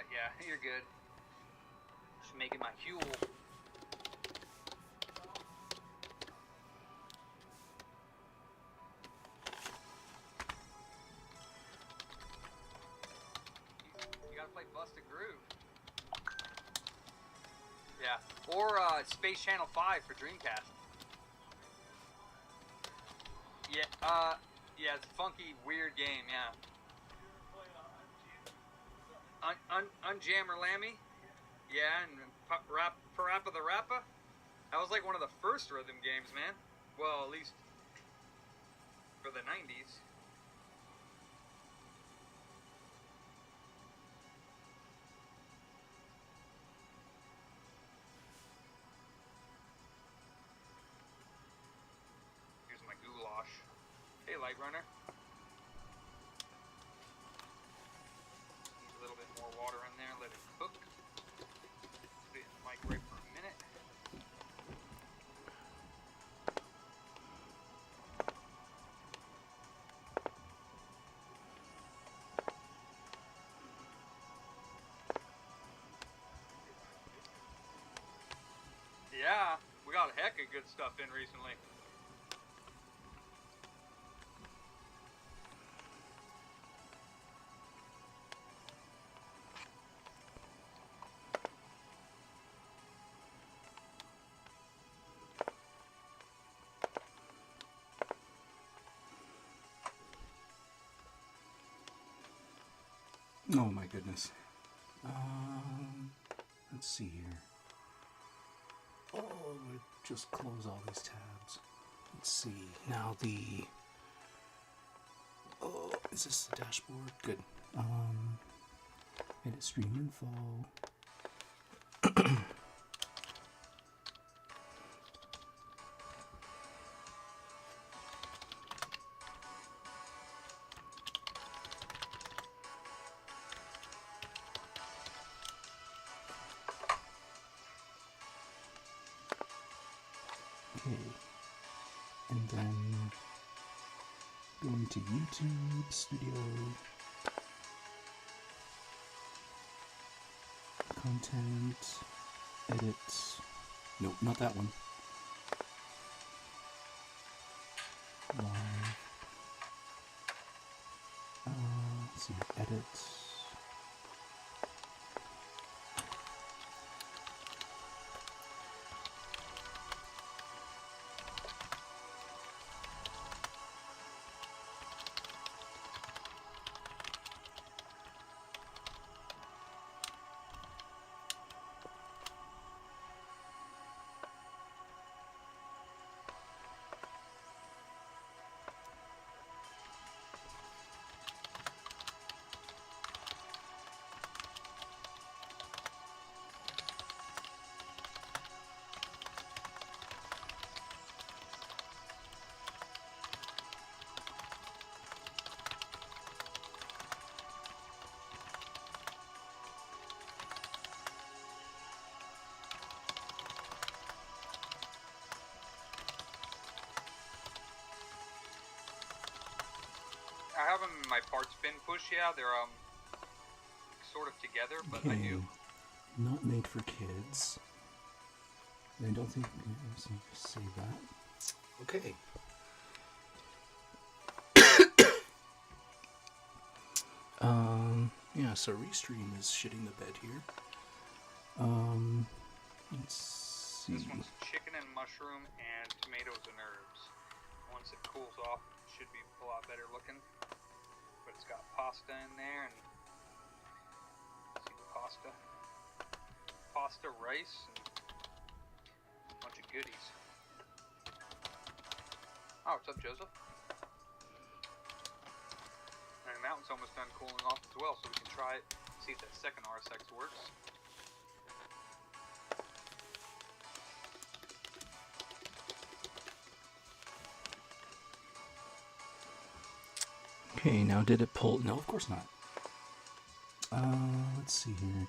Yeah, you're good. Just making my fuel. You gotta play Busted Groove. Yeah, or Space Channel 5 for Dreamcast. Yeah, yeah, it's a funky, weird game, yeah. Unjammer Lammy? Yeah, and Parappa the Rappa? That was like one of the first rhythm games, man. Well, at least for the 90s. Here's my goulash. Hey, Light Runner. Need a little bit more water in there, let it cook. Put it in the microwave for a minute. Yeah, we got a heck of good stuff in recently. Oh my goodness. Let's see here. Oh, I'm gonna just close all these tabs. Let's see. Now the. Oh, is this the dashboard? Good. Edit stream info. Okay, and then going to YouTube Studio, content, edit, nope, not that one, live, let's see, edit, I have them in my parts bin push, yeah, they're sort of together, but I do. Not made for kids. I don't think let's save that. Okay. Yeah, so Restream is shitting the bed here. Let's see. This one's chicken and mushroom and tomatoes and herbs. Once it cools off, it should be a lot better looking. But it's got pasta in there, and see the pasta, rice, and a bunch of goodies. Oh, what's up, Joseph? And that one's almost done cooling off as well, so we can try it, see if that second RSX works. Okay, now did it pull? No, of course not. Let's see here.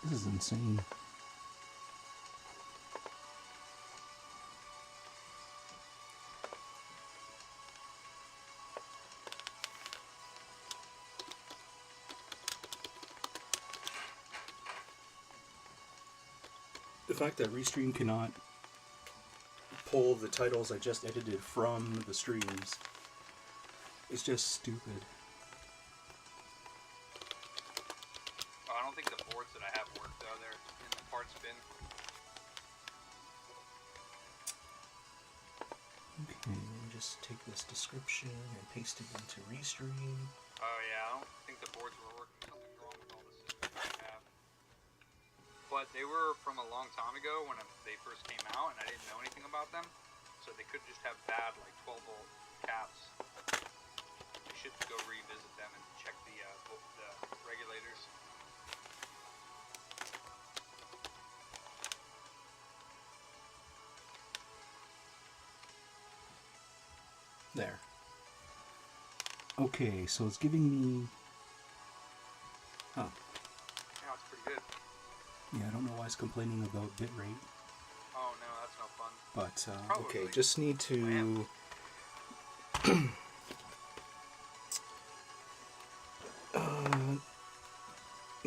This is insane. fact that Restream cannot pull the titles I just edited from the streams is just stupid. Oh, I don't think the boards that I have work though. They're in the parts bin. Okay, just take this description and paste it into Restream. Oh yeah, I don't think the boards were working. Something's wrong with all the systems I have. But they were from a long time ago when they first came out, and I didn't know anything about them. So they could just have bad, like 12-volt caps. I should go revisit them and check the regulators. There. Okay, so it's giving me... Huh. Yeah, it's pretty good. Yeah, I don't know why it's complaining about bitrate. Oh no, that's no fun. But, okay, just need to...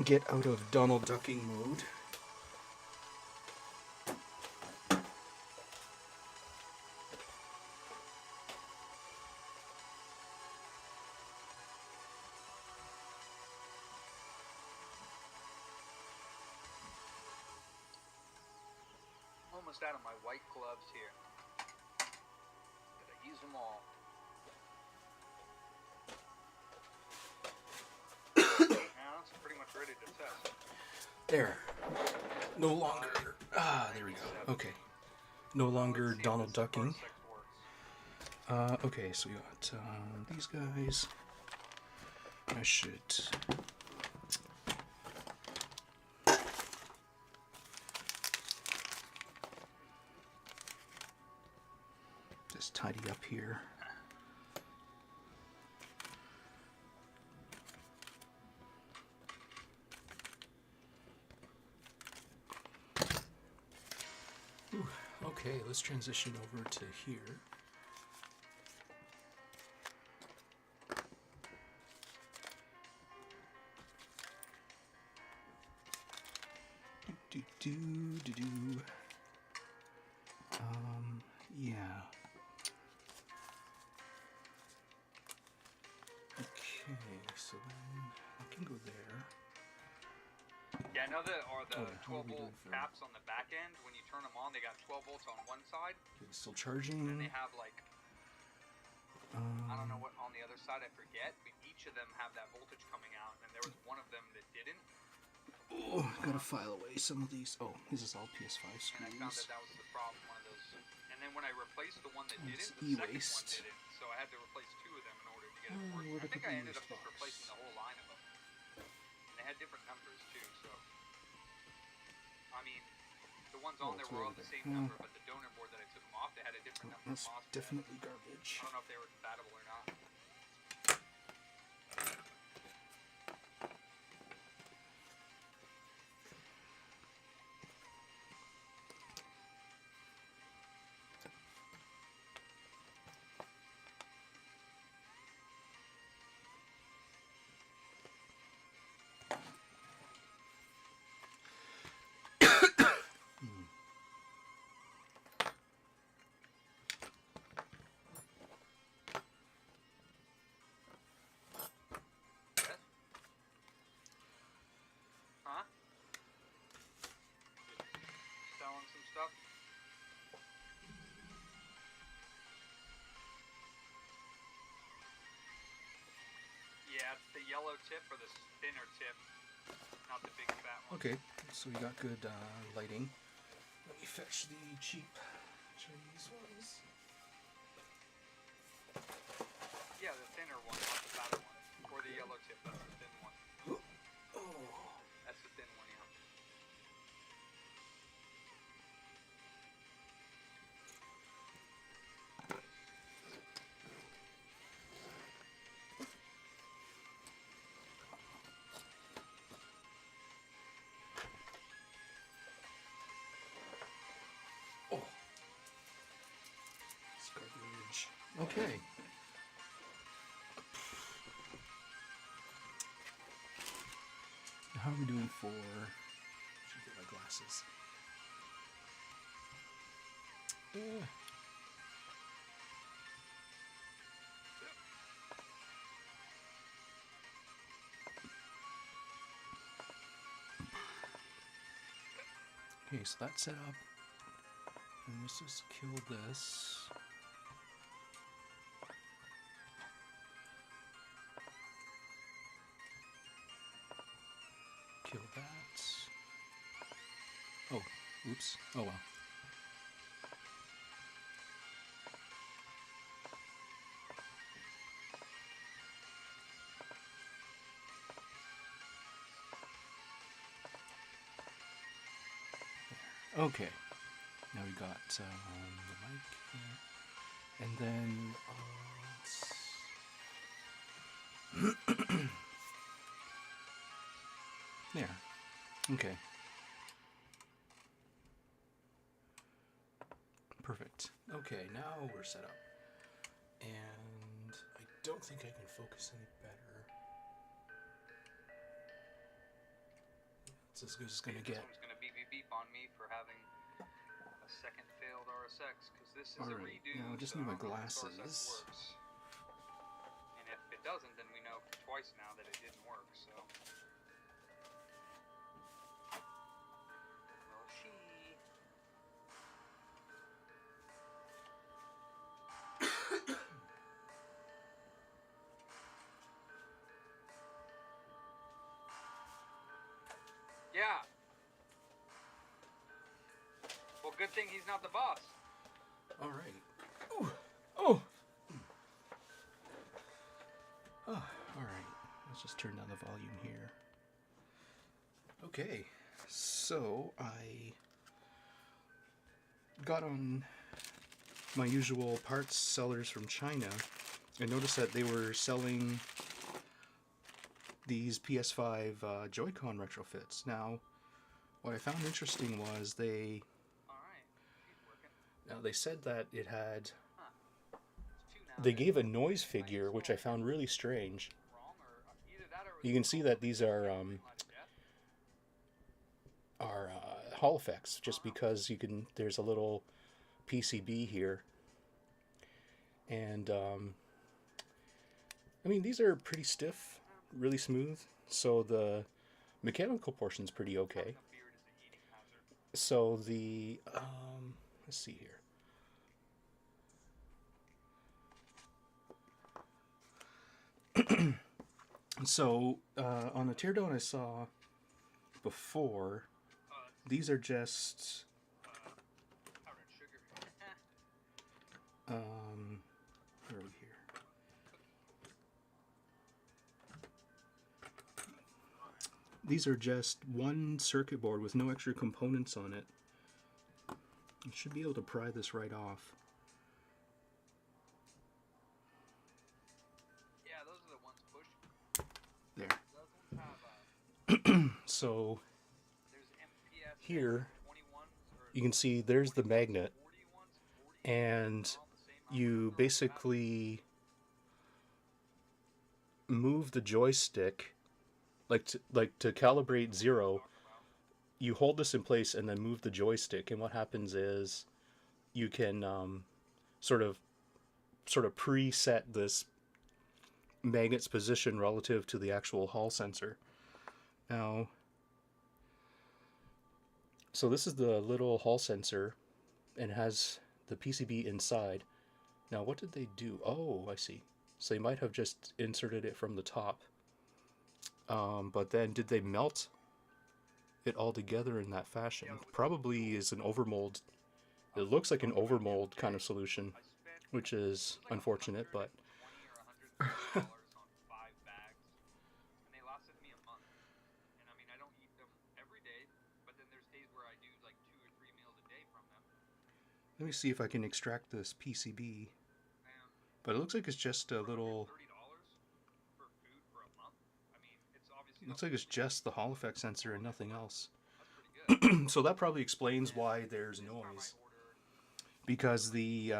get out of Donald Ducking mode. Almost out of my white gloves here. Did I use them all? Now it's pretty much ready to test. There. No longer... there we go. Okay. No longer Donald Ducking. Okay, so we got these guys. I should... just tidy up here. Ooh, okay, let's transition over to here. Yeah. Okay, so then I can go there. Yeah, I know that are the how are we 12 volt doing for- caps on the back end. When you turn them on, they got 12 volts on one side, Okay, still charging. and they have like I don't know what on the other side. I forget, but each of them have that voltage coming out, and there was one of them that didn't. Oh, gotta file away some of these. Oh, this is all PS5 screws. And I found that was the problem, one of those. And then when I replaced the one that It's didn't, the second one e-waste. didn't. So I had to replace two of them in order to get it Oh, working. where'd I I think put I the ended up e-waste just box? replacing the whole line of them. And they had different numbers too, so. I mean, the ones on there it's were all over the there. same number, but the donor board that I took them off, they had a different number of That's MOSFETs. definitely garbage. I don't know if they were compatible or not. Yes? Huh? Just selling some stuff? Yeah, it's the yellow tip or the thinner tip, not the big fat one. Okay, so we got good lighting. Let me fetch the cheap Chinese ones. Yeah, the thinner one, not the fatter one. Or the yellow tip, that's the thin one. Oh, That's the thin one, yeah. oh, it's garbage. Okay. How are we doing for... Should get my glasses. Okay, so that's set up. And let's just kill this. Kill that. Oh, oops. Oh well. There. Okay. Now we got the mic here. And then there. Okay. Perfect. Okay, now we're set up. And I don't think I can focus any better. It's as good as it's gonna get. Someone's gonna beep on me for having a second failed RSX, because this is a redo. Now I just need my glasses. And if it doesn't, then we know twice now that it didn't work, so. Well, yeah. Well, good thing he's not the boss. All right. Ooh. Oh. Oh. All right. Let's just turn down the volume here. Okay. So I got on my usual parts sellers from China. I noticed that they were selling these PS5 Joy-Con retrofits. Now, what I found interesting was they said that it had, they gave a noise figure, which I found really strange. You can see that these are Hall effects, just because you can. There's a little PCB here, and I mean, these are pretty stiff, really smooth. So the mechanical portion's pretty okay. So the let's see here. So on the Teardown I saw before, these are just where are we here? These are just one circuit board with no extra components on it. You should be able to pry this right off. Yeah, those are the ones pushed. There. So here you can see there's the magnet, and you basically move the joystick like to calibrate 0. You hold this in place and then move the joystick, and what happens is you can sort of preset this magnet's position relative to the actual Hall sensor. Now, so this is the little Hall sensor, and it has the PCB inside. Now, what did they do? Oh, I see. So they might have just inserted it from the top. But then did they melt it all together in that fashion? Probably is an overmold. It looks like an overmold kind of solution, which is unfortunate, but let me see if I can extract this PCB. But it looks like it's just a little. Looks like it's just the Hall effect sensor and nothing else. So that probably explains why there's noise. Because the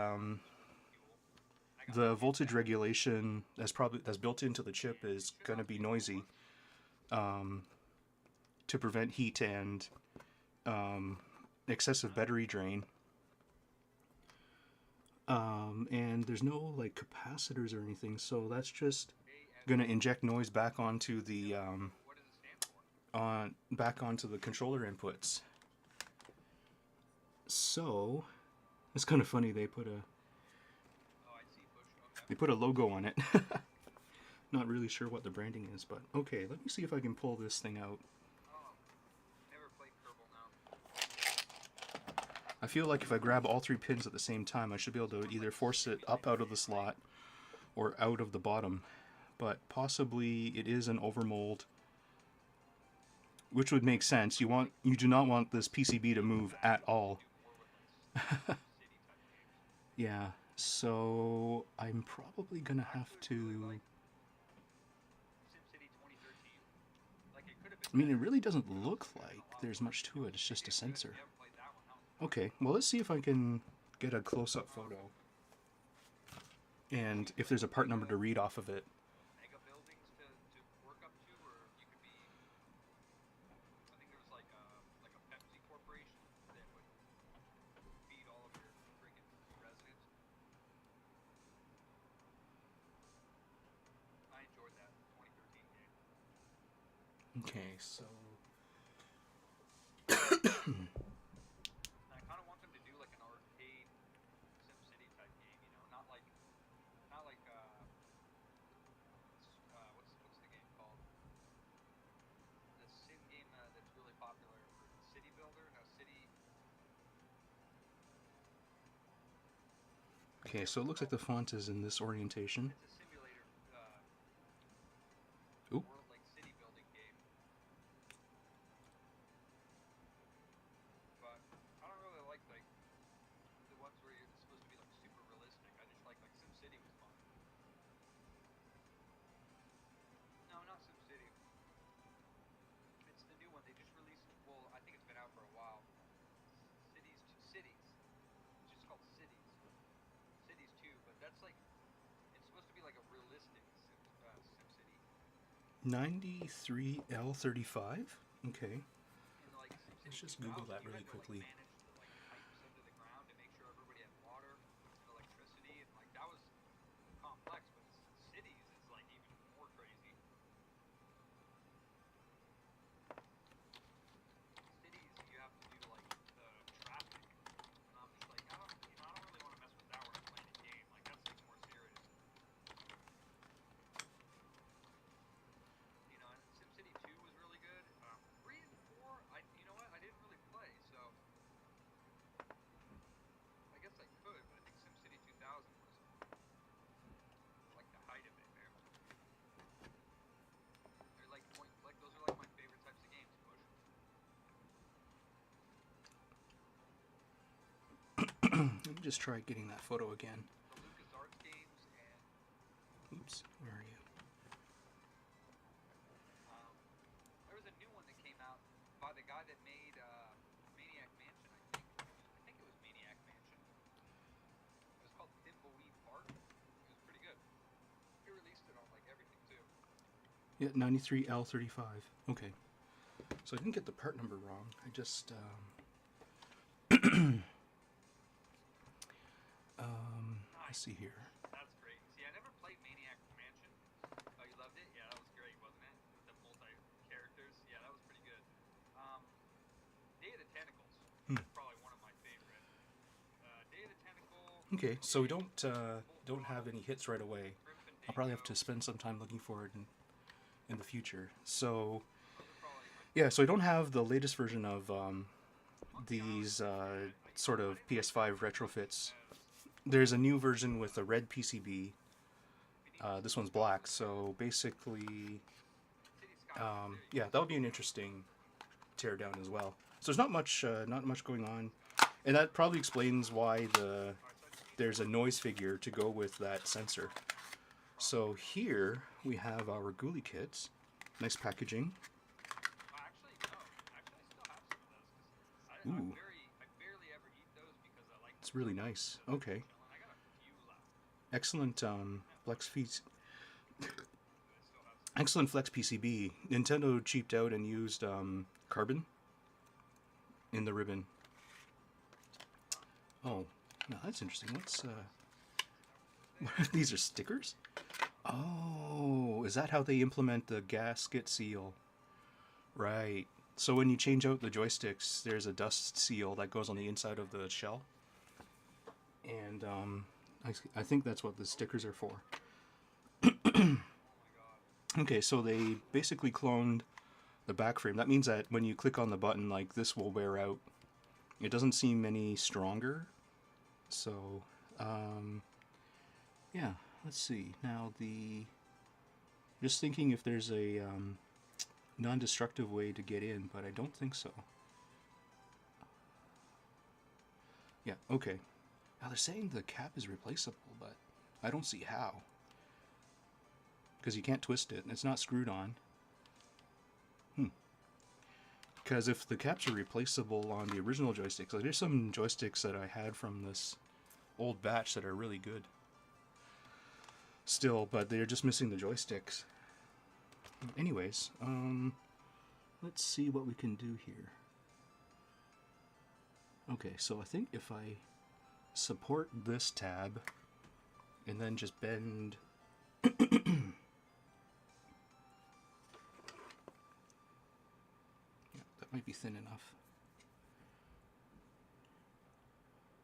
voltage regulation that's built into the chip is going to be noisy to prevent heat and excessive battery drain. And there's no like capacitors or anything, so that's just gonna inject noise back onto the What does it stand for? back onto the controller inputs. So it's kind of funny Oh, I see. Push. Okay. they put a logo on it. Not really sure what the branding is, but okay. Let me see if I can pull this thing out. Oh, never played Kerbal now. I feel like if I grab all three pins at the same time, I should be able to either force it up out of the slot or out of the bottom. But possibly it is an overmold, which would make sense. You do not want this PCB to move at all. Do more with like city type games. Yeah, so I'm probably gonna have to. SimCity 2013. Like it could have I been mean, it better. really doesn't look like there's much to it. It's just a If sensor. you haven't played that one, that one's fun. Okay, well, let's see if I can get a close-up photo. And if there's a part number to read off of it. Mega buildings to work up to, or you could be. I think there was like a Pepsi corporation that would feed all of your freaking residents. I enjoyed that 2013 game. Okay, so And I kind of want them to do like an arcade SimCity type game, you know, not like what's the game called? The sim game that's really popular for City Builder. No, City. okay, so it looks like the font is in this orientation. It's a simulator Ooh. world like city building game. But I don't really like the ones where it's supposed to be like super realistic. I just like SimCity was fun. No, not SimCity. It's the new one. They just released. Well, I think it's been out for a while. Cities. It's just called Cities. Cities 2, but that's like it's supposed to be like a realistic SimCity. 93L35? Okay. And like Let's SimCity just Google 2000, that you really had to like quickly. manage the like pipes under the ground to make sure everybody had water and electricity, and like that was complex. But cities is like even more crazy. Cities, you have to do like the traffic, and I'm just like, I don't, you know, I don't really want to mess with that when I'm playing a game. Like that's like more serious. You know, and SimCity 2 was really good. 3 and 4, you know what? I didn't really play, so I guess I could, but I think SimCity 2000 was like the height of it, man. They're like point and click. Those are like my favorite types of games, Bush. Let me just try getting that photo again. The LucasArts games, and Oops, where are you? there was a new one that came out by the guy that made Maniac Mansion, I think. I think it was Maniac Mansion. It was called Thimbleweed Park. It was pretty good. He released it on like everything too. Yeah, 93L35. Okay. So I didn't get the part number wrong. I just let's see here. That's great. See, I never played Maniac Mansion. Oh, you loved it? Yeah, that was great, wasn't it? With the multi-characters. Yeah, that was pretty good. Day of the Tentacles. That's probably one of my favorite. Day of the Tentacle. Okay, so we don't have any hits right away. Grim Fandango. I'll probably have to spend some time looking for it in the future. So Those are probably my yeah, so I don't have the latest version of these sort of PS5 retrofits. There's a new version with a red PCB. This one's black, so basically, yeah, that would be an interesting teardown as well. So there's not much going on, and that probably explains why there's a noise figure to go with that sensor. So here we have our GuliKits. Nice packaging. Actually, no. Actually, I still have some of those because Ooh. I barely ever eat those because I like. It's really nice. Okay. I got a few left. Excellent flex feet. I still have some. Excellent flex PCB. Nintendo cheaped out and used carbon in the ribbon. Oh, No, that's interesting. What's these are stickers? Oh, is that how they implement the gasket seal? Right. So when you change out the joysticks, there's a dust seal that goes on the inside of the shell. And I think that's what the stickers are for. Okay, so they basically cloned the back frame. That means that when you click on the button, like, this will wear out. It doesn't seem any stronger. So, yeah, let's see. Now just thinking if there's a non-destructive way to get in, but I don't think so. Yeah, okay. Now they're saying the cap is replaceable, but I don't see how. Because you can't twist it, and it's not screwed on. Because if the caps are replaceable on the original joysticks, like, there's some joysticks that I had from this old batch that are really good still, but they're just missing the joysticks. Anyways, let's see what we can do here. Okay, so I think if I support this tab and then just bend might be thin enough.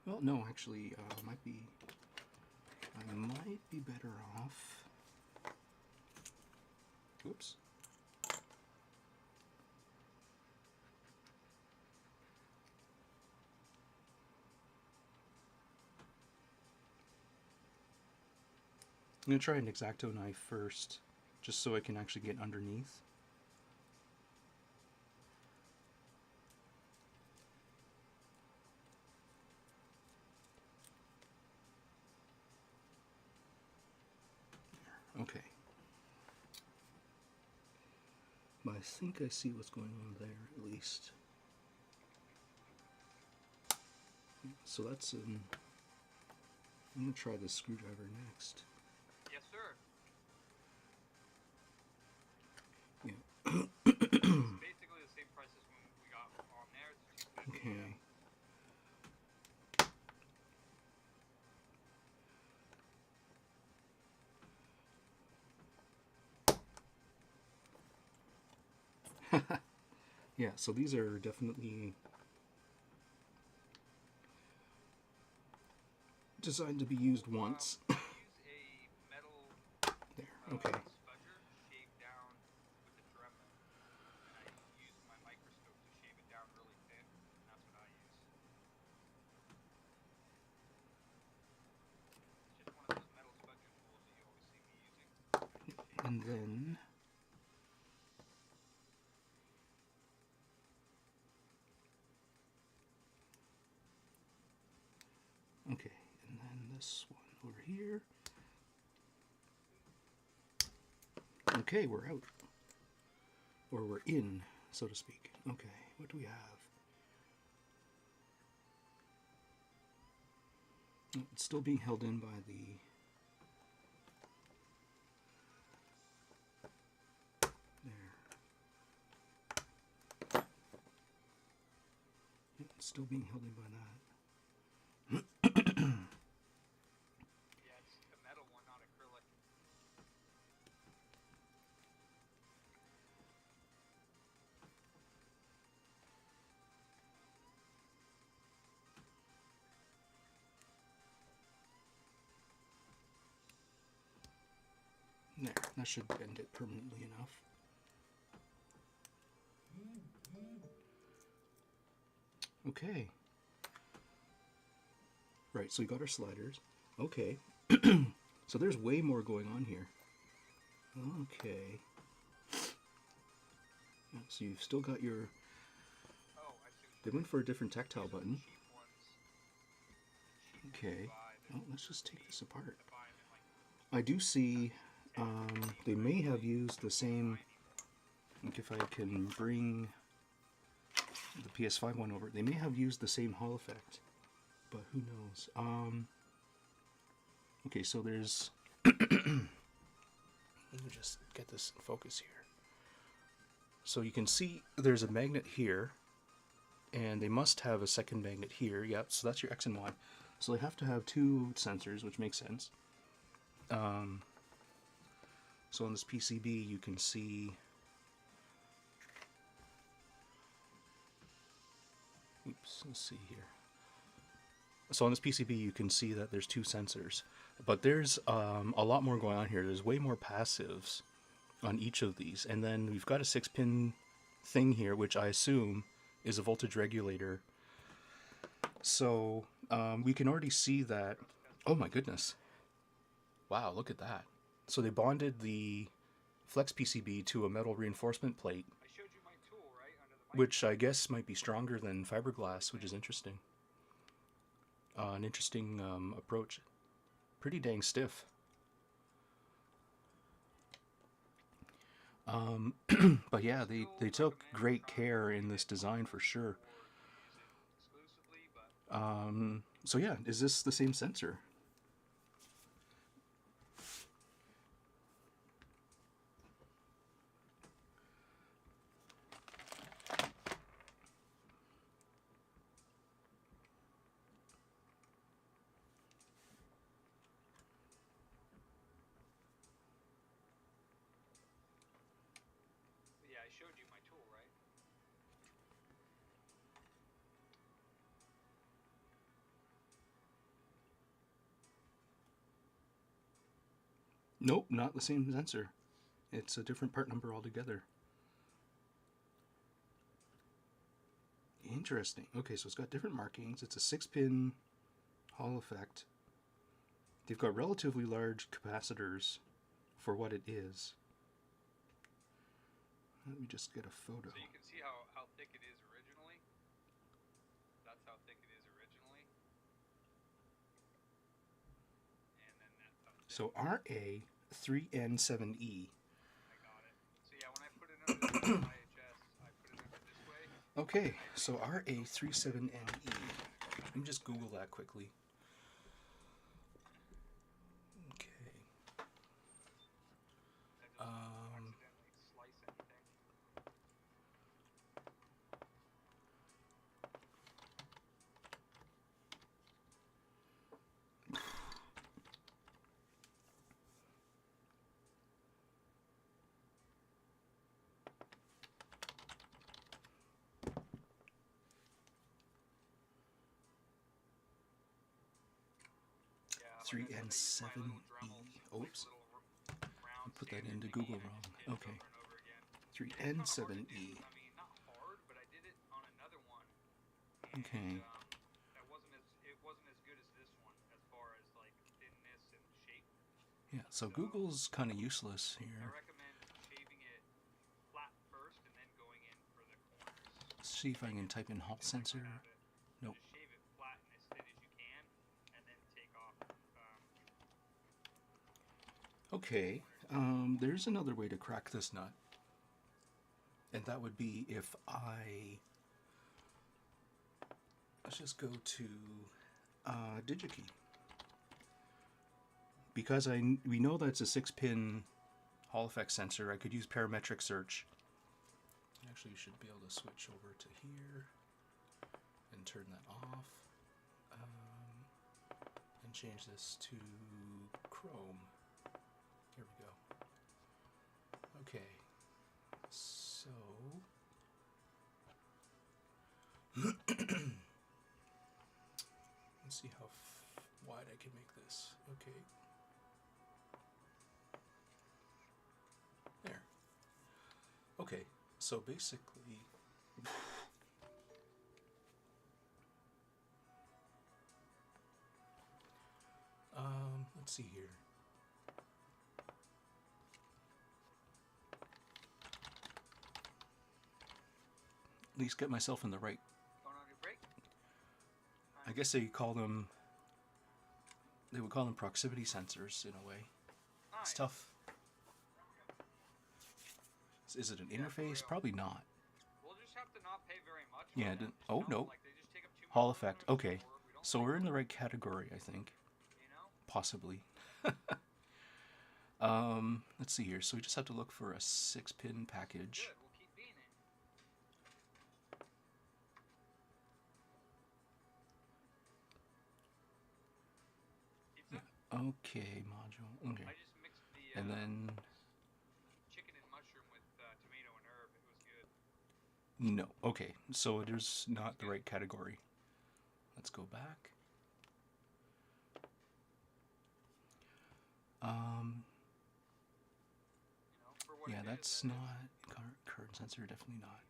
Well, no, actually, I might be better off. Oops. I'm going to try an X-Acto knife first, just so I can actually get underneath. Okay. But I think I see what's going on there, at least. So that's I'm going to try the screwdriver next. Yes, sir. Yeah. It's basically the same price as when we got on there. It's $250. Okay. Yeah, so these are definitely designed to be used once. Use a metal There, okay. spudger shaved down with a Dremel, and I use my microscope to shave it down really thin, and that's what I use. It's just one of those metal spudger tools that you always see me using. And then okay, and then this one over here. Okay, we're out. Or we're in, so to speak. Okay, what do we have? Oh, it's still being held in by the... There. It's still being held in by that. Yeah, it's a metal one, not acrylic. There, that should bend it permanently enough. Okay. Right, so we got our sliders. Okay. So there's way more going on here. Okay. Yeah, so you've still got your... Oh, I see. They went for a different tactile button. Cheap ones. Okay. Well, let's just take this apart. I do see they may have used the same... Like, if I can bring the PS5 one over, they may have used the same Hall effect, but who knows. Okay, so there's... Let me just get this in focus here. So you can see there's a magnet here, and they must have a second magnet here. Yep, so that's your X and Y. So they have to have two sensors, which makes sense. So on this PCB, you can see. Oops, let's see here. So on this PCB, you can see that there's two sensors, but there's a lot more going on here. There's way more passives on each of these, and then we've got a 6-pin thing here, which I assume is a voltage regulator. So we can already see that. Oh my goodness! Wow, look at that. So they bonded the flex PCB to a metal reinforcement plate, which I guess might be stronger than fiberglass, which is interesting. An interesting approach. Pretty dang stiff. But yeah, they took great care in this design for sure. So yeah, is this the same sensor? Yeah, I showed you my tool, right? Nope, not the same sensor. It's a different part number altogether. Interesting. Okay, so it's got different markings. It's a 6-pin Hall effect. They've got relatively large capacitors for what it is. Let me just get a photo. So you can see how thick it is originally. That's how thick it is originally. And then that's how thick. So RA3N7E. I got it. So yeah, when I put it under the IHS, I put it under this way. Okay, so RA37NE. Let me just Google that quickly. Okay. Accidentally slice anything. 3N7E. Oops. I put that into Google wrong. Okay. 3N7E. I mean, not hard, but I did it on another one. And, Okay. it wasn't as good as this one as far as like thinness and shape. Yeah, so Google's kind of useless I here. recommend shaving it flat first and then going in for the corners. Let's see if I can type in Hall sensor. Nope. Just shave it flat and as thin as you can, and then take off. Okay, there's another way to crack this nut. And that would be if let's just go to DigiKey. Because we know that's a 6-pin Hall effect sensor, I could use parametric search. Actually, you should be able to switch over to here and turn that off. And change this to Chrome. Here we go. Okay. So let's see how wide I can make this. Okay. There. Okay, so basically let's see here. At least get myself in the right. Going on your break? I guess they would call them proximity sensors in a way. It's tough. Is it an interface? Probably not. We'll just have to not pay very much. Yeah. Oh no. Like they just take up too much Hall room effect. in the Okay. store. We don't So like we're in it, the right category, I think. you know? Possibly. Let's see here. So we just have to look for a 6-pin package. Good. We'll keep being it. Okay, module. Okay. I just mixed the And then chicken and mushroom with tomato and herb. It was good. no. Okay, so it is not the good. right category. Let's go back. You know, for what Yeah, it that's is. not current sensor. Definitely not.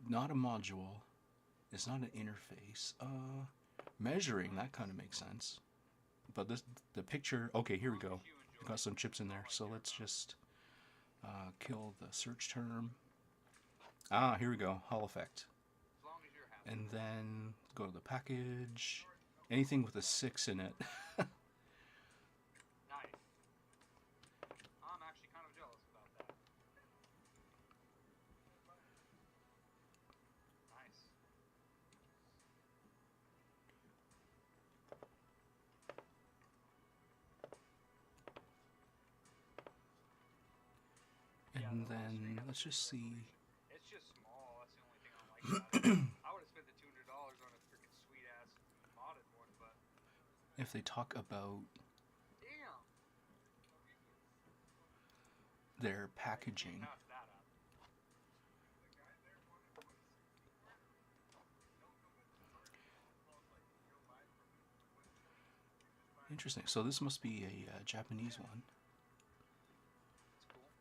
Not a module. It's not an interface. Measuring, that kind of makes sense. But the picture. Okay, here we go. Got some chips in there. So let's just kill the search term. Ah, here we go. Hall effect. As long as you're happy. And then go to the package. Anything with a 6 in it. Nice. I'm actually kind of jealous about that. Nice. And then let's just see. It's just small. That's the only thing I don't like about it. I would have spent the $200 on a freaking sweet ass modded one, but If they talk about damn, their packaging. pass that up. Interesting. So this must be a Japanese one. That's cool.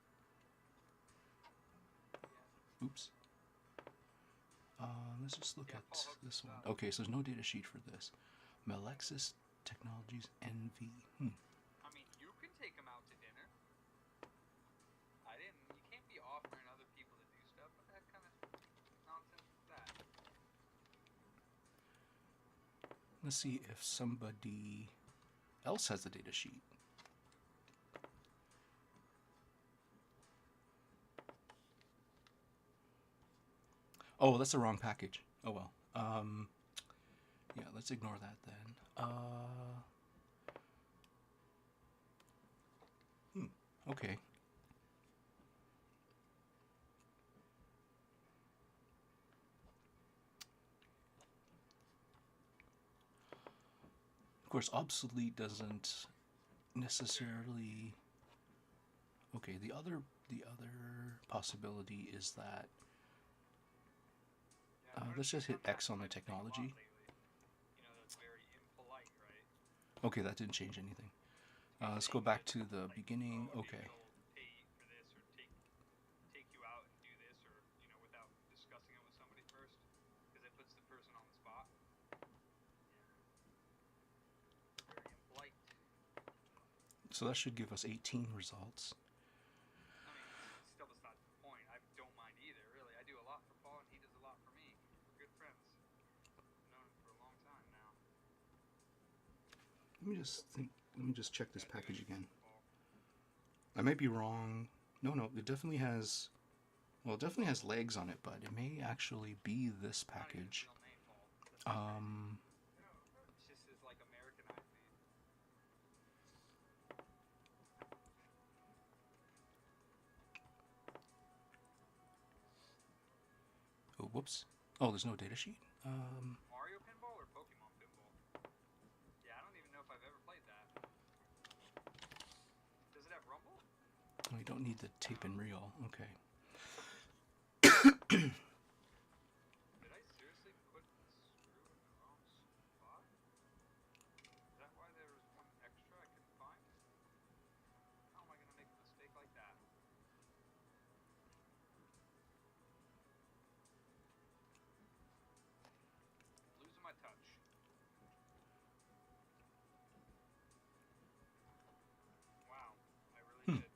Oops. Let's just look at this one. Okay, so there's no data sheet for this. Melexis Technologies NV. I mean, you can take them out to dinner. I didn't. You can't be offering other people to do stuff, but that kind of nonsense is that. Let's see if somebody else has the data sheet. Oh, that's the wrong package. Oh well. Yeah, let's ignore that then. Okay. Of course, obsolete doesn't necessarily. Okay, the other possibility is that let's just hit X on the technology. You know, that's very impolite, right? Okay, that didn't change anything. Let's go back to the beginning. Okay. Pay for this or take you out and do this, or you know, without discussing it with somebody first, because it puts the person on the spot. Very impolite. So that should give us 18 results. I mean, still that's not the point. I don't mind either, really. I do a lot for Paul, and he does a lot for me. We're good friends. I've known him for a long time now. Let me just check this package again. I might be wrong. No, it definitely has. Well, it definitely has legs on it, but it may actually be this package. It's just his like Americanized name. Oh, whoops. Oh, there's no data sheet. Mario Pinball or Pokemon Pinball? Yeah, I don't even know if I've ever played that. Does it have Rumble? Oh, you don't need the tape and reel. Okay. Did I seriously put the screw in the wrong spot? Is that why there was one extra I couldn't find? How am I going to make a mistake like that? Losing my touch. Wow, I really did.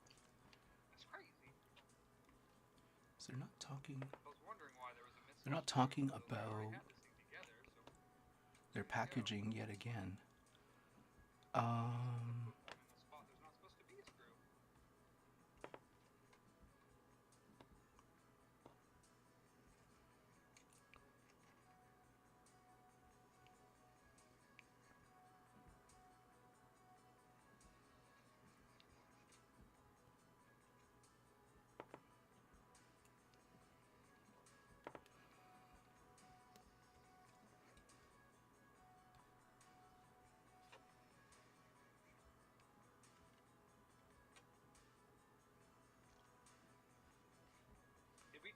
That's crazy. So they're not talking. I was wondering why there was a missing. They're not talking screw. I already about had this thing together, so their packaging yet again. put one in the spot there's not supposed to be a screw.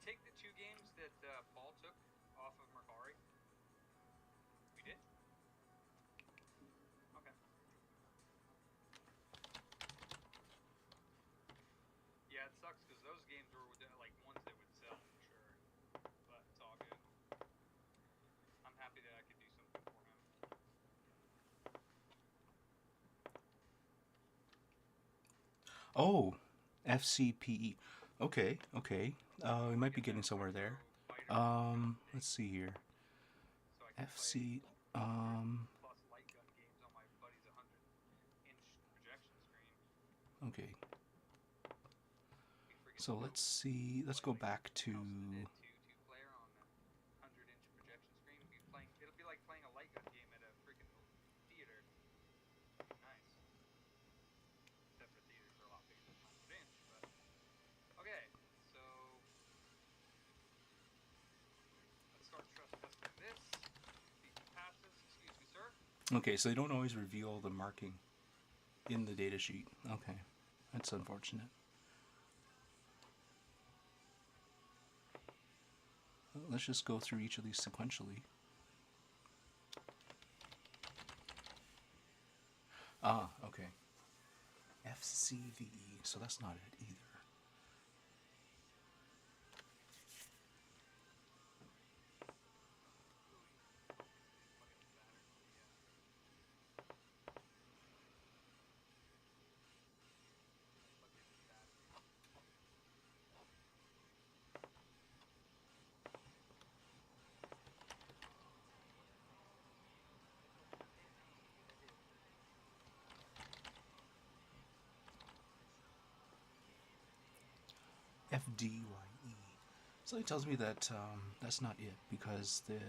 take the 2 games that Paul took off of Mercari? We did? Okay. Yeah, it sucks because those games were like ones that would sell for sure. But it's all good. I'm happy that I could do something for him. Oh, FCPE. Okay, okay. We might be getting somewhere there. Let's see here. So I can FC. play 100 plus light gun games on my buddy's 100-inch projection screen. Okay. Be freaking So dope. let's see. Let's go back to. House of the Dead 2 2-player on the 100-inch projection screen. It'll be like playing a light gun game at a freaking theater. Nice. Except for theaters are a lot bigger than 100-inch, but okay. So let's start stress testing this. Speaking passes, excuse me, sir. Okay, so they don't always reveal the marking in the datasheet. Okay, that's unfortunate. Well, let's just go through each of these sequentially. Ah, okay. FCVE, so that's not it either. FDYE. So it tells me that that's not it because the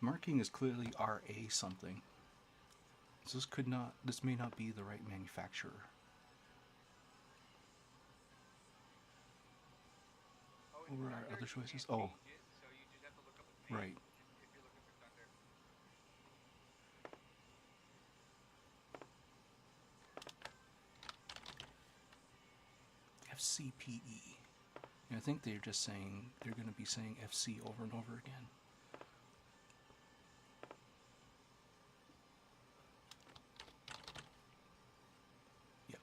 marking is clearly RA something. So this may not be the right manufacturer. What were our other choices? Oh, So you just have to look up its name right. if you're looking for Thunder. FCPE. And I think they're just saying they're going to be saying FC over and over again. Yep.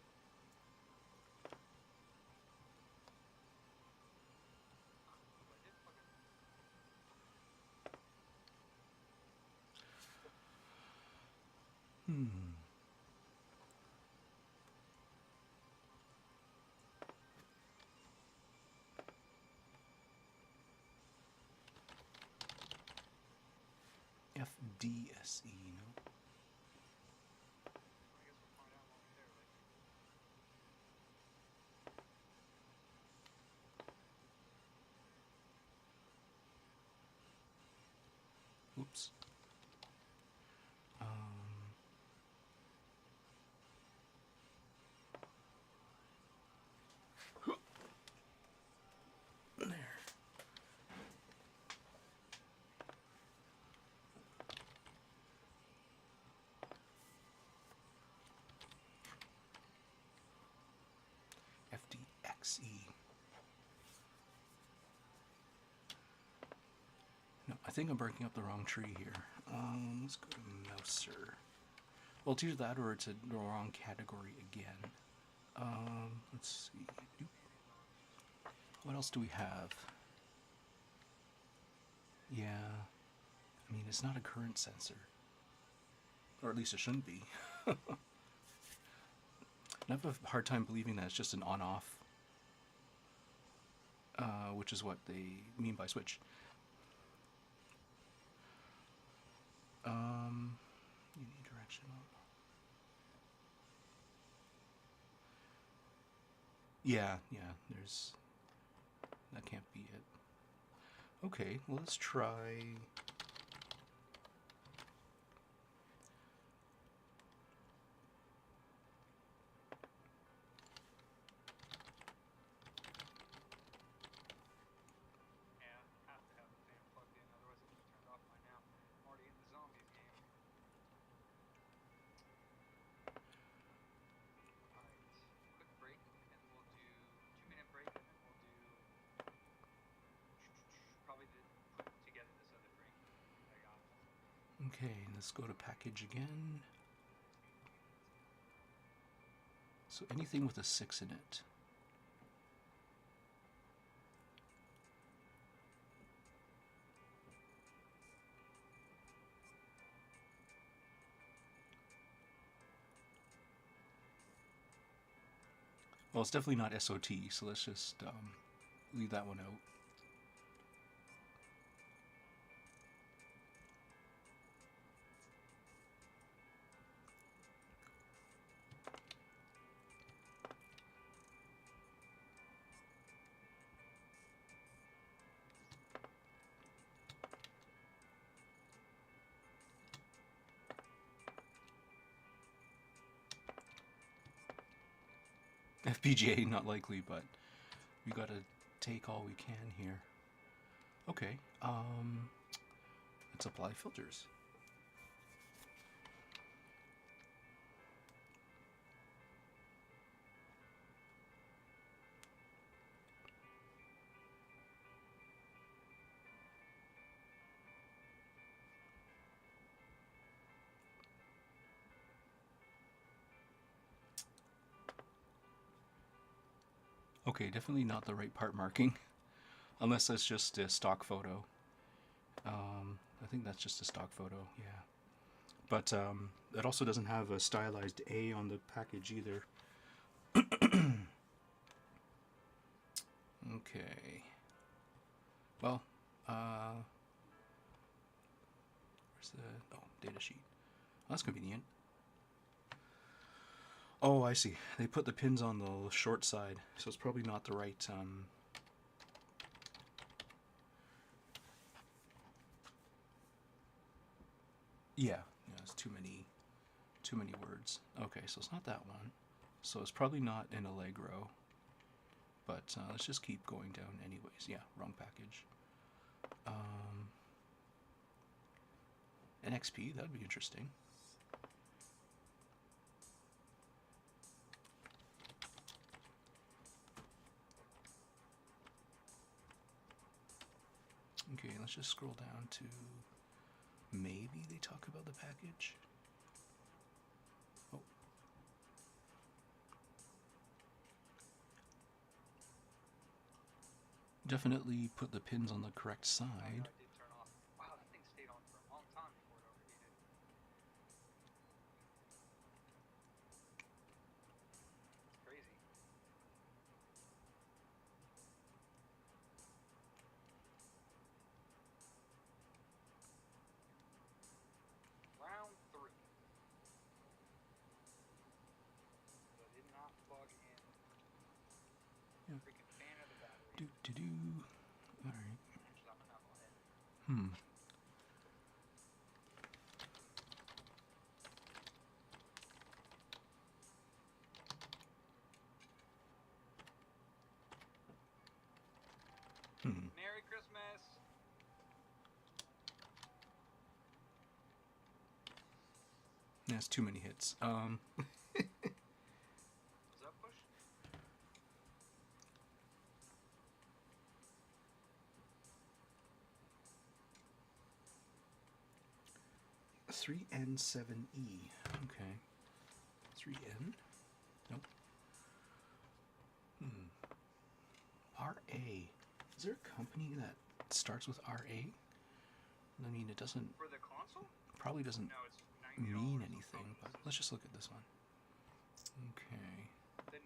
FDSE, no? I guess we'll find out momentarily. Oops. There. FDXE. No, I think I'm breaking up the wrong tree here. Let's go to Mouser. Well, it's either that or it's a wrong category again. Let's see. What else do we have? Yeah. I mean, it's not a current sensor. Or at least it shouldn't be. I have a hard time believing that it's just an on-off. Which is what they mean by switch. Unidirectional. Yeah, there's... That can't be it. Okay, well, let's try... Yeah, have to have the fan plugged in, otherwise it would have turned off by now. I'm already in the zombies game. Alright, quick break, and we'll do 2-minute break, and then we'll do Okay, let's go to package again. So anything with a 6 in it. Well, it's definitely not SOT, so let's just leave that one out. FPGA, not likely, but we gotta take all we can here. Okay, let's apply filters. Okay, definitely not the right part marking, unless that's just a stock photo. I think that's just a stock photo, yeah. But it also doesn't have a stylized A on the package either. Okay. Well, where's the data sheet? Well, that's convenient. Oh, I see. They put the pins on the short side, so it's probably not the right. Yeah, it's too many words. Okay, so it's not that one. So it's probably not in Allegro. But let's just keep going down anyways. Yeah, wrong package. NXP, that'd be interesting. Okay, let's just scroll down to maybe they talk about the package. Oh. Definitely put the pins on the correct side. Wow, that thing stayed on for a long time before it overheated. It's crazy. Round 3. So I did not plug in. Yeah. Freaking fan of the battery. All right. Actually, I'm a knucklehead. Merry Christmas. That's too many hits. Was that push? 3N7E. Okay. 3N? Nope. RA. Is there a company that starts with RA? I mean, it doesn't. For the console? Probably doesn't No, it's $90 mean anything, but let's just look at this one. Okay. The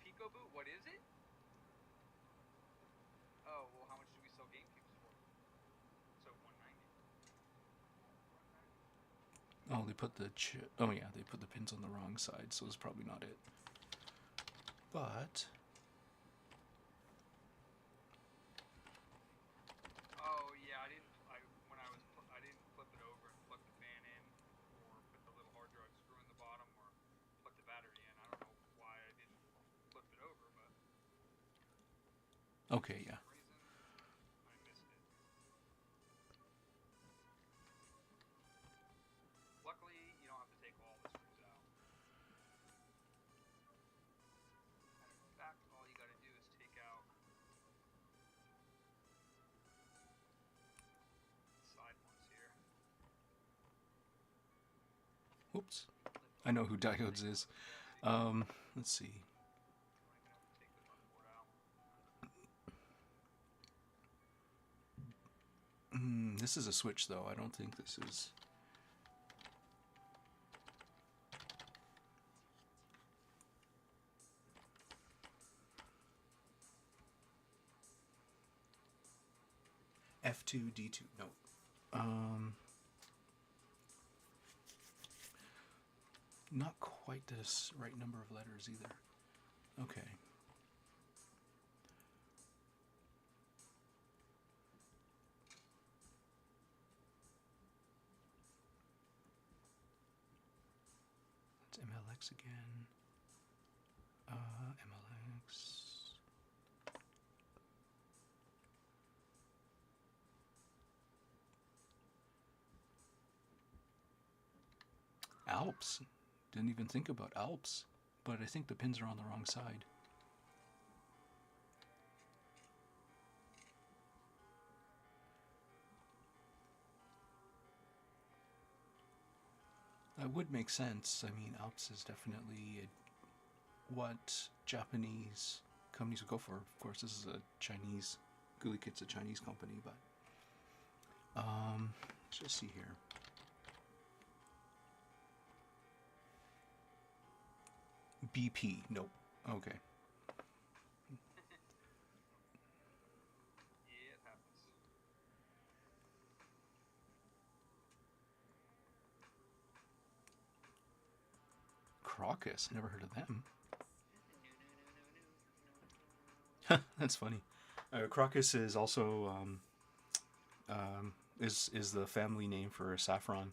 Pico boot, what is it? Oh, well, how much do we sell GameCubes for? So $190. Oh, they put the oh yeah, they put the pins on the wrong side, so it's probably not it. But oh yeah, I didn't flip it over and plug the fan in, or put the little hard drive screw in the bottom, or plug the battery in. I don't know why I didn't flip it over, but okay, yeah. for some reason I missed it. Luckily, you don't have to take all the screws out. And in fact, all you got to do is take out side ones here. Diodes? I know who Diodes is. Let's see. This is a switch, though. I don't think this is... F2, D2. No. Not quite the right number of letters either. Okay. That's MLX again. MLX. Alps. Didn't even think about Alps, but I think the pins are on the wrong side. That would make sense. I mean, Alps is definitely what Japanese companies would go for. Of course, this is a Chinese, GuliKit's a Chinese company, but let's just see here. BP, nope. Okay. Yeah, it happens. Crocus, never heard of them. That's funny. Crocus is also is the family name for a saffron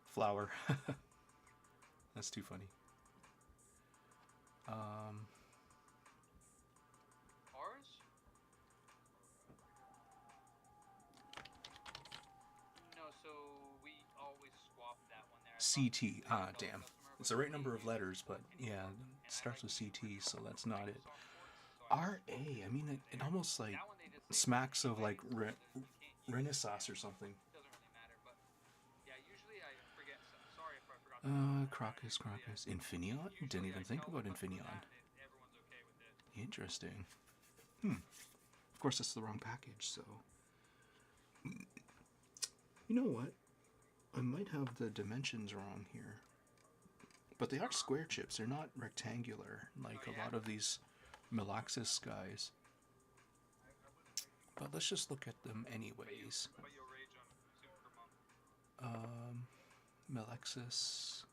flower. That's too funny. Ours? No, so we always swap that one there. CT. Ah, damn. It's the right number of letters, but yeah, it starts with CT, so that's not it. RA, I mean, it almost like smacks of like Renaissance or something. Crocus. Infineon? Didn't even think about Infineon. Interesting. Of course, that's the wrong package, so... You know what? I might have the dimensions wrong here. But they are square chips. They're not rectangular, like a lot of these Melaxis guys. But let's just look at them anyways. Melaxis...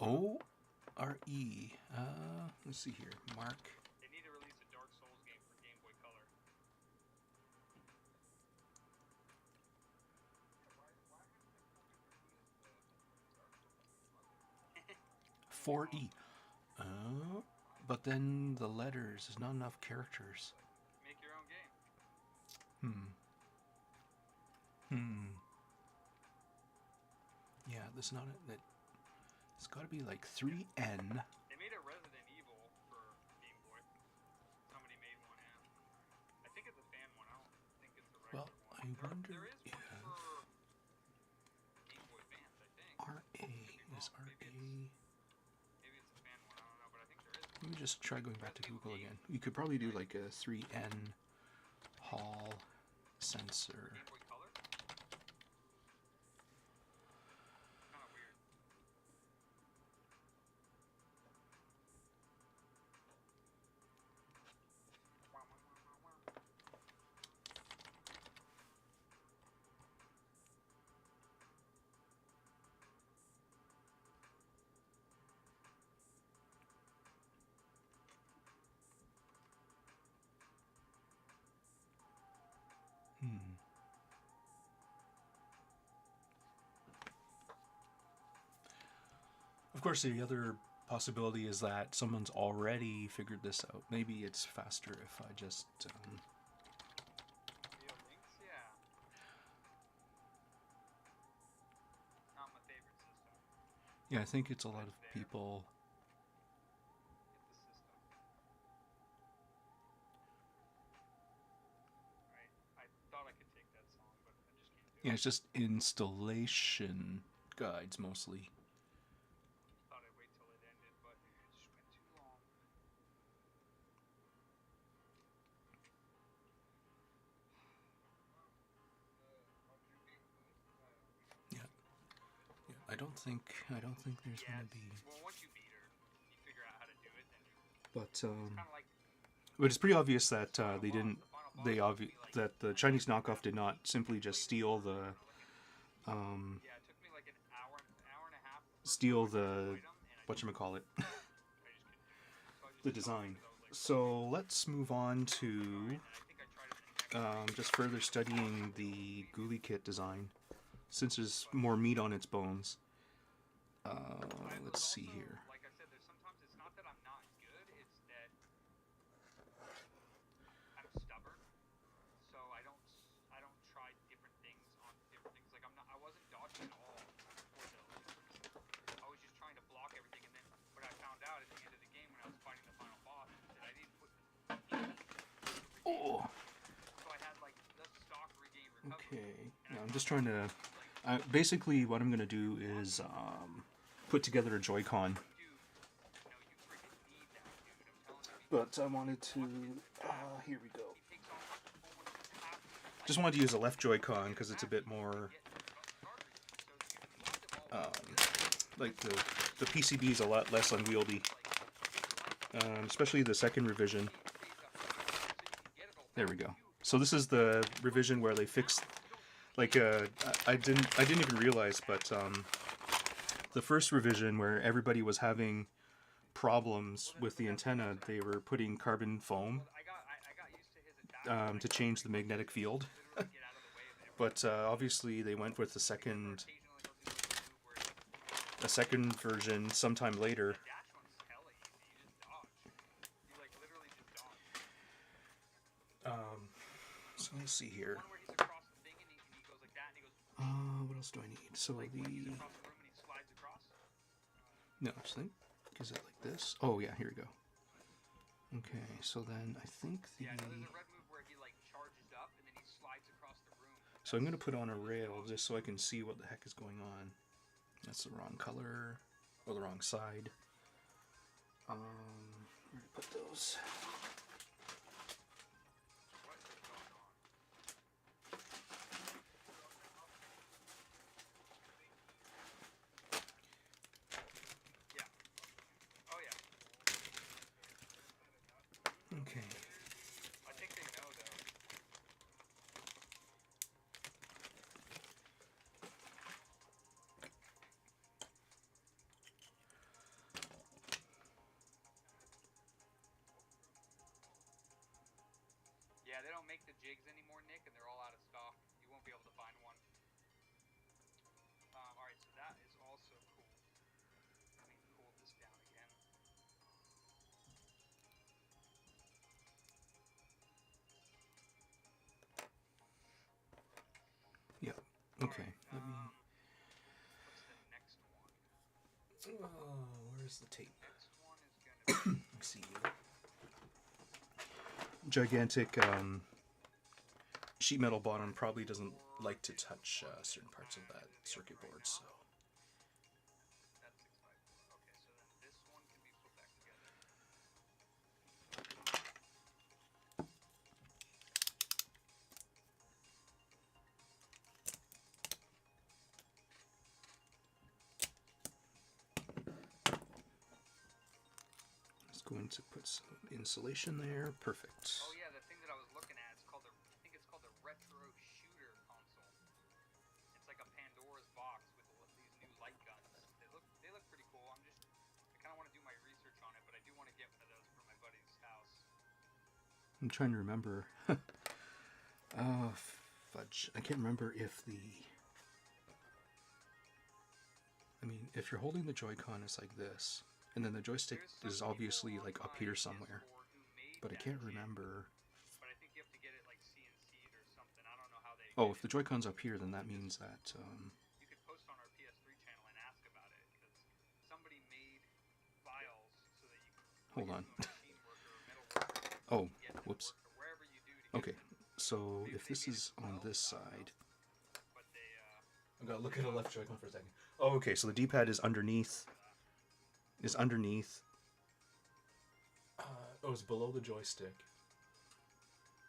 O-R-E. Let's see here. Mark. They need to release a Dark Souls game for Game Boy Color. 4E. But then the letters, there's not enough characters. Make your own game. Yeah, there's not a, that. It's got to be like 3N. They made a Resident Evil for Game Boy. Somebody made one, yeah. I think it's a fan one. I don't think it's a regular one. I wonder there is if one for Game Boy Advance, I think. RA is RA. Maybe it's a fan one. I don't know, but I think there is. Let me just try going back to Google again. You could probably do like a 3N Hall sensor. Game Boy Color? Kind of weird. Of course, the other possibility is that someone's already figured this out. Maybe it's faster if I just... Real links? Yeah. Not my favorite system. Yeah, I think it's a lot of people... Get the system. Right. I thought I could take that song, but I just can't do it. Yeah, it's just installation guides mostly. Thought I'd wait till it ended, but it just went too long. Yeah. I don't think there's gonna be. Well, once you beat her, you figure out how to do it, then But it's kind of like but it's pretty obvious that they didn't. That the Chinese knockoff did not simply just steal the yeah, it took me like an hour and a half. steal the whatchamacallit I just couldn't do it. So I just the design. So let's move on to and I think I tried it the next just further studying the GuliKit design, since there's more meat on its bones. Let's see here. Like I said, there's sometimes it's not that I'm not good, it's that I'm stubborn. So I don't try different things on different things. Like I wasn't dodging at all for those. I was just trying to block everything, and then what I found out at the end of the game when I was fighting the final boss is that I didn't put Oh. so I had like the stock regain recovery. Okay. Now I'm just trying to. Basically, what I'm gonna do is put together a Joy-Con. But I wanted to. Here we go. Just wanted to use a left Joy-Con because it's a bit more. Like the PCB is a lot less unwieldy. Especially the second revision. There we go. So this is the revision where they fixed. Like I didn't even realize, but the first revision where everybody was having problems with the antenna, they were putting carbon foam to change the magnetic field. But obviously they went with a second version sometime later. So let's see here. What else do I need? So the no, I think is it like this? Oh yeah, here we go. Okay, so then I think the so I'm gonna put on a rail just so I can see what the heck is going on. That's the wrong color or the wrong side. Where to put those? Okay. I think they know though. Yeah, they don't make the jigs anymore, Nick, and they're all out of stock. You won't be able to find one. Alright, so that is also cool. Let me cool this down again. Yeah. Okay. Let me. What's the next one? Oh, where's the tape? Next one is gonna be I see. Gigantic sheet metal bottom probably doesn't like to touch certain parts of that circuit board, so. that's 654. Okay, so then this one can be put back together. Just going to put some insulation there. Perfect. Oh yeah, the thing that I was looking at, I think it's called the Retro Shooter console. It's like a Pandora's box with these new light guns. They look pretty cool. I kind of want to do my research on it, but I do want to get one of those for my buddy's house. I'm trying to remember. Oh, fudge. I can't remember if if you're holding the Joy-Con, it's like this. And then the joystick is obviously like up here somewhere. But I can't remember. But I think you have to get it like CNC'd or something. I don't know how they. Oh, if the Joy-Con's up here, then that means that. You could post on our PS3 channel and ask about it because somebody made files so that you could. Hold on. Machine worker or metal worker. Oh, whoops. Wherever you do to get Okay, so if this is on this side, but they I gotta look at a left Joy-Con for a second. Oh, okay, so the D-pad is underneath. Is underneath. Oh, it's below the joystick.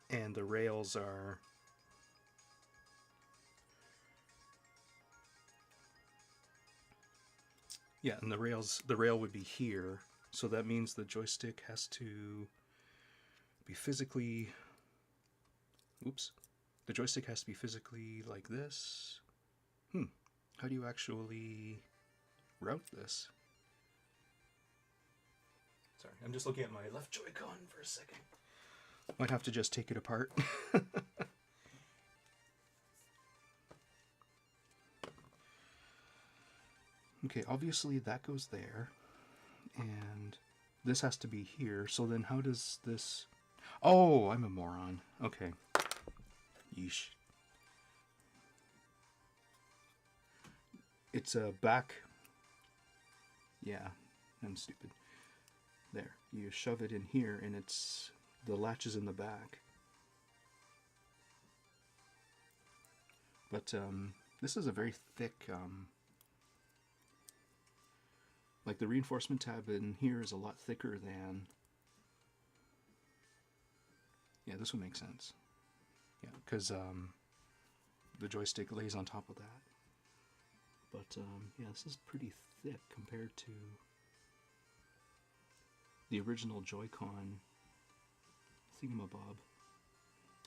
And the rails are... Yeah, and the rail would be here, so that means the joystick has to be physically... Oops. The joystick has to be physically like this. How do you actually route this? Sorry, I'm just looking at my left Joy-Con for a second. Might have to just take it apart. Okay, obviously that goes there, and this has to be here, so then how does this... Oh, I'm a moron. Okay. Yeesh. It's a back... Yeah, I'm stupid. There, you shove it in here, and it's... the latch is in the back. But, this is a very thick, like, the reinforcement tab in here is a lot thicker than... Yeah, this would make sense. Yeah, because, the joystick lays on top of that. But, yeah, this is pretty thick compared to the original Joy-Con thingamabob.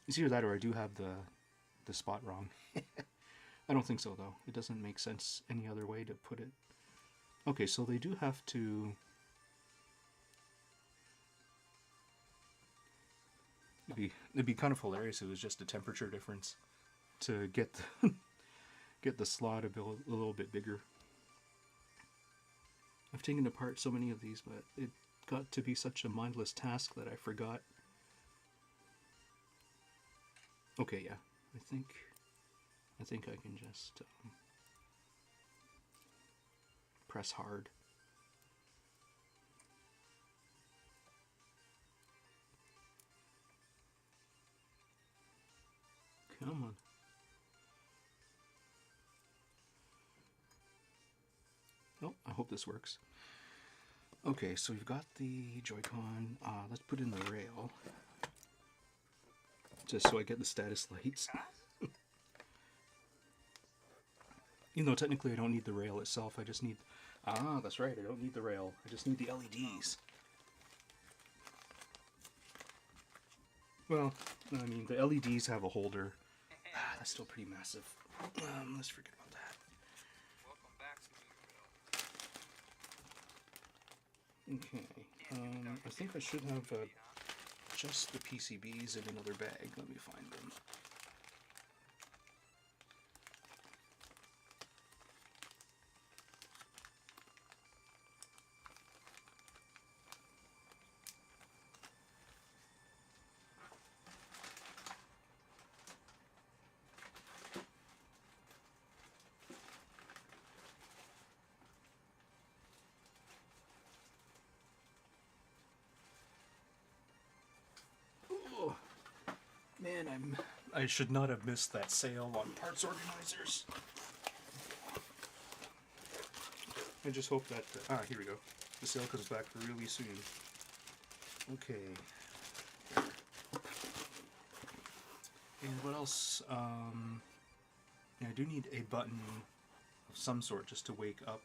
It's either that or I do have the spot wrong. I don't think so, though. It doesn't make sense any other way to put it. Okay, so they do have to... It'd be kind of hilarious if it was just a temperature difference to get the, get the slot a little bit bigger. I've taken apart so many of these, but it got to be such a mindless task that I forgot. Okay, yeah, I think I can just press hard. Come on. Oh, I hope this works. Okay, so we've got the Joy-Con. Let's put in the rail. Just so I get the status lights. Even though technically I don't need the rail itself, I just need... Ah, that's right, I don't need the rail. I just need the LEDs. Well, I mean, the LEDs have a holder. That's still pretty massive. Let's forget about that. Welcome back to Okay, I think I should have just the PCBs in another bag. Let me find them. Man, I should not have missed that sale on parts organizers. I just hope that... here we go. The sale comes back really soon. Okay. And what else? Yeah, I do need a button of some sort just to wake up.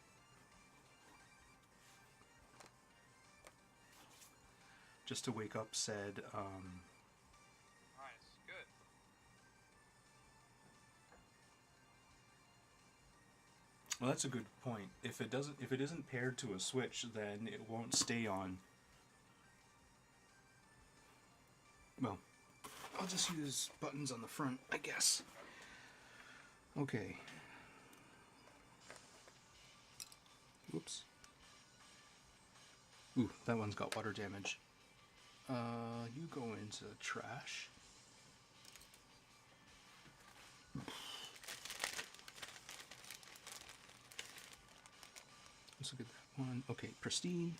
Just to wake up said... Well, that's a good point. If it isn't paired to a switch, then it won't stay on. Well, I'll just use buttons on the front, I guess. Okay. Oops. Ooh, that one's got water damage. You go into trash. Let's look at that one. Okay, pristine.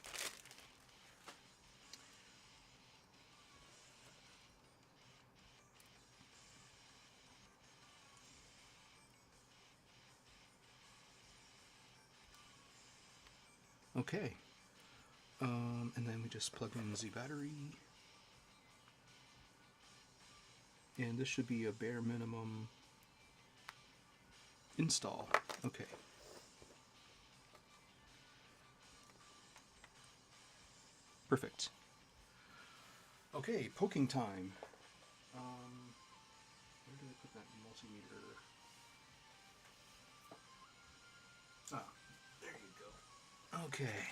Okay. And then we just plug in the battery. And this should be a bare minimum install. Okay. Perfect. Okay, poking time. Where did I put that multimeter? Ah, there you go. Okay.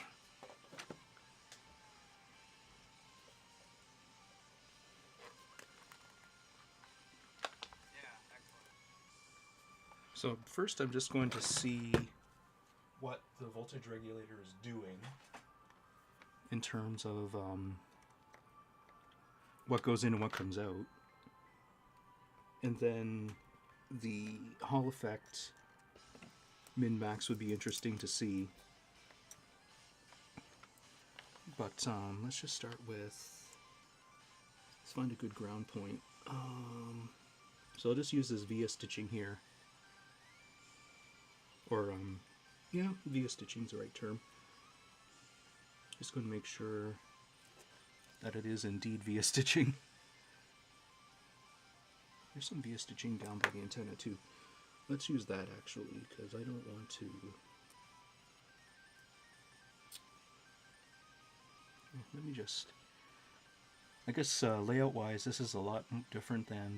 So first I'm just going to see what the voltage regulator is doing in terms of what goes in and what comes out. And then the Hall effect min-max would be interesting to see. But let's just start with, let's find a good ground point. So I'll just use this via stitching here. Or, yeah, via stitching is the right term. Just going to make sure that it is indeed via stitching. There's some via stitching down by the antenna too. Let's use that actually, because I don't want to... Let me just... I guess layout wise this is a lot different than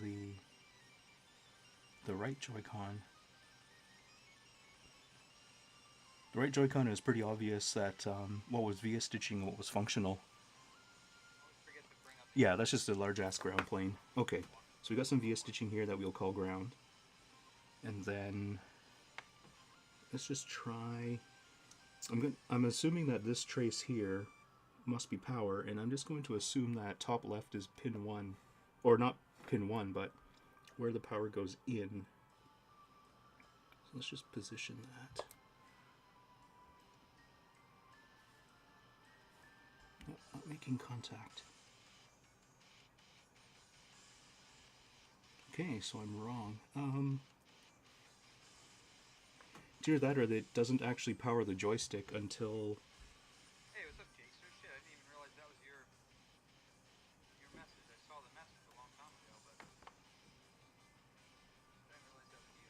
the right Joy-Con. The right Joy-Con is pretty obvious that what was via stitching, what was functional. Yeah, that's just a large ass ground plane. Okay, so we got some via stitching here that we'll call ground. And then let's just try... I'm assuming that this trace here must be power, and I'm just going to assume that top left is pin 1. Or not pin 1, but where the power goes in. So let's just position that. Not making contact. Okay, so I'm wrong. It's either that or that it doesn't actually power the joystick until... Hey, what's up, Jakester? Shit, I didn't even realize that was your message. I saw the message a long time ago, but I didn't realize that was you.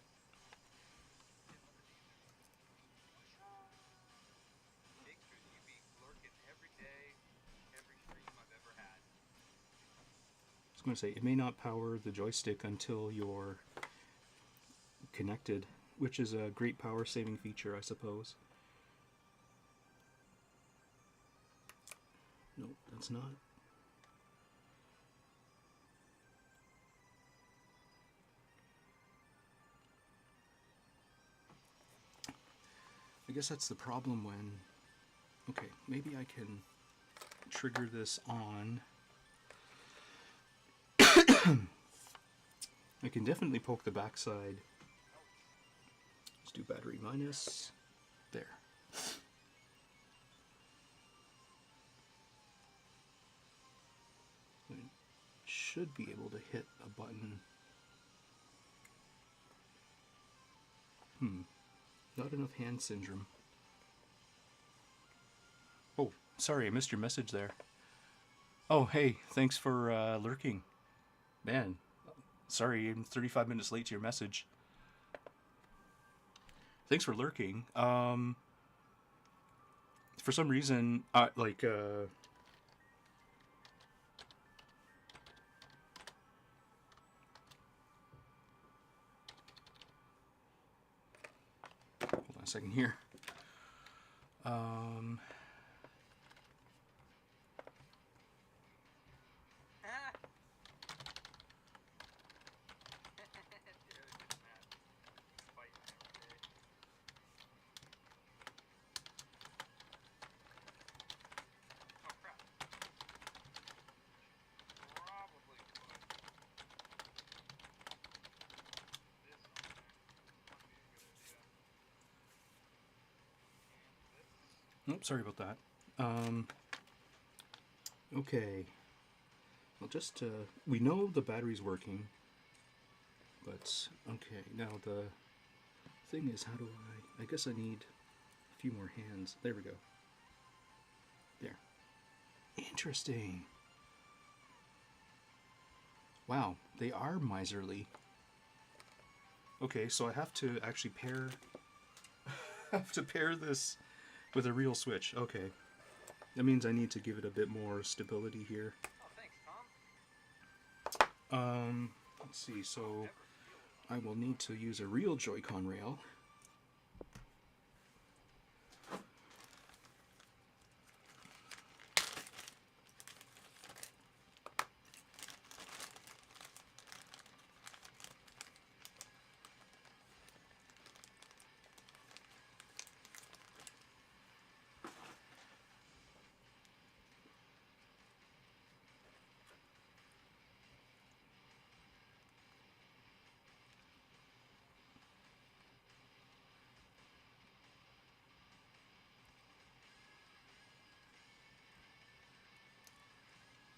Jakester, you be lurking every day, every stream I've ever had. I was going to say, it may not power the joystick until you're connected, which is a great power saving feature, I suppose. Nope, that's not. I guess that's the problem when... Okay, maybe I can trigger this on. I can definitely poke the backside. Let's do battery minus. There. I should be able to hit a button. Not enough hand syndrome. Oh, sorry, I missed your message there. Oh, hey, thanks for lurking. Man, sorry, I'm 35 minutes late to your message. Thanks for lurking. For some reason, like... Hold on a second here. Oops, sorry about that. Okay. Well, just we know the battery's working, but okay. Now the thing is, how do I guess I need a few more hands. There we go. Interesting. Wow, they are miserly. Okay, so I have to actually pair have to pair this with a real Switch. Okay. That means I need to give it a bit more stability here. Oh, thanks, Tom. Let's see. So I will need to use a real Joy-Con rail.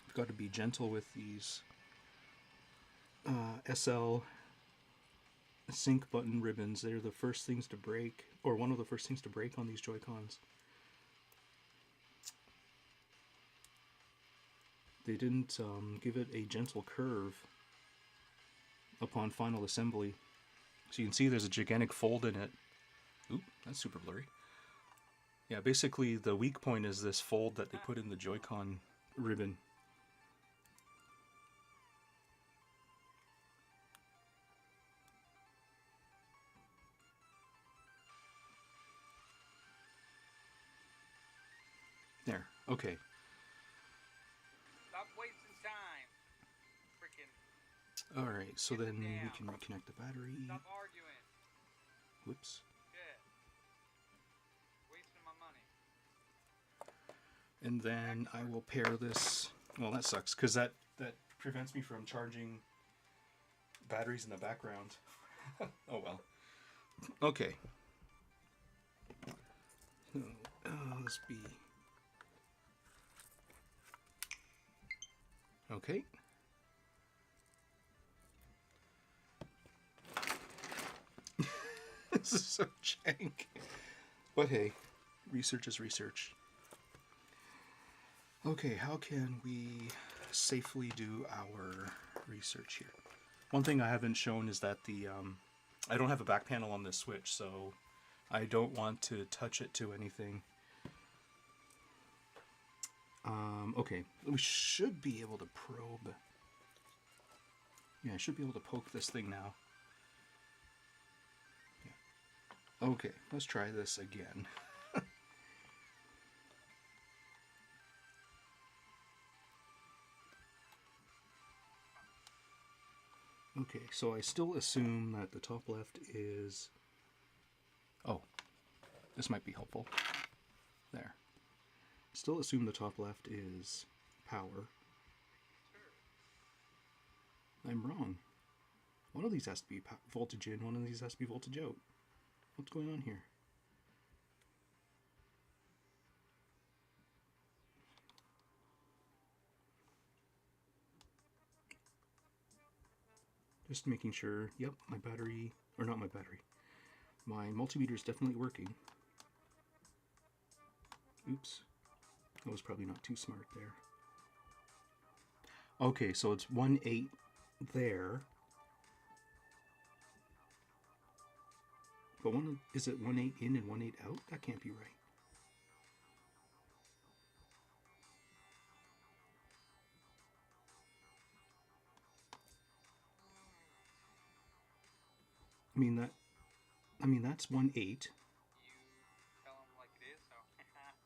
I've got to be gentle with these SL sync button ribbons. They're the first things to break, or one of the first things to break on these Joy-Cons. They didn't give it a gentle curve upon final assembly. So you can see there's a gigantic fold in it. Oop, that's super blurry. Yeah, basically the weak point is this fold that they put in the Joy-Con ribbon. There, okay. Stop wasting time. Freaking. Alright, so then we can reconnect the battery. Stop arguing. Whoops. Shit. Wasting my money. And then I will pair this. Well, that sucks, because that prevents me from charging batteries in the background. Oh well. Okay. So, let's be... Okay. This is so jank. But hey, research is research. Okay, how can we safely do our research here? One thing I haven't shown is that I don't have a back panel on this Switch, so I don't want to touch it to anything. Okay, we should be able to probe. Yeah, I should be able to poke this thing now. Yeah. Okay, let's try this again. Okay, so I still assume that the top left is... Oh, this might be helpful. There. Still assume the top left is power. I'm wrong. One of these has to be voltage in, one of these has to be voltage out. What's going on here? Just making sure, yep, my battery, or not my battery, my multimeter is definitely working. Oops, that was probably not too smart there. Okay, so it's 1.8 there. But is it 1.8 in and 1.8 out? That can't be right. I mean that's 1.8. You tell them like it is, so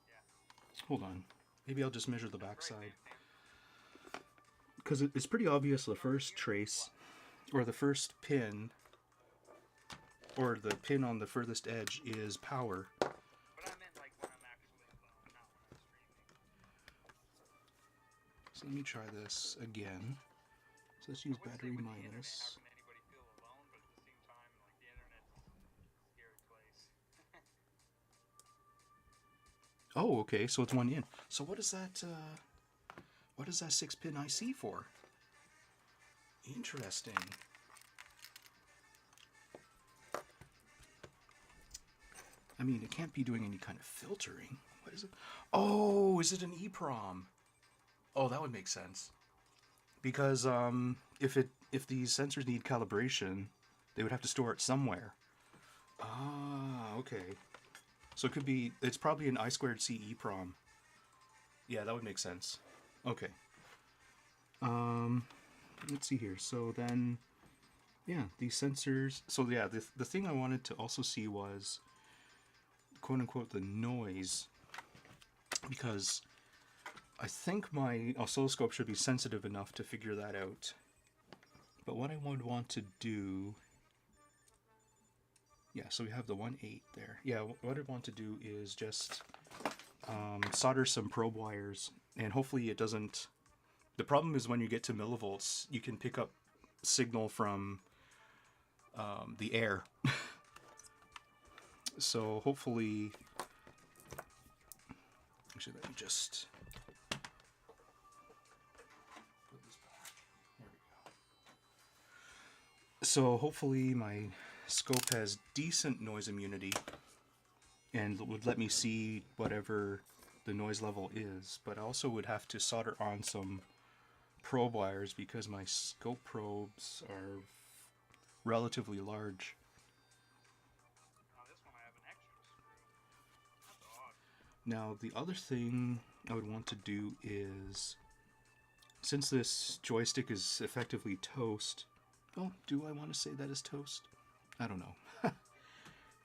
yeah. Hold on. Maybe I'll just measure the backside. Because it's pretty obvious the first trace, or the first pin, or the pin on the furthest edge is power. But I meant like when I'm actually alone, not when I'm streaming. So let me try this again. So let's use battery minus. How can anybody feel alone, but at the same time, like the internet's a scary place. Oh, okay, so it's 1 in. So what is that 6-pin IC for? Interesting. I mean, it can't be doing any kind of filtering. What is it? Oh, is it an EEPROM? Oh, that would make sense. Because if these sensors need calibration, they would have to store it somewhere. Ah, okay. So it could be, it's probably an I2C EEPROM. Yeah, that would make sense. Okay. Let's see here. So then, yeah, these sensors. So yeah, the thing I wanted to also see was, quote unquote, the noise, because I think my oscilloscope should be sensitive enough to figure that out. But what I would want to do, yeah, so we have the 1.8 there. Yeah, what I want to do is just solder some probe wires, and hopefully it doesn't. The problem is when you get to millivolts, you can pick up signal from the air. So hopefully, actually, let me just put this back. There we go. So hopefully my scope has decent noise immunity and would let me see whatever the noise level is, but I also would have to solder on some probe wires because my scope probes are relatively large. This one I have an extra screw. That's odd. Now the other thing I would want to do is, since this joystick is effectively toast, oh, do I want to say that is toast? I don't know.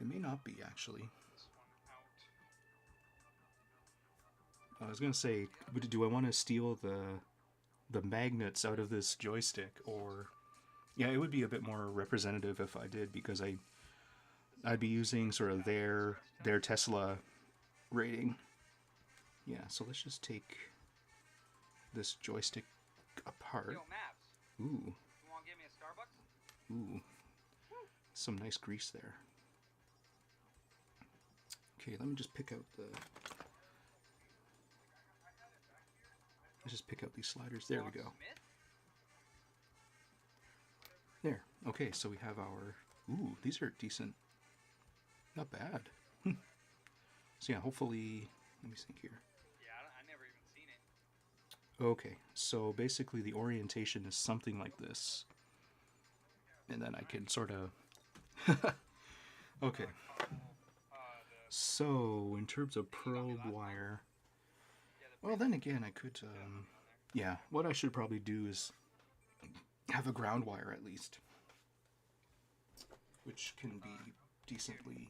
It may not be, actually. This one out. I was going to say, do I want to steal the magnets out of this joystick, or yeah, it would be a bit more representative if I did, because I'd be using sort of their Tesla rating. Yeah, so let's just take this joystick apart. Yo, Maps. Ooh, You want to give me a Starbucks? ooh, some nice grease there. Okay, let me just pick out let's just pick out these sliders. There we go. There. Okay, so we have our... Ooh, these are decent. Not bad. So yeah, hopefully... Let me think here. Yeah, I never even seen it. Okay, so basically the orientation is something like this. And then I can sort of... Okay. So, in terms of probe wire... Well, then again, I could... yeah, what I should probably do is have a ground wire at least, which can be decently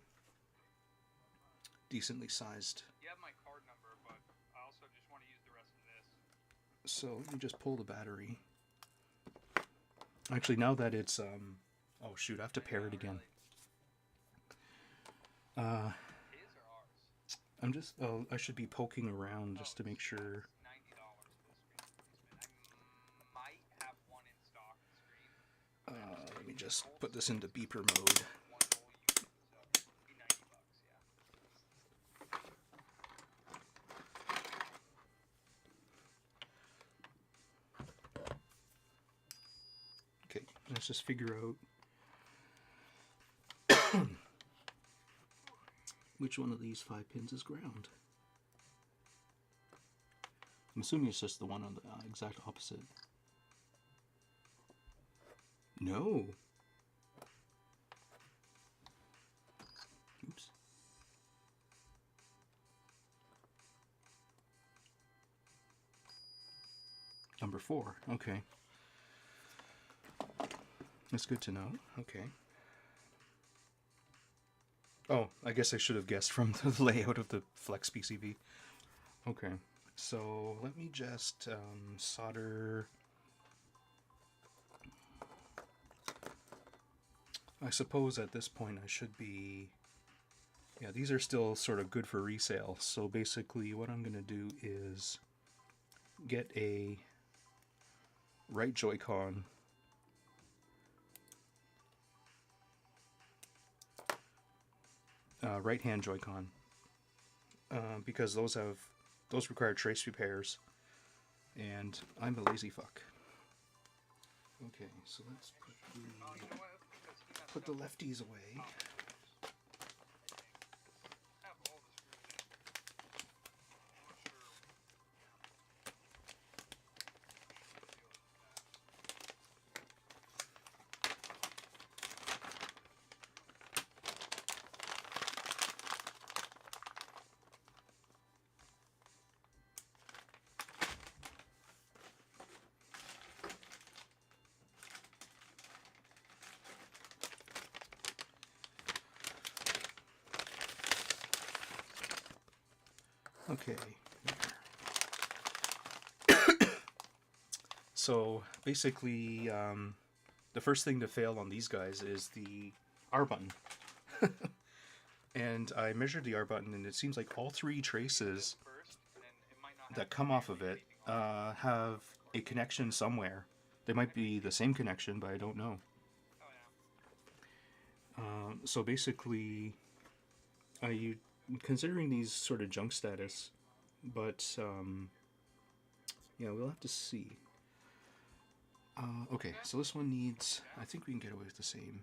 sized. You have my card number, but I also just want to use the rest of this. So let me just pull the battery. Actually, now that it's oh shoot, I have to pair it again. His or ours? I'm just I should be poking around just to make sure. $90 this screen. I might have one in stock screen. Let me just put this into beeper mode. One whole unit, so it'd be $90, yeah. Okay, let's just figure out which one of these 5 pins is ground. I'm assuming it's just the one on the exact opposite. No. Oops. Number 4. Okay. That's good to know. Okay. Oh, I guess I should have guessed from the layout of the Flex PCB. Okay, so let me just solder. I suppose at this point I should be... Yeah, these are still sort of good for resale. So basically what I'm going to do is get a right Joy-Con. Right hand Joy-Con, because those require trace repairs, and I'm a lazy fuck. Okay, so let's put the lefties away. Okay. So basically, the first thing to fail on these guys is the R button. And I measured the R button, and it seems like all three traces that come off of it have a connection somewhere. They might be the same connection, but I don't know. So basically, you considering these sort of junk status, but yeah, we'll have to see. Okay, so this one needs. I think we can get away with the same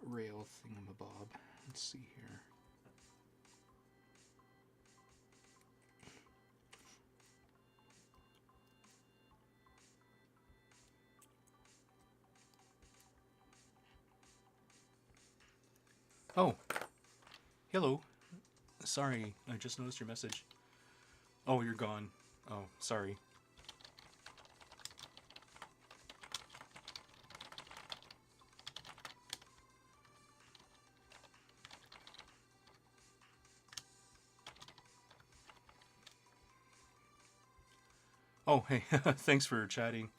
rail thingamabob. Let's see here. Oh, hello. Sorry, I just noticed your message. Oh, you're gone. Oh, sorry. Oh, hey, thanks for chatting.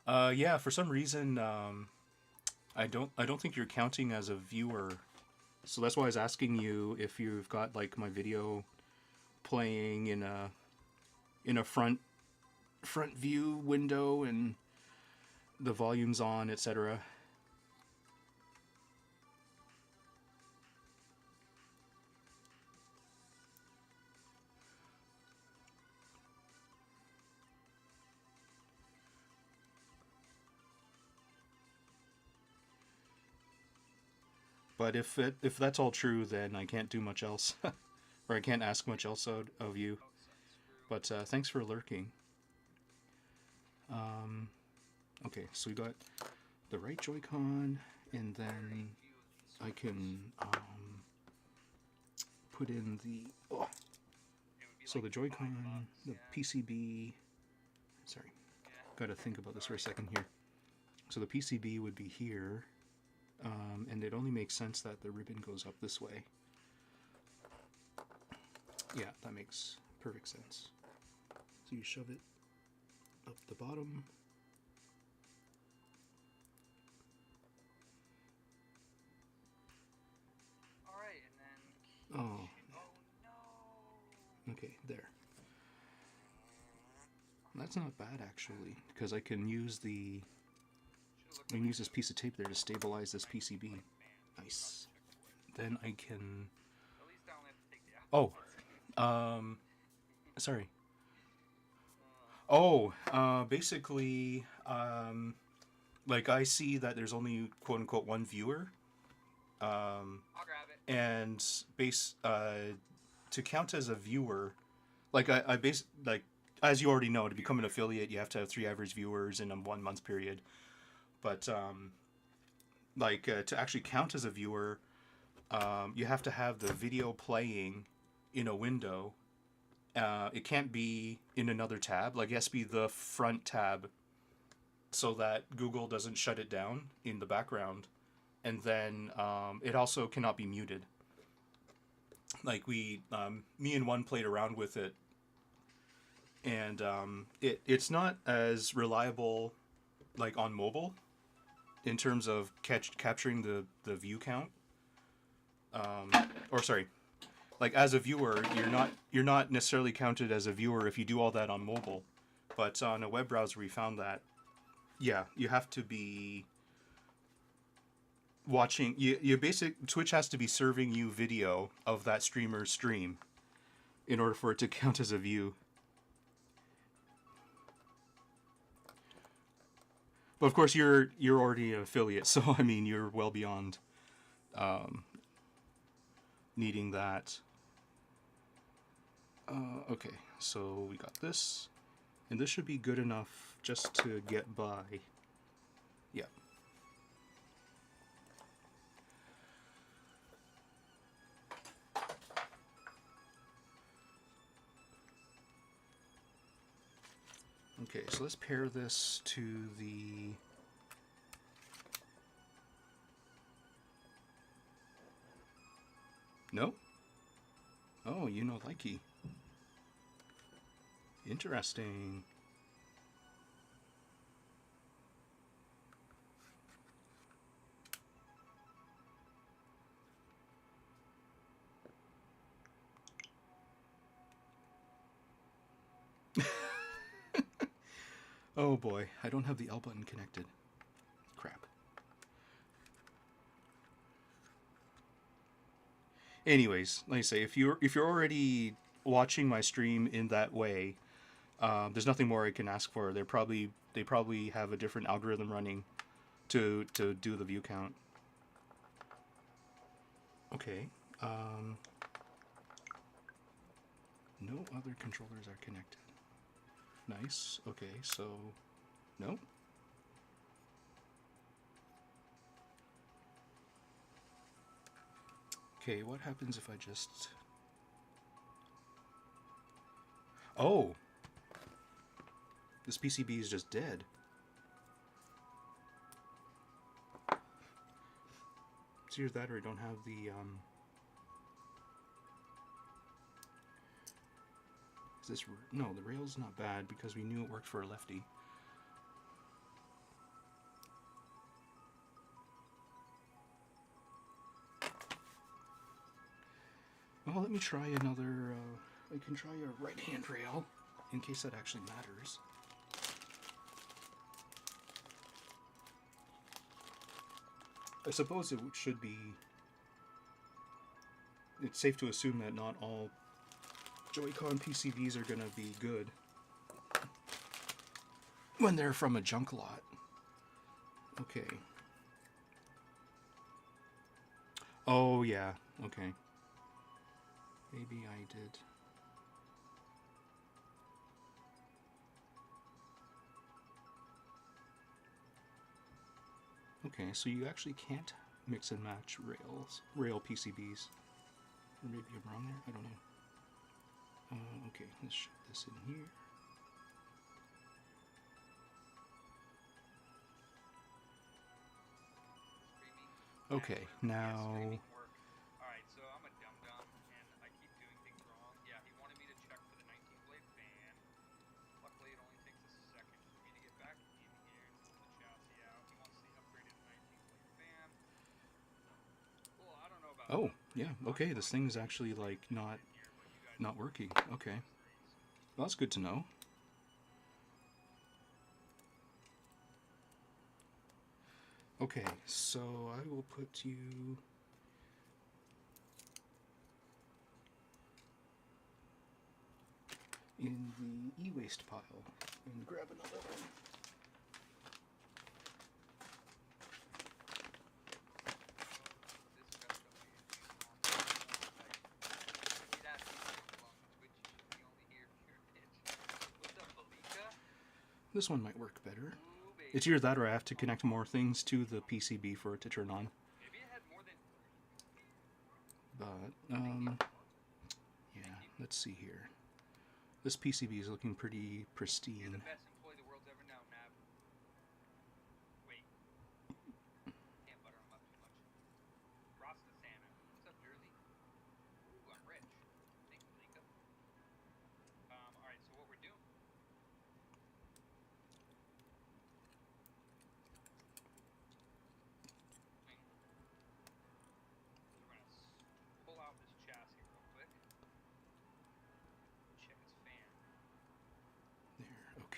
Yeah, for some reason, I don't think you're counting as a viewer. So that's why I was asking you if you've got like my video playing in a front view window and the volume's on, etc. But if that's all true, then I can't do much else, or I can't ask much else of you. But thanks for lurking. Okay, so we got the right Joy-Con, and then I can put in the so the Joy-Con, the PCB. Sorry, got to think about this for a second here. So the PCB would be here, and it only makes sense that the ribbon goes up this way. Yeah, that makes perfect sense. So you shove it up the bottom. Alright, and then... Oh. Oh, no! Okay, there. That's not bad, actually, because I can use this piece of tape there to stabilize this PCB. Nice. Then I can... Oh, sorry. Oh, basically, like I see that there's only quote-unquote one viewer. I'll grab it. And to count as a viewer, like like, as you already know, to become an affiliate, you have to have 3 average viewers in a 1 month period. But like to actually count as a viewer, you have to have the video playing in a window. It can't be in another tab. Like, it has to be the front tab, so that Google doesn't shut it down in the background. And then it also cannot be muted. Like, me and one played around with it, and it's not as reliable like on mobile in terms of capturing the view count. Or sorry, like as a viewer, you're not necessarily counted as a viewer if you do all that on mobile. But on a web browser, we found that yeah, you have to be watching. Twitch has to be serving you video of that streamer's stream in order for it to count as a view. But of course, you're already an affiliate, so I mean, you're well beyond needing that. Okay, so we got this, and this should be good enough just to get by. Yeah. Okay, so let's pair this to the... No? Oh, you know likey. Interesting. Oh boy, I don't have the L button connected. Crap. Anyways, like I say, if you're already watching my stream in that way, there's nothing more I can ask for. They probably have a different algorithm running to do the view count. Okay. No other controllers are connected. Nice. Okay, so no. Okay, what happens if I just... Oh! This PCB is just dead. It's either that or I don't have the, Is this... No, the rail's not bad because we knew it worked for a lefty. Well, let me try another, I can try a right-hand rail, in case that actually matters. I suppose it should be... It's safe to assume that not all Joy-Con PCBs are gonna be good when they're from a junk lot. Okay. Oh, yeah. Okay. Maybe I did. Okay, so you actually can't mix and match rail PCBs. Or maybe I'm wrong there? I don't know. Okay, let's shove this in here. Okay, now... Alright, so I'm a dum-dum, and I keep doing things wrong. Yeah, he wanted me to check for the 19-blade fan. Luckily, it only takes a second for me to get back in here and pull the chassis out. He wants the upgraded 19-blade fan. Well, I don't know about... Oh, yeah, okay, this thing's actually, like, not working. Okay. Well, that's good to know. Okay, so I will put you... in the e-waste pile and grab another one. This one might work better. It's either that or I have to connect more things to the PCB for it to turn on. But, yeah, let's see here. This PCB is looking pretty pristine.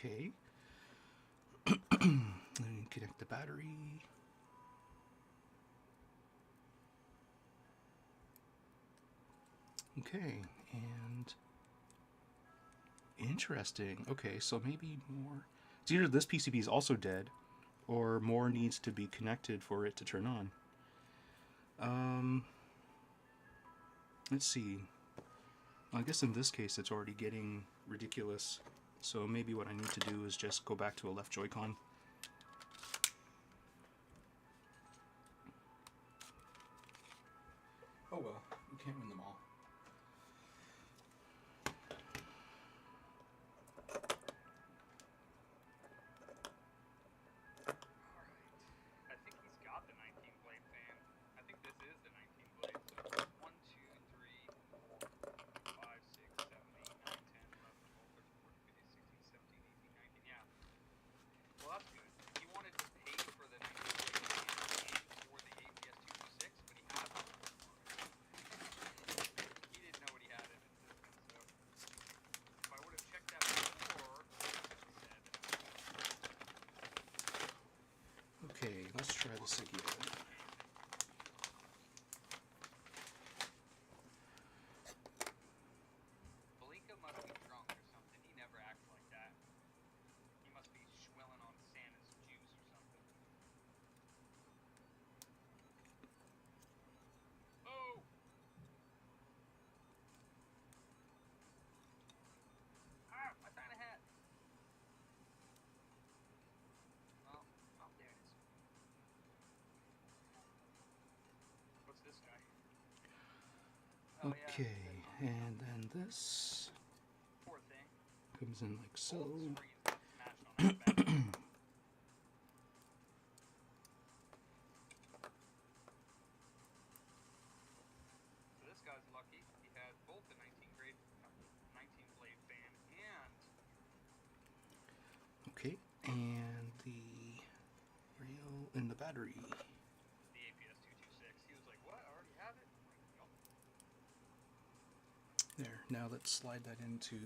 Okay. And connect the battery. Okay, and interesting. Okay, so maybe more. It's either this PCB is also dead, or more needs to be connected for it to turn on. Let's see. I guess in this case it's already getting ridiculous. So maybe what I need to do is just go back to a left Joy-Con. Oh well, you can't win them all. I think he's got the 19-blade fan. I think this is the 19-blade. So 1, 2, 3, 4. let's try this again. Belinka must be drunk or something. He never acts like that. He must be swilling on Santa's juice or something. Oh! Ah, my tiny hat. Oh, oh, there it is. What's this guy? Oh, Okay, yeah. and then this Poor thing. comes in like so. Both screens got smashed on his back. So this guy's lucky. He had both the 19 blade fan and Okay, and the rail and the battery. the APS 226. He was like, "What? I already have it." I'm like, nope. There, now let's slide that into,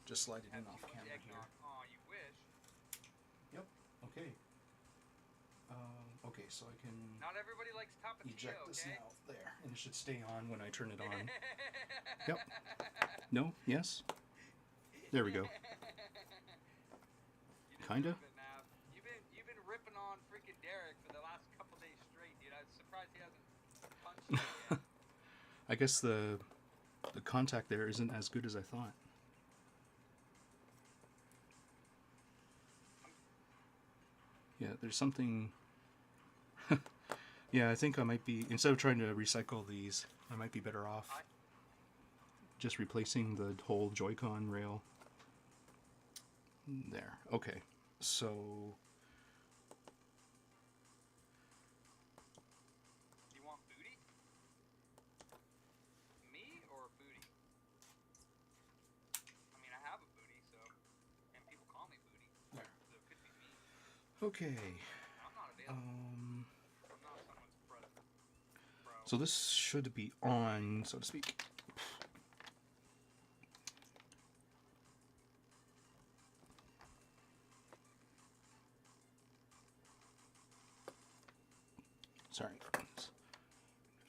just slide it in Have off too much camera here. eggnog. Aw, you wish. Yep, okay. Okay, so I can Not everybody likes Tapatio, eject this okay? now. There, and it should stay on when I turn it on. Yep. No? Yes? There we go. Kinda. You've been ripping on freaking Derek for the last couple days straight, dude. I was surprised he hasn't punched you yet. I guess the contact there isn't as good as I thought. Yeah, there's something. Yeah, I think I might be, instead of trying to recycle these, I might be better off just replacing the whole Joy-Con rail. There. Okay. So You want booty? Me or booty? I mean, I have a booty, so, and people call me booty. there. So it could be me. Okay. I'm not available. I'm not someone's brother. Bro. So this should be on, so to speak. Sorry.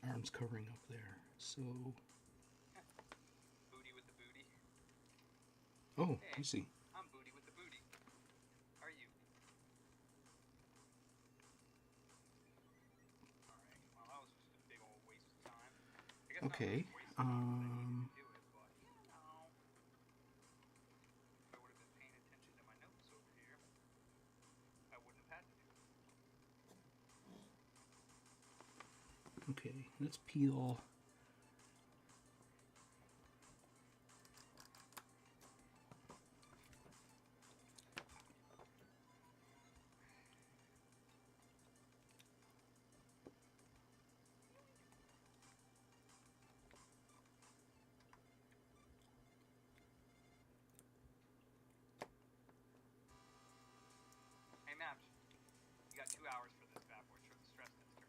Arms covering up there. So. Booty with the booty. Oh, Hey. I see. I'm booty with the booty. How are you? Alright, well that was just a big old waste of time. I guess Okay. not really a waste of time, because I needed to do it, but you know. If I would have been paying attention to my notes over here, I wouldn't have had to do it. Okay, let's peel. Hey Maps, you got 2 hours for this bad boy stress tester.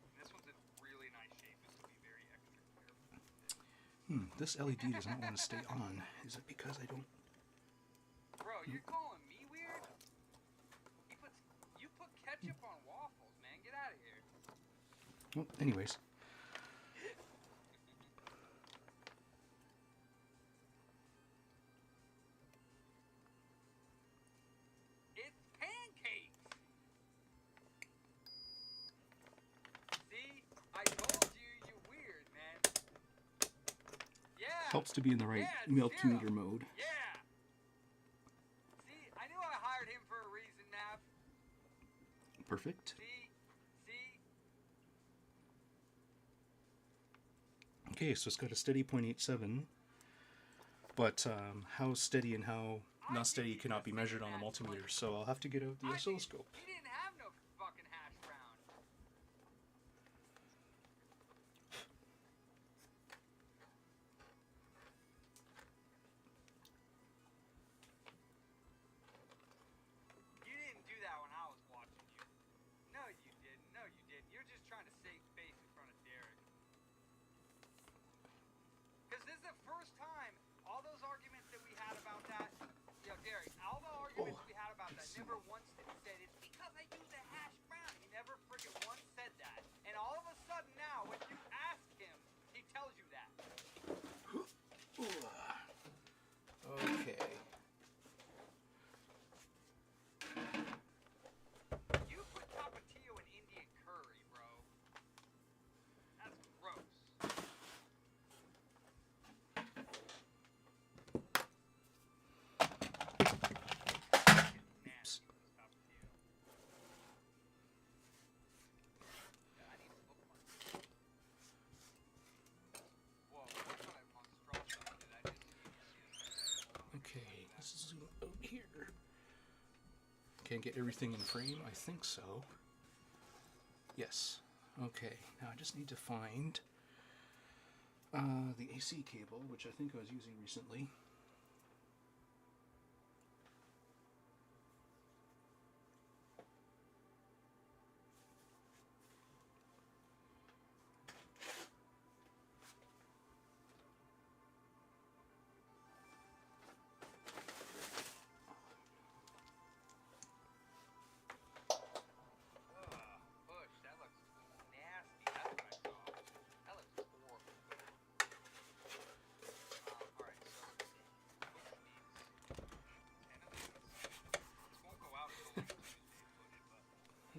And this one's in really nice shape, this will be very extra clear. This LED does not want to stay on. Is it because I don't? Bro, you're calling me weird? You put ketchup on waffles, man. Get out of here. Well, anyways. It's pancakes. See? I told you you're weird, man. Yeah. Helps to be in the right Yeah, multimeter mode. Yeah. See, I knew I hired him for a reason, Nav. Perfect. See? Okay, so it's got a steady 0.87, but how steady and how not steady cannot be measured on a multimeter, so I'll have to get out the oscilloscope. He didn't have no fucking hash brown. You didn't do that when I was watching you. No, you didn't. No, you didn't. You're just trying to save face in front of Derek. Because this is the first time all those arguments that we had about that. Yo, Derek, all the arguments we had about that see. never once said it's because I use a hash brown. He never friggin' once said that. And all of a sudden now, when you ask him, he tells you that. Okay. You put Tapatio in Indian curry, bro. That's gross. Oops. Okay, let's zoom out here. Can't get everything in frame? I think so. Yes. Okay, now I just need to find the AC cable, which I think I was using recently.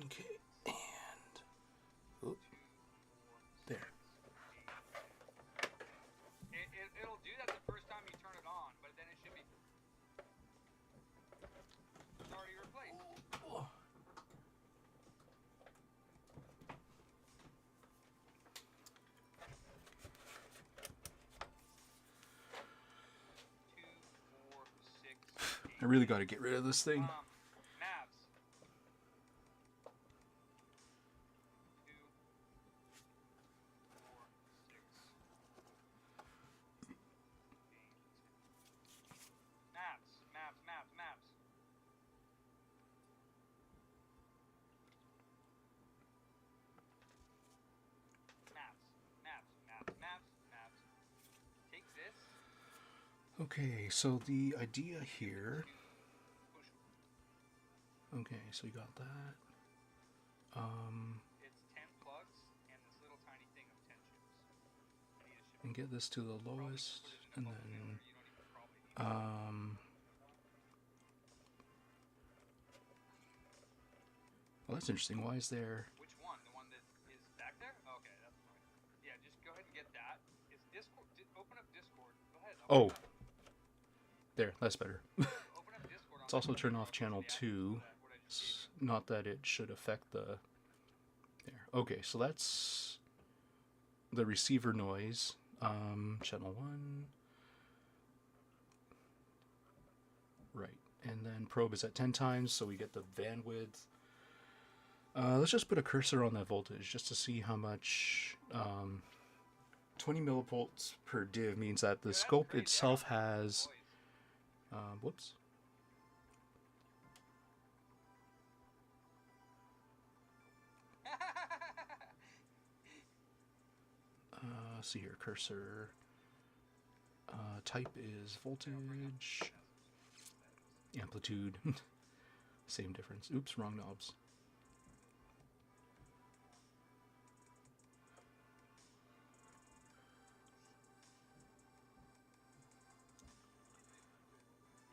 Okay, and oh, there. It'll do that the first time you turn it on, but then it should be already replaced. Oh. I really got to get rid of this thing. Mavs. 2, 4, 6. Mavs. Take this. Okay, so the idea here. Okay, so we got that. It's 10 plugs and this little tiny thing of 10 chips. And get this to the lowest, and then well, that's interesting. Why is there? Which one? The one that is back there? Okay, that's fine. Yeah, just go ahead and get that. Is Discord? Open up Discord. Go ahead. Oh, there. That's better. Open up Discord. Let's also turn off channel 2. Not that it should affect the. There. Okay, so that's the receiver noise. Channel 1. Right, and then probe is at 10 times, so we get the bandwidth. Let's just put a cursor on that voltage just to see how much. 20 millivolts per div means that the scope itself has. Whoops. Let's see here, cursor. Type is voltage. Amplitude. Same difference. Oops, wrong knobs.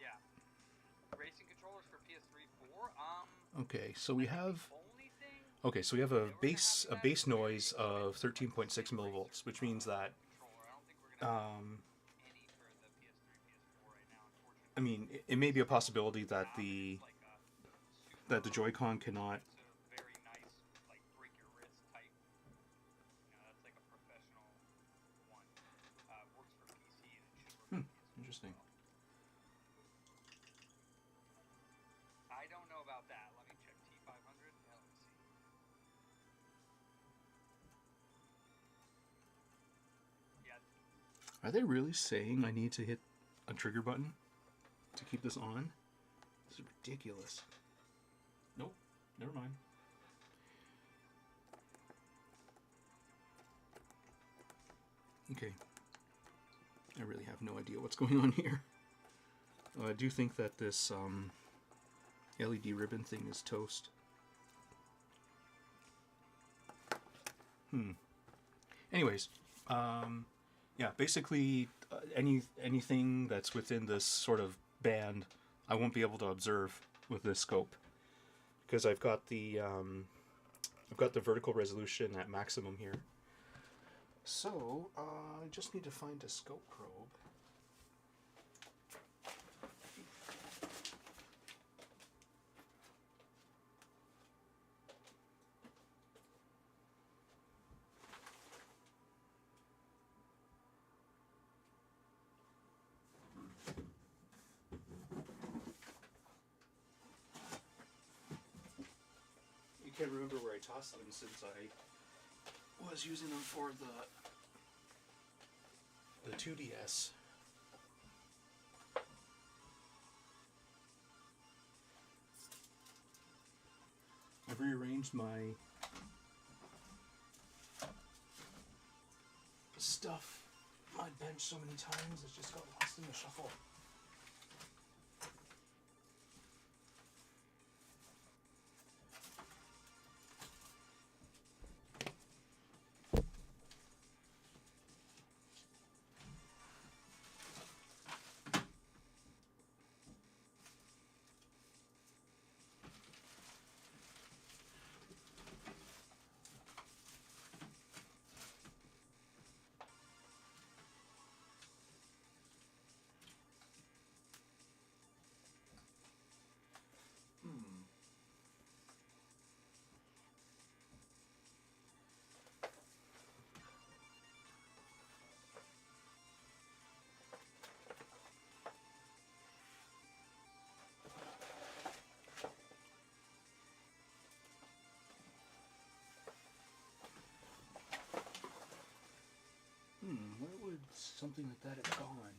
Yeah. Racing controllers for PS3 4. Okay, so we have. Okay, so we have a base noise of 13.6 millivolts, which means that. I mean, it may be a possibility that the Joy-Con cannot. Interesting. I don't know about that. Let me check T500. Yeah, let's see. Yeah. Are they really saying I need to hit a trigger button to keep this on? This is ridiculous. Nope, never mind. Okay. I really have no idea what's going on here. I do think that this LED ribbon thing is toast. Anyways, yeah, basically anything that's within this sort of band, I won't be able to observe with this scope because I've got the vertical resolution at maximum here. So I just need to find a scope probe. I can't remember where I tossed them since I was using them for the 2DS. I've rearranged my stuff, my bench so many times it's just got lost in the shuffle. Where would something like that have gone?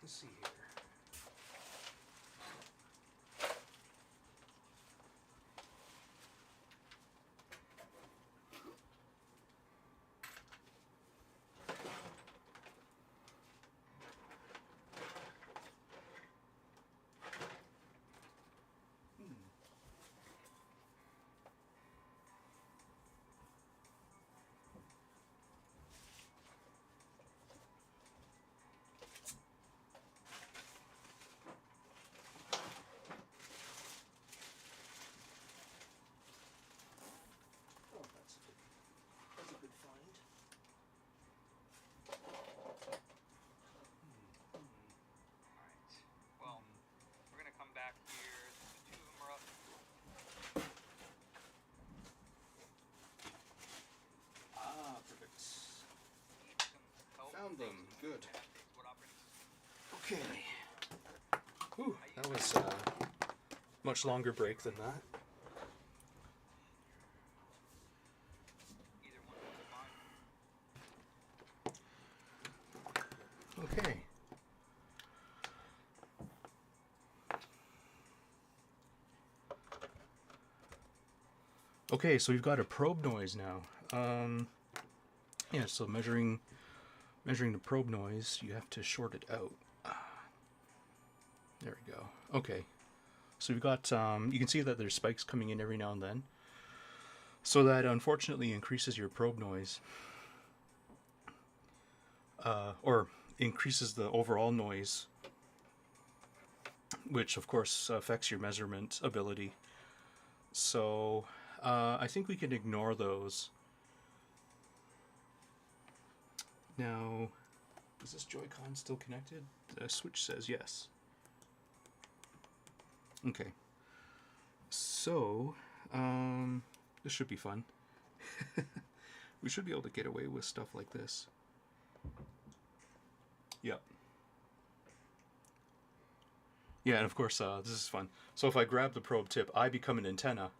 Let's see here. Back here, the two of them are up. Ah, perfect. Found them. Good. Okay. Whew, that was a much longer break than that. Okay. Okay, so we've got a probe noise now. Yeah, so measuring the probe noise, you have to short it out. There we go. Okay, so we've got, you can see that there's spikes coming in every now and then. So that unfortunately increases your probe noise. Or increases the overall noise, which of course affects your measurement ability. So I think we can ignore those. Now, is this Joy-Con still connected? The switch says yes. Okay. So, this should be fun. We should be able to get away with stuff like this. Yep. Yeah, and of course, this is fun. So if I grab the probe tip, I become an antenna.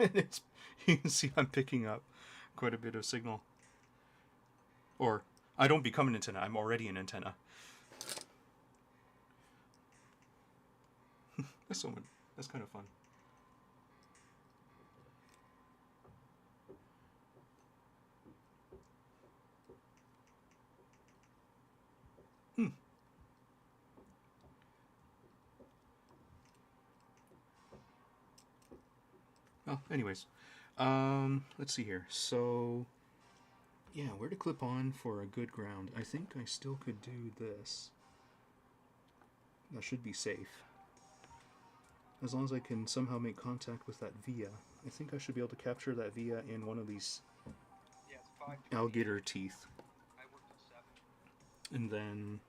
And you can see I'm picking up quite a bit of signal. Or, I don't become an antenna, I'm already an antenna. That's kind of fun. Well, anyways, let's see here. So, yeah, where to clip on for a good ground? I think I still could do this. That should be safe. As long as I can somehow make contact with that via. I think I should be able to capture that via in one of these alligator teeth. And then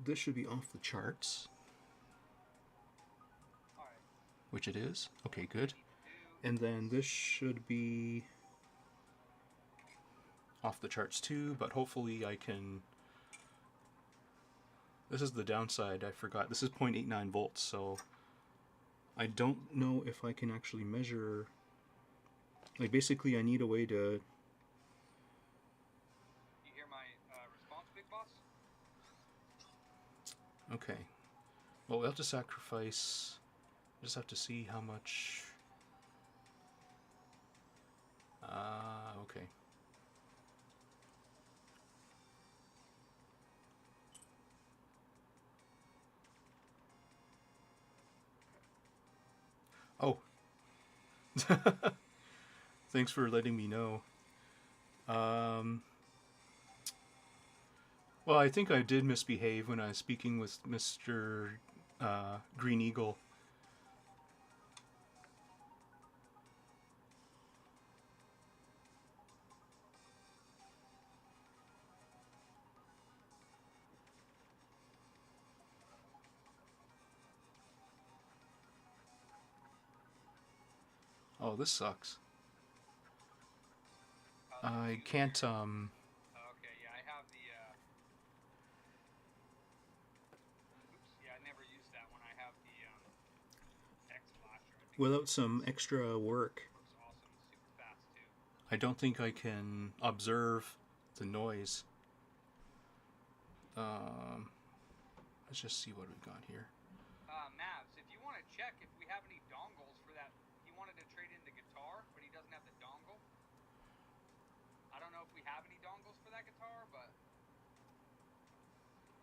this should be off the charts. Which it is. Okay, good. And then this should be off the charts too, but hopefully I can... This is the downside, I forgot. This is 0.89 volts, so I don't know if I can actually measure... Like, basically I need a way to... You hear my response, Big Boss? Okay. Well, we'll have to sacrifice... Just have to see how much... okay. Oh. Thanks for letting me know. Well, I think I did misbehave when I was speaking with Mr. Green Eagle. Oh, this sucks. I can't, Okay, yeah, I have the, oops, yeah, I never used that one. I have the, X-Flasher. Without some extra work, Works awesome, super fast, too. I don't think I can observe the noise. Let's just see what we got here. Mavs, if you want to check if we have any dongles for that, he wanted to trade in the guitar, but he doesn't have the dongle. I don't know if we have any dongles for that guitar, but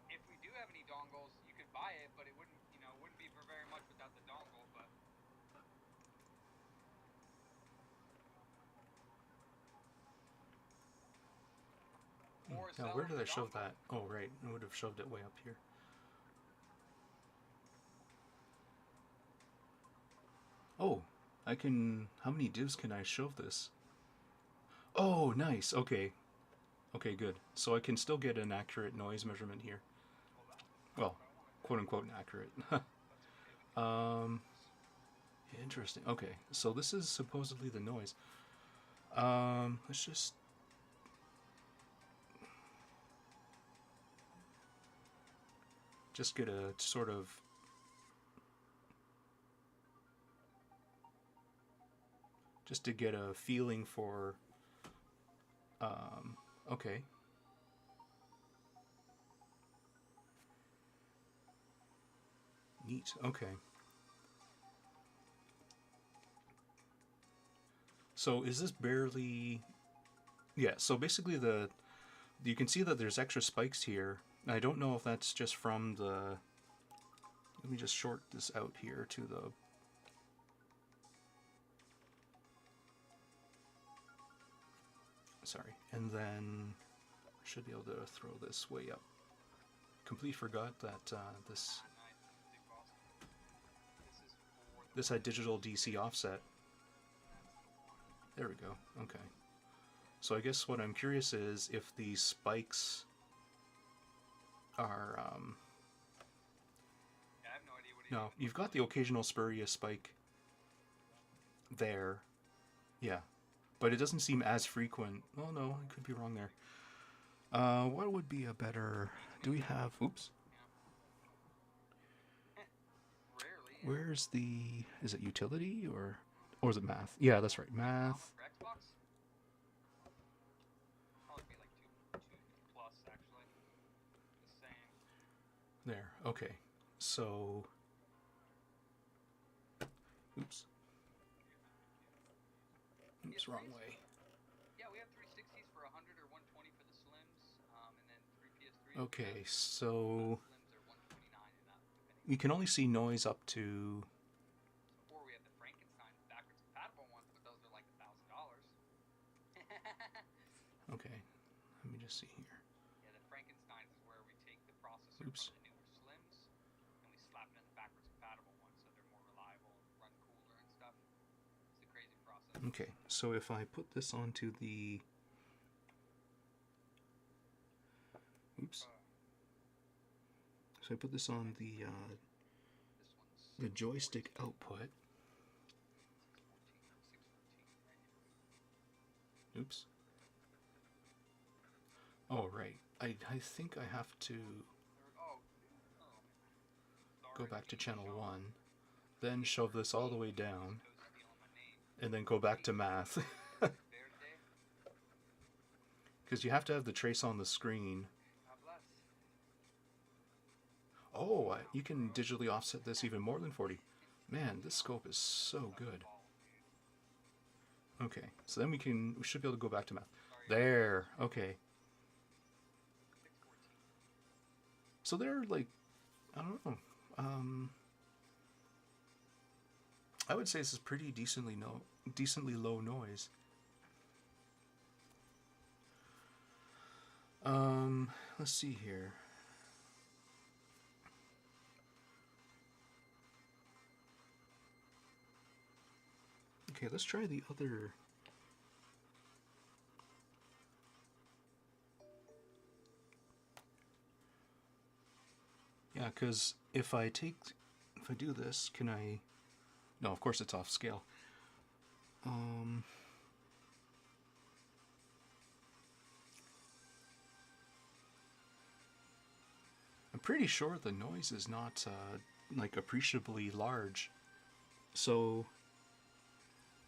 if we do have any dongles, you could buy it, but it wouldn't, wouldn't be for very much without the dongle. But Now, where did I shove that? Oh, right. I would have shoved it way up here. Oh, I can... How many divs can I shove this? Oh, nice. Okay. Okay, good. So I can still get an accurate noise measurement here. Well, quote-unquote accurate. Interesting. Okay, so this is supposedly the noise. Let's just... Just get a sort of... Just to get a feeling for... okay. Neat, okay. So is this barely... Yeah, so basically you can see that there's extra spikes here. I don't know if that's just from the... Let me just short this out here to the... Sorry. And then I should be able to throw this way up. Completely forgot that this had digital DC offset. There we go. Okay. So I guess what I'm curious is if these spikes are... I have no idea what no, you've got the occasional spurious spike there. Yeah. But it doesn't seem as frequent. Oh no, I could be wrong there. What would be a better... Do we have... Oops. Rarely. Where's the... Is it utility or is it math? Yeah, that's right. Math. For Xbox? Probably be like 2 plus, actually. The same. There. Okay. So... Oops. Oops, wrong way. Yeah, we have 360s for 100 or 120 for the Slims, and then 3 PS3s. Okay, so... Slims are 129 and up, depending. We can only see noise up to... Or we have the Frankenstein backwards compatible ones, but those are like $1,000. Okay, let me just see here. Yeah, the Frankensteins is where we take the processor Oops. from the newer Slims, and we slap it in the backwards compatible ones, so they're more reliable, run cooler and stuff. It's a crazy process. Okay, so if I put this onto the... Oops. So I put this on the joystick output. Oops. Oh, right. I think I have to go back to channel 1, then shove this all the way down, and then go back to math. Because you have to have the trace on the screen. Oh, you can digitally offset this even more than 40. Man, this scope is so good. Okay, so then we should be able to go back to math. There, okay. So they're like, I don't know. I would say this is pretty decently low noise. Let's see here. Okay, let's try the other. Yeah, because if I do this, can I... No, of course it's off scale. I'm pretty sure the noise is not like appreciably large. So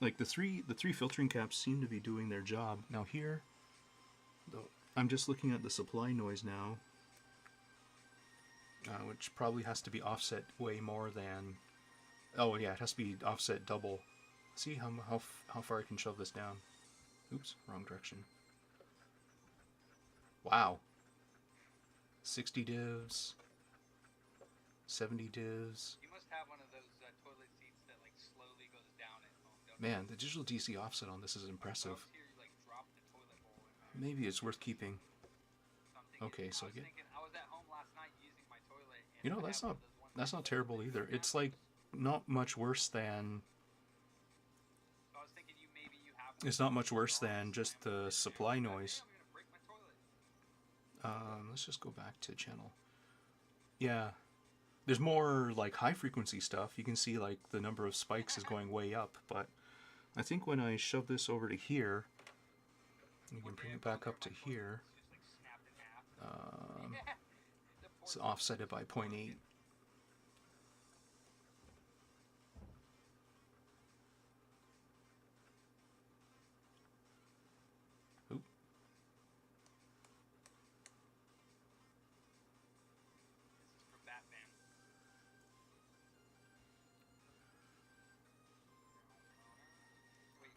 like the three filtering caps seem to be doing their job. Now here, though, I'm just looking at the supply noise now. which probably has to be offset way more than... Oh yeah, it has to be offset double. See how far I can shove this down. Oops, wrong direction. Wow. 60 divs. 70 divs. You must have one of those toilet seats that like slowly goes down at home, don't you? Man, the digital DC offset on this is impressive. Here you like drop the toilet bowl in there. Maybe it's worth keeping. So Okay, so I was at home last night using my toilet. And you know, that's not terrible either. It's like not much worse than... So I was thinking you have It's not much worse than just the supply noise. I'm gonna break my toilet. Let's just go back to channel. Yeah. There's more like high frequency stuff. You can see like the number of spikes is going way up, but I think when I shove this over to here, you can bring it back up to here. It's offsetted by 0.8. Oop.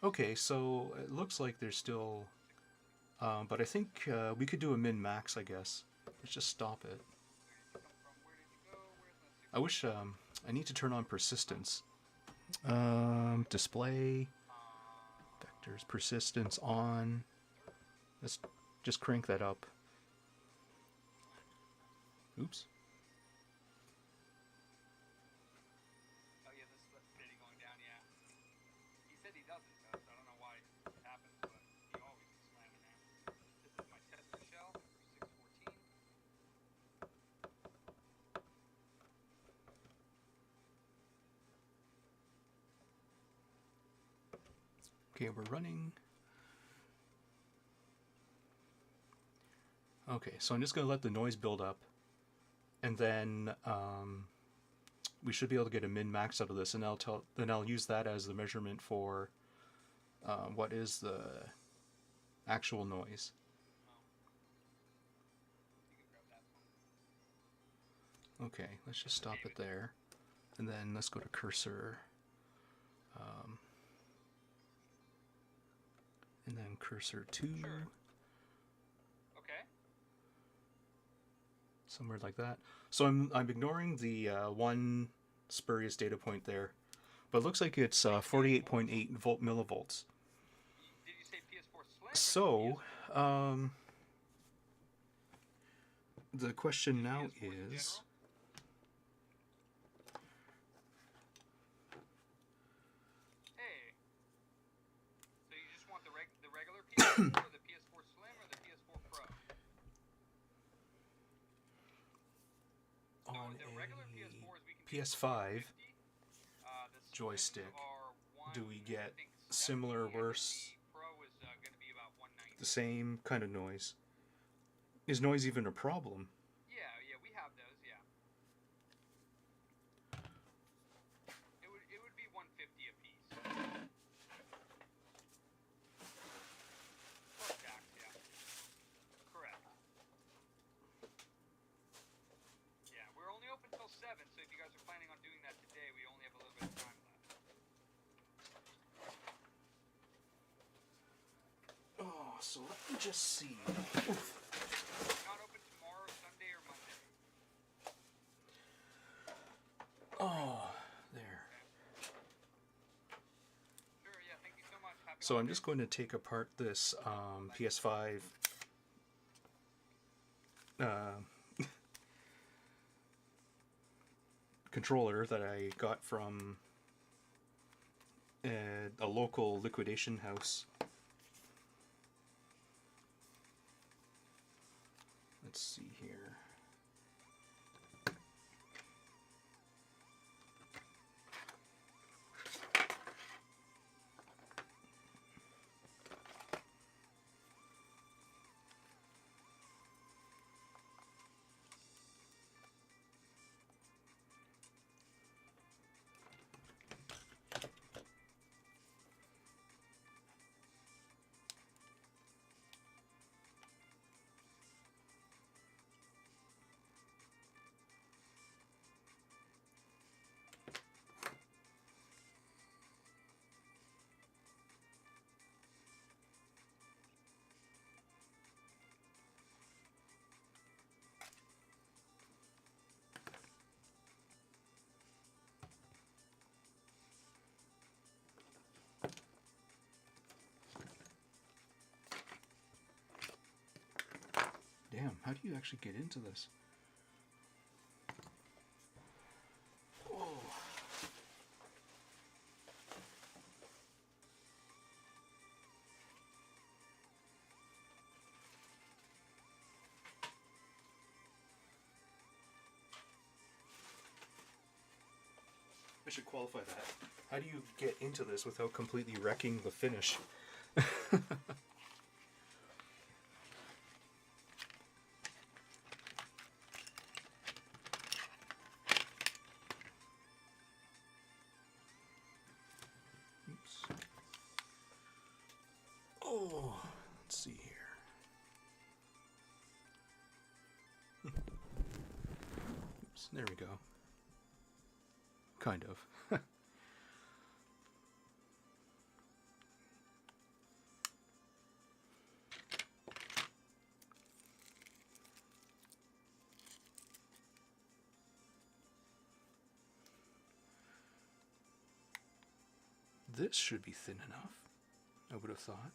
Okay, so it looks like there's still... but I think we could do a min-max, I guess. Let's just stop it. I wish... I need to turn on persistence. Display... Vectors, persistence on... Let's just crank that up. Oops. Oh yeah, this is steady going down, yeah. He said he doesn't, so I don't know why it happens, but he always is slamming now. This is my tester shell for 614. Okay, we're running. Okay, so I'm just going to let the noise build up, and then we should be able to get a min-max out of this, and then I'll use that as the measurement for what is the actual noise. Okay, let's just stop it there, and then let's go to cursor, and then cursor 2. Sure. Okay. Somewhere like that. So I'm ignoring the one spurious data point there, but it looks like it's 48.8 millivolts. Did you say PS4 Slim? So the question now is, hey, so you just want the regular PS4 or the PS4 Slim or the PS4 Pro? on the regular PS4s we can a PS5 the joystick, are do we get I think, similar, 70, and worse, the Pro is going to be about 190. the same kind of noise? Is noise even a problem? Yeah, we have those, yeah. It would be 150 a piece. Plus tax, yeah. Correct. Yeah, we're only open till 7, so if you guys are planning on doing that today, we only have a little bit of time left. Oh, so let me just see. Not open tomorrow, Sunday, or Monday. Oh, there. Sure, yeah, thank you so much. Happy So I'm holidays. just going to take apart this PS5 controller that I got from a local liquidation house. Let's see here. damn, how do you actually get into this? Oh. I should qualify that. How do you get into this without completely wrecking the finish? Oops. Oh, let's see here. Oops, there we go. Kind of. This should be thin enough, I would have thought.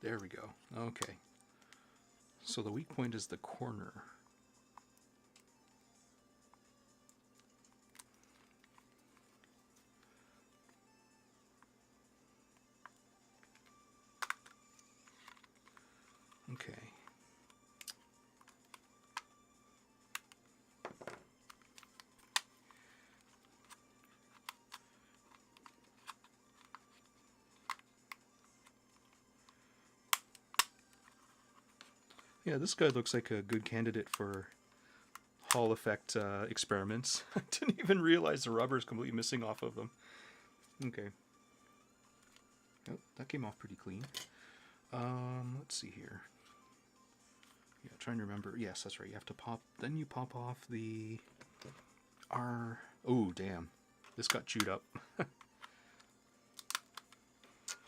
There we go. Okay. So the weak point is the corner. Okay. Yeah, this guy looks like a good candidate for Hall effect experiments. I didn't even realize the rubber is completely missing off of them. Okay. Oh, that came off pretty clean. Let's see here. Yeah, trying to remember. Yes, that's right. You have to pop. Then you pop off the R. Oh, damn. This got chewed up.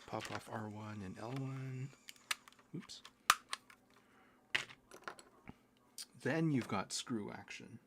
Pop off R1 and L1. Oops. Then you've got screw action.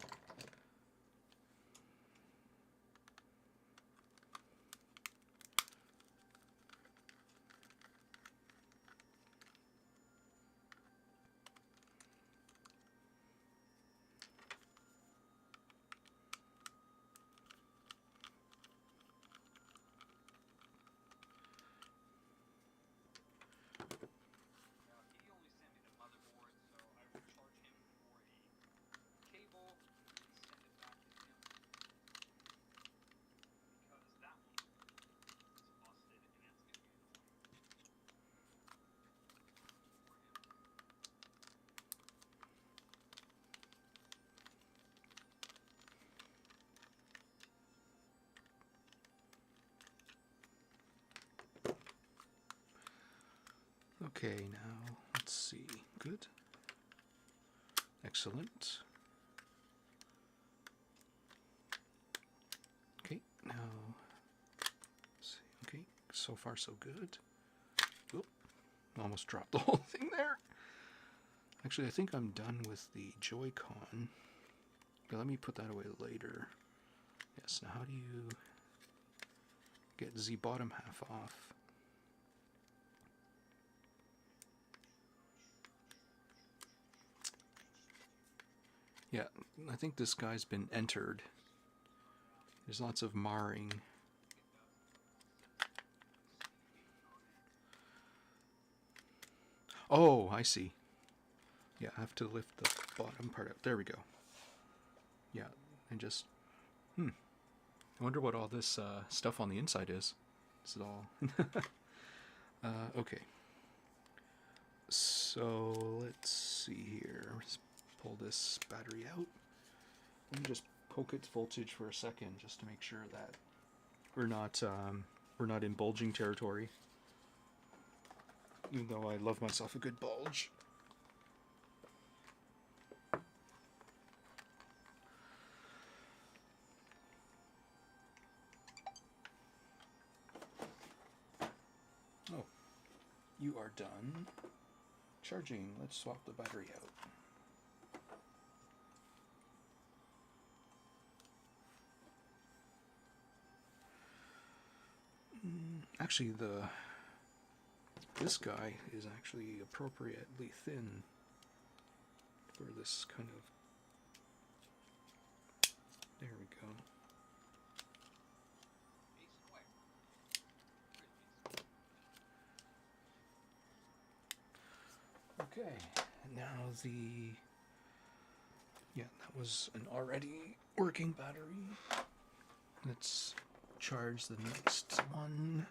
Okay, now let's see. Good. Excellent. Okay, now let's see. Okay, so far so good. Oop, almost dropped the whole thing there. Actually, I think I'm done with the Joy-Con. But let me put that away later. Yes, now how do you get the bottom half off? Yeah, I think this guy's been entered. There's lots of marring. Oh, I see. Yeah, I have to lift the bottom part up. There we go. Yeah, and just... I wonder what all this stuff on the inside is. This is all... okay. So, let's see here. Let's pull this battery out. Let me just poke its voltage for a second, just to make sure that we're not in bulging territory. Even though I love myself a good bulge. Oh, you are done charging. Let's swap the battery out. Actually, This guy is actually appropriately thin for this kind of... There we go. Okay, now yeah, that was an already working battery. Let's charge the next one.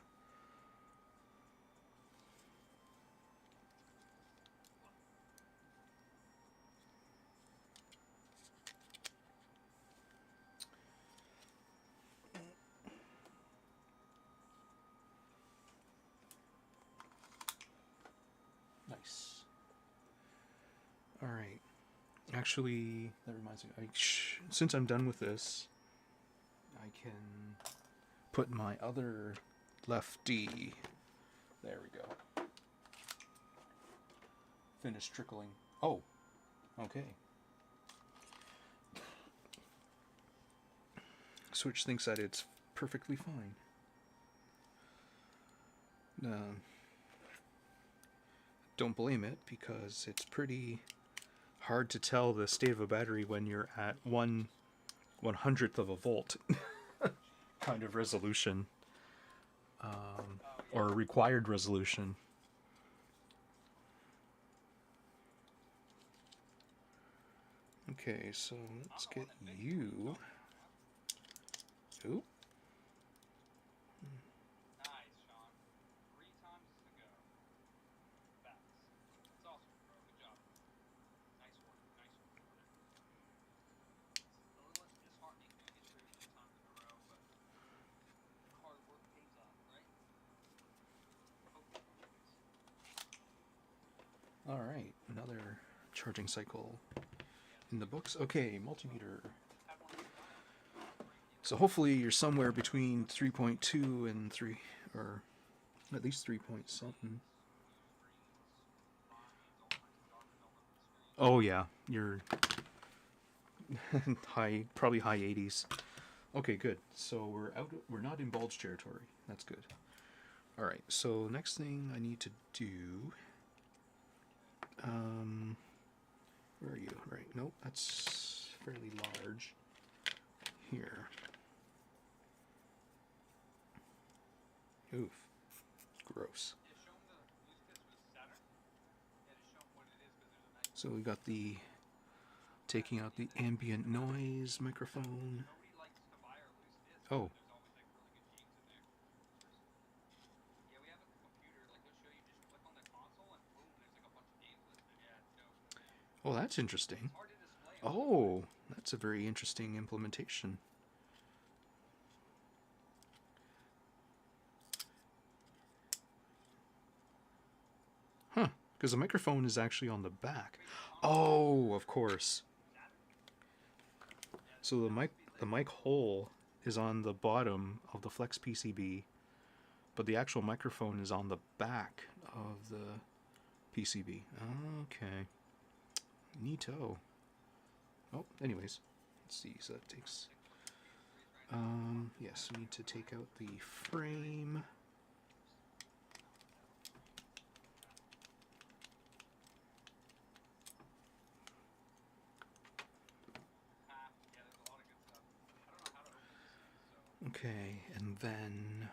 Nice. All right. Actually, that reminds me. Since I'm done with this, I can put my other lefty. There we go. Finish trickling. Oh, okay. Switch thinks that it's perfectly fine. Don't blame it, because it's pretty hard to tell the state of a battery when you're at 1/100th of a volt kind of resolution, or required resolution. Okay, so let's get you. Ooh. Nice, Sean. 3 times to go. That's awesome, bro. Good job. Nice work. Nice work. It's a little disheartening doing it 32 times in a row, but hard work pays off, right? All right, another charging cycle in the books. Okay, multimeter. So hopefully you're somewhere between 3.2 and 3, or at least 3 point something. Oh yeah, you're probably high 80s. Okay, good. So we're not in bulge territory. That's good. All right, so next thing I need to do, where are you? Right, nope, that's fairly large. Here. Oof, gross. So we got the taking out the ambient noise microphone. Oh. Oh, that's interesting. Oh, that's a very interesting implementation. Huh, because the microphone is actually on the back. Oh, of course. So the mic hole is on the bottom of the Flex PCB, but the actual microphone is on the back of the PCB. Okay. Neato. Oh, anyways, let's see. So that takes. Yes, we need to take out the frame. Okay, and then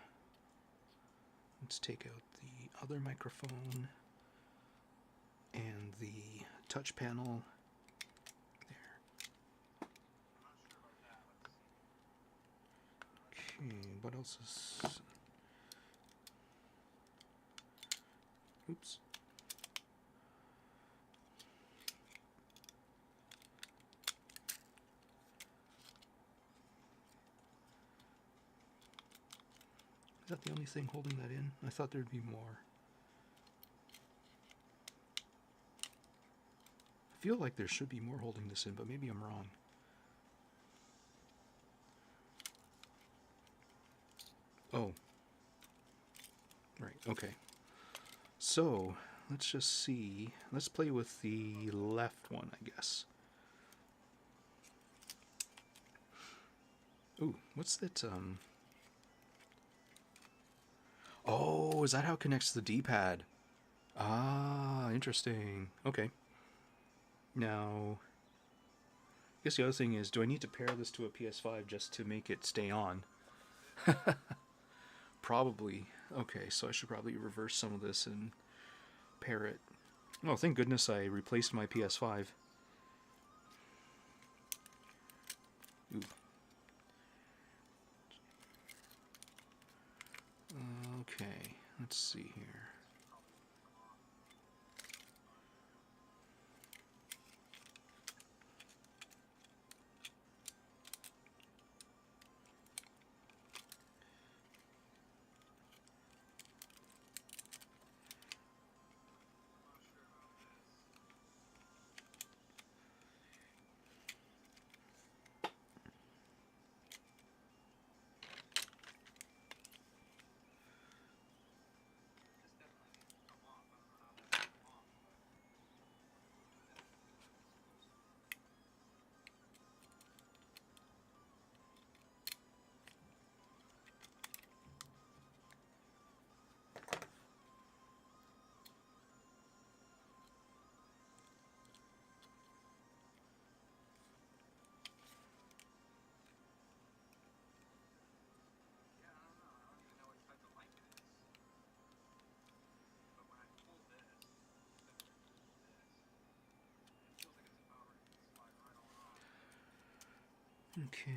let's take out the other microphone and the touch panel. There. Okay, what else is... Oops. Is that the only thing holding that in? I thought there'd be more. I feel like there should be more holding this in, but maybe I'm wrong. Oh. Right, okay. So, let's just see. Let's play with the left one, I guess. Ooh, what's that, Oh, is that how it connects to the D-pad? Ah, interesting. Okay. Now, I guess the other thing is, do I need to pair this to a PS5 just to make it stay on? Probably. Okay, so I should probably reverse some of this and pair it. Oh, thank goodness I replaced my PS5. Ooh. Okay, let's see here. Okay.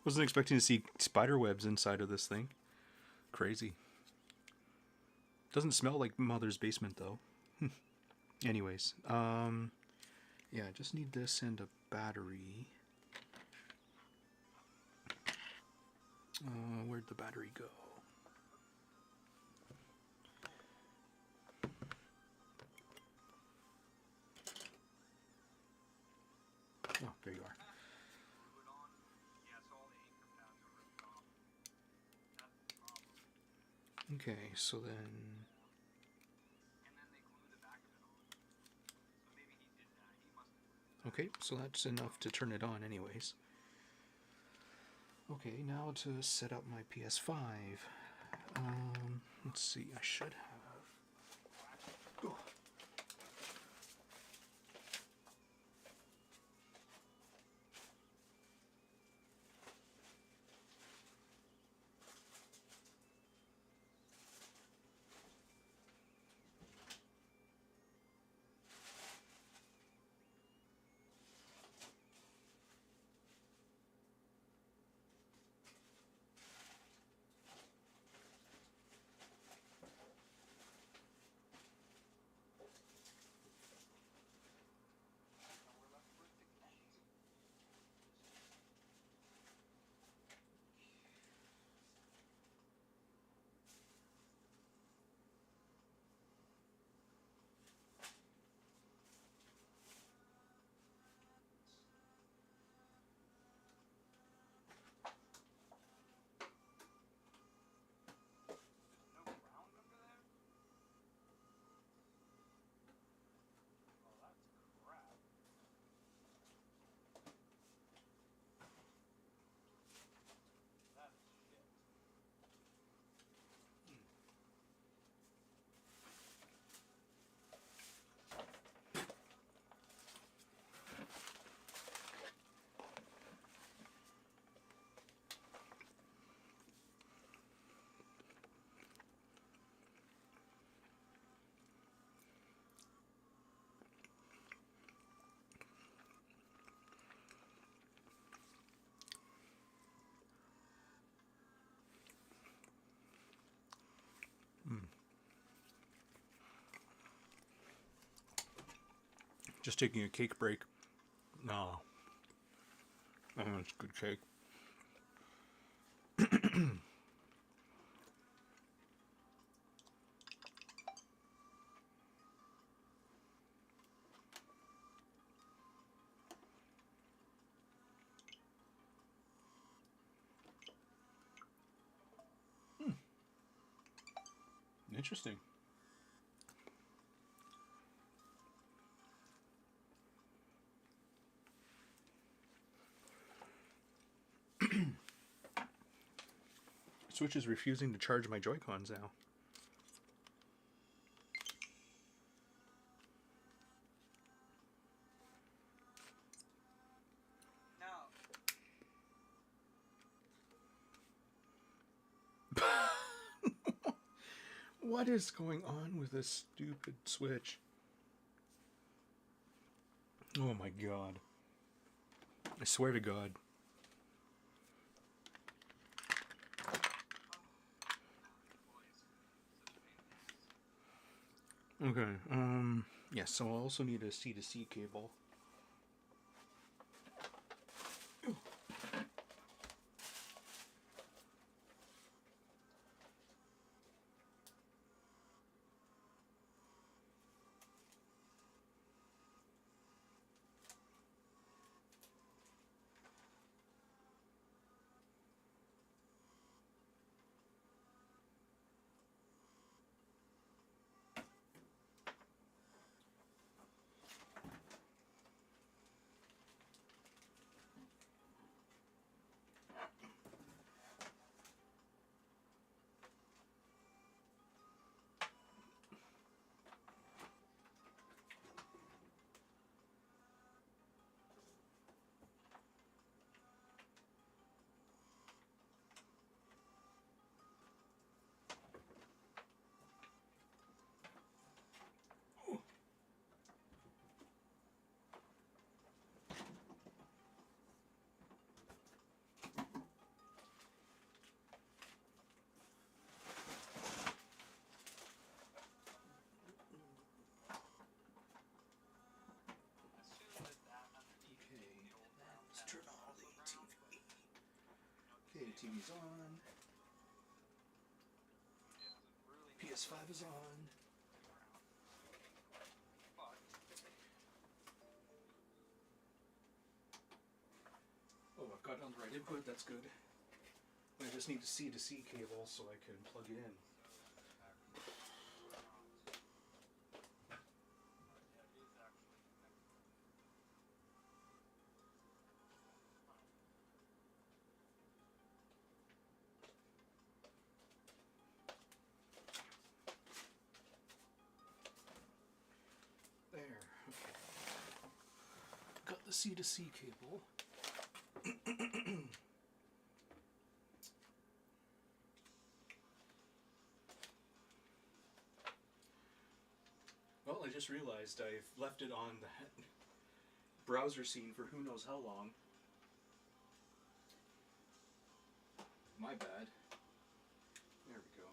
Wasn't expecting to see spider webs inside of this thing. Crazy. Doesn't smell like Mother's basement though. Anyways, yeah, I just need this and a battery. Where'd the battery go? Oh, there you are. Okay, so then... Okay, so that's enough to turn it on anyways. Okay, now to set up my PS5. Let's see, I should have... Oh. Just taking a cake break. No. Oh, it's good cake. Interesting. Switch is refusing to charge my Joy-Cons now. What is going on with this stupid Switch? Oh my god. I swear to God. Okay, yes, so I'll also need a C2C cable. Okay, TV's on. PS5 is on. Oh, I've got it on the right input, that's good. I just need a C2C cable so I can plug it in. There, okay. Got the C2C cable. Well, I just realized I've left it on that browser scene for who knows how long. My bad. There we go.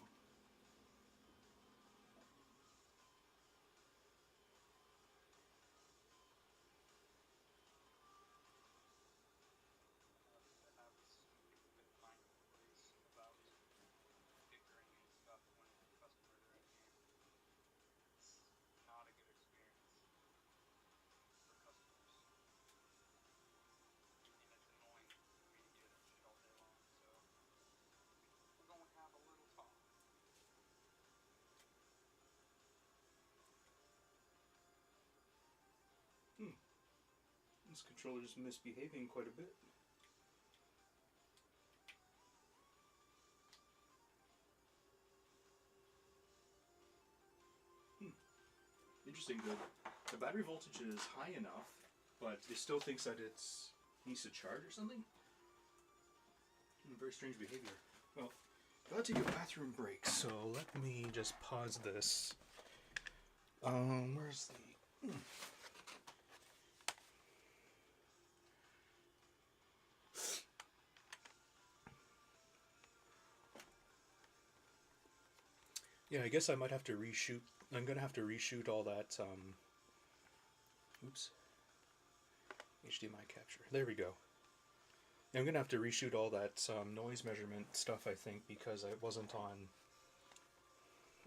This controller's misbehaving quite a bit. Interesting. The battery voltage is high enough, but it still thinks that it needs to charge or something. Very strange behavior. Well, gotta take a bathroom break, so let me just pause this. Where's the... Yeah, I guess I might have to reshoot. I'm gonna have to reshoot all that, oops. HDMI capture. There we go. I'm gonna have to reshoot all that noise measurement stuff, I think, because it wasn't on.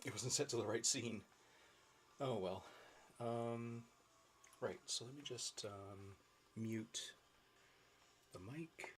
It wasn't set to the right scene. Oh well. Right. So let me just mute the mic.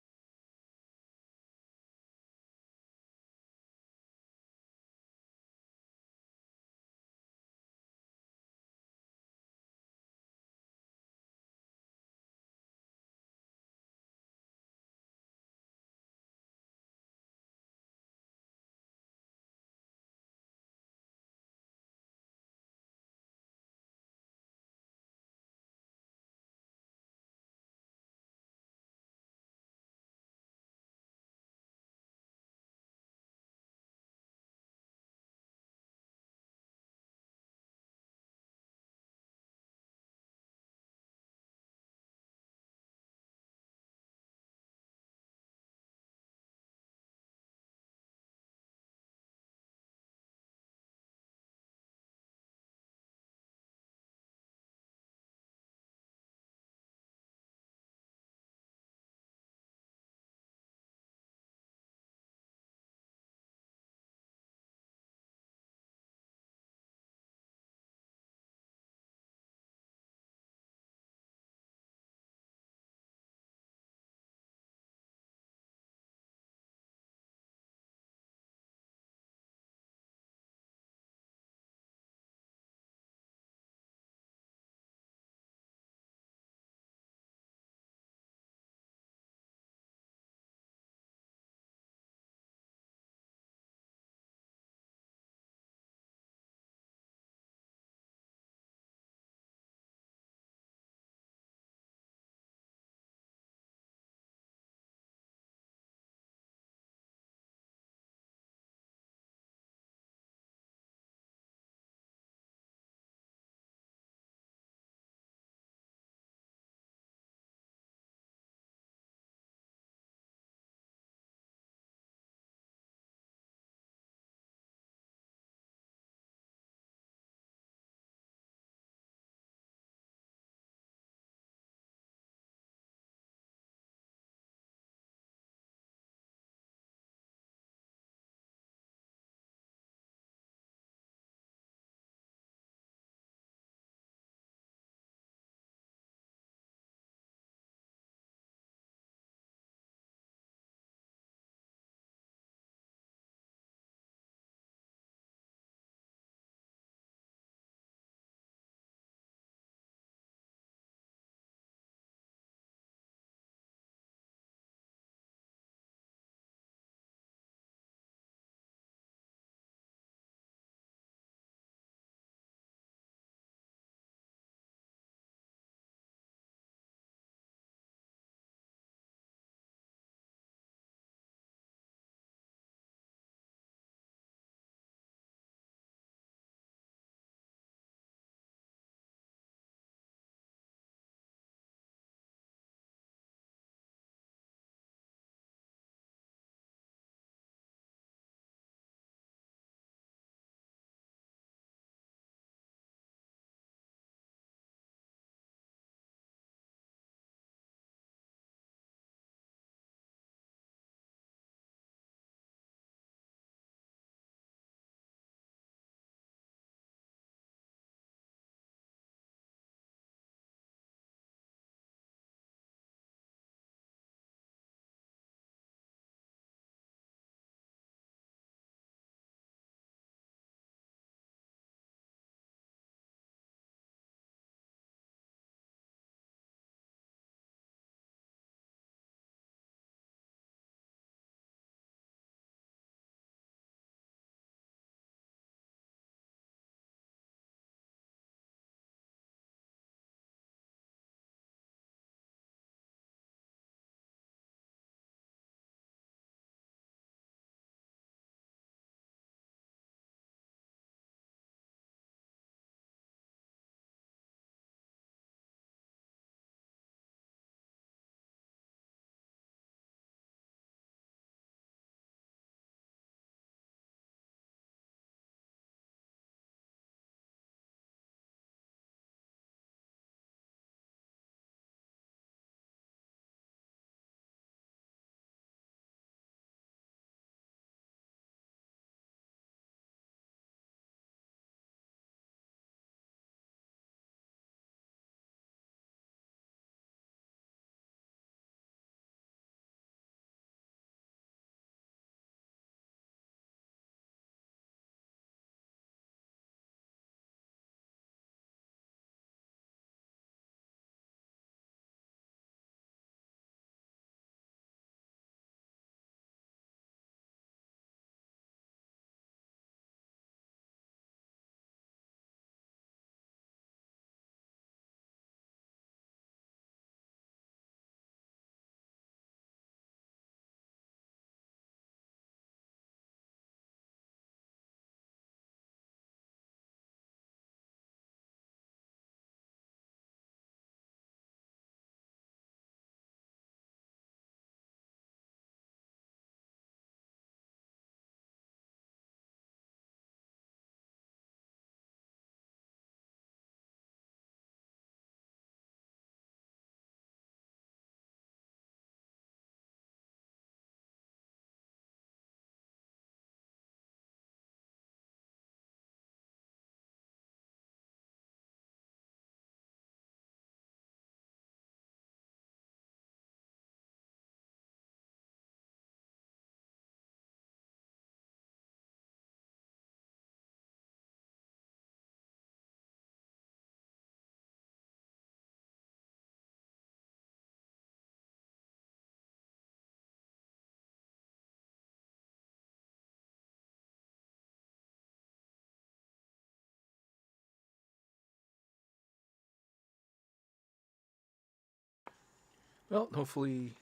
Well, hopefully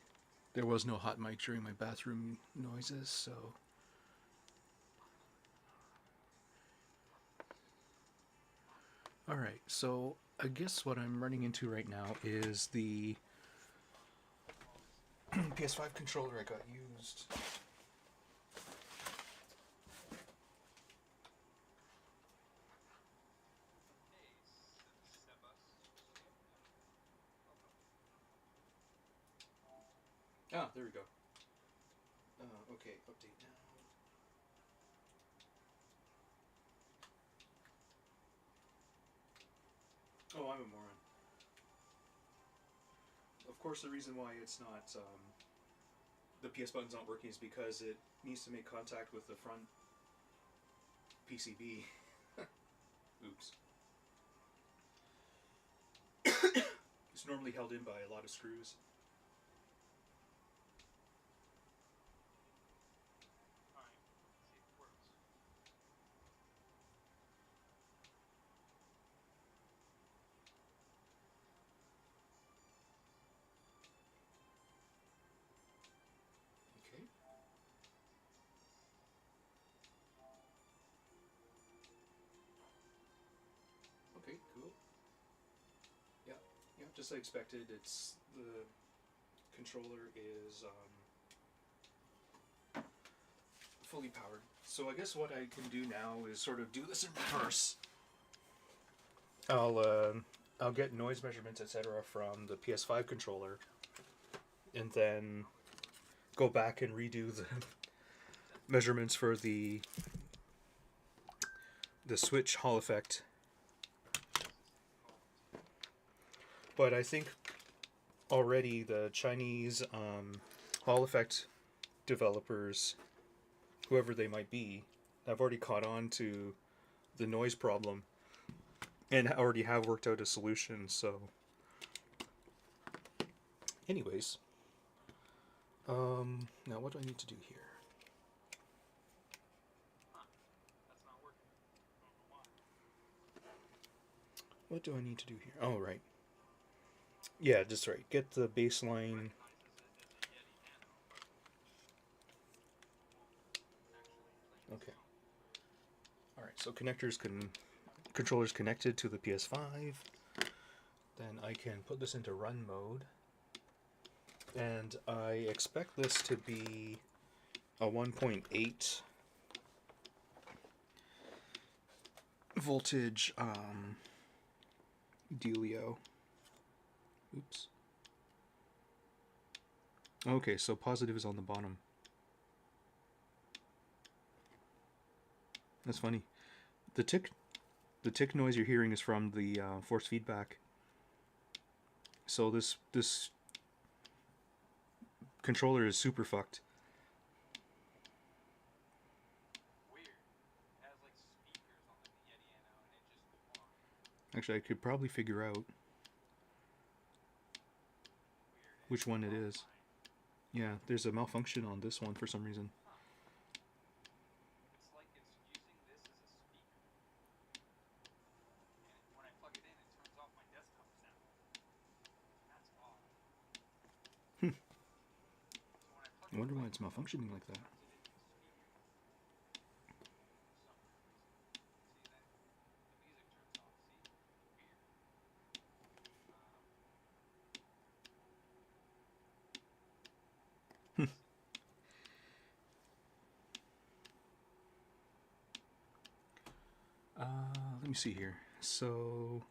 there was no hot mic during my bathroom noises, so... Alright, so I guess what I'm running into right now is the PS5 controller I got used. Ah, there we go. Okay, update now. Oh, I'm a moron. Of course, the reason why it's not, the PS button's not working is because it needs to make contact with the front PCB. Oops. It's normally held in by a lot of screws. Okay. Okay, cool. Yeah, yeah, just like expected. It's the controller is fully powered. So I guess what I can do now is sort of do this in reverse. I'll get noise measurements, etc., from the PS5 controller, and then go back and redo the measurements for the Switch Hall effect. But I think already the Chinese Hall effect developers, whoever they might be, have already caught on to the noise problem and already have worked out a solution. So, anyways, now what do I need to do here? What do I need to do here? Oh, right. Yeah, just right. Get the baseline. Okay. All right. So controllers connected to the PS5. Then I can put this into run mode, and I expect this to be a 1.8 voltage dealio. Oops. Okay, so positive is on the bottom. That's funny. The tick noise you're hearing is from the force feedback. So this controller is super fucked. Actually, I could probably figure out which one it is. Yeah, there's a malfunction on this one for some reason. I wonder why it's malfunctioning like that. Let me see here. So,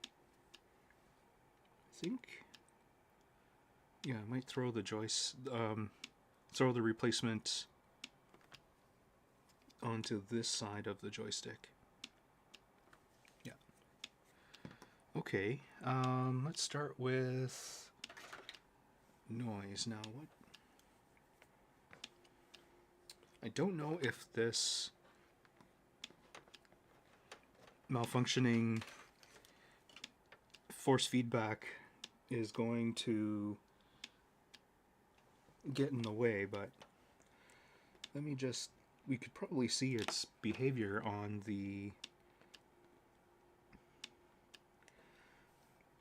I think, yeah, I might throw the throw the replacement onto this side of the joystick. Yeah. Okay. Let's start with noise. Now, what? I don't know if this malfunctioning force feedback is going to get in the way, but let me just, we could probably see its behavior on the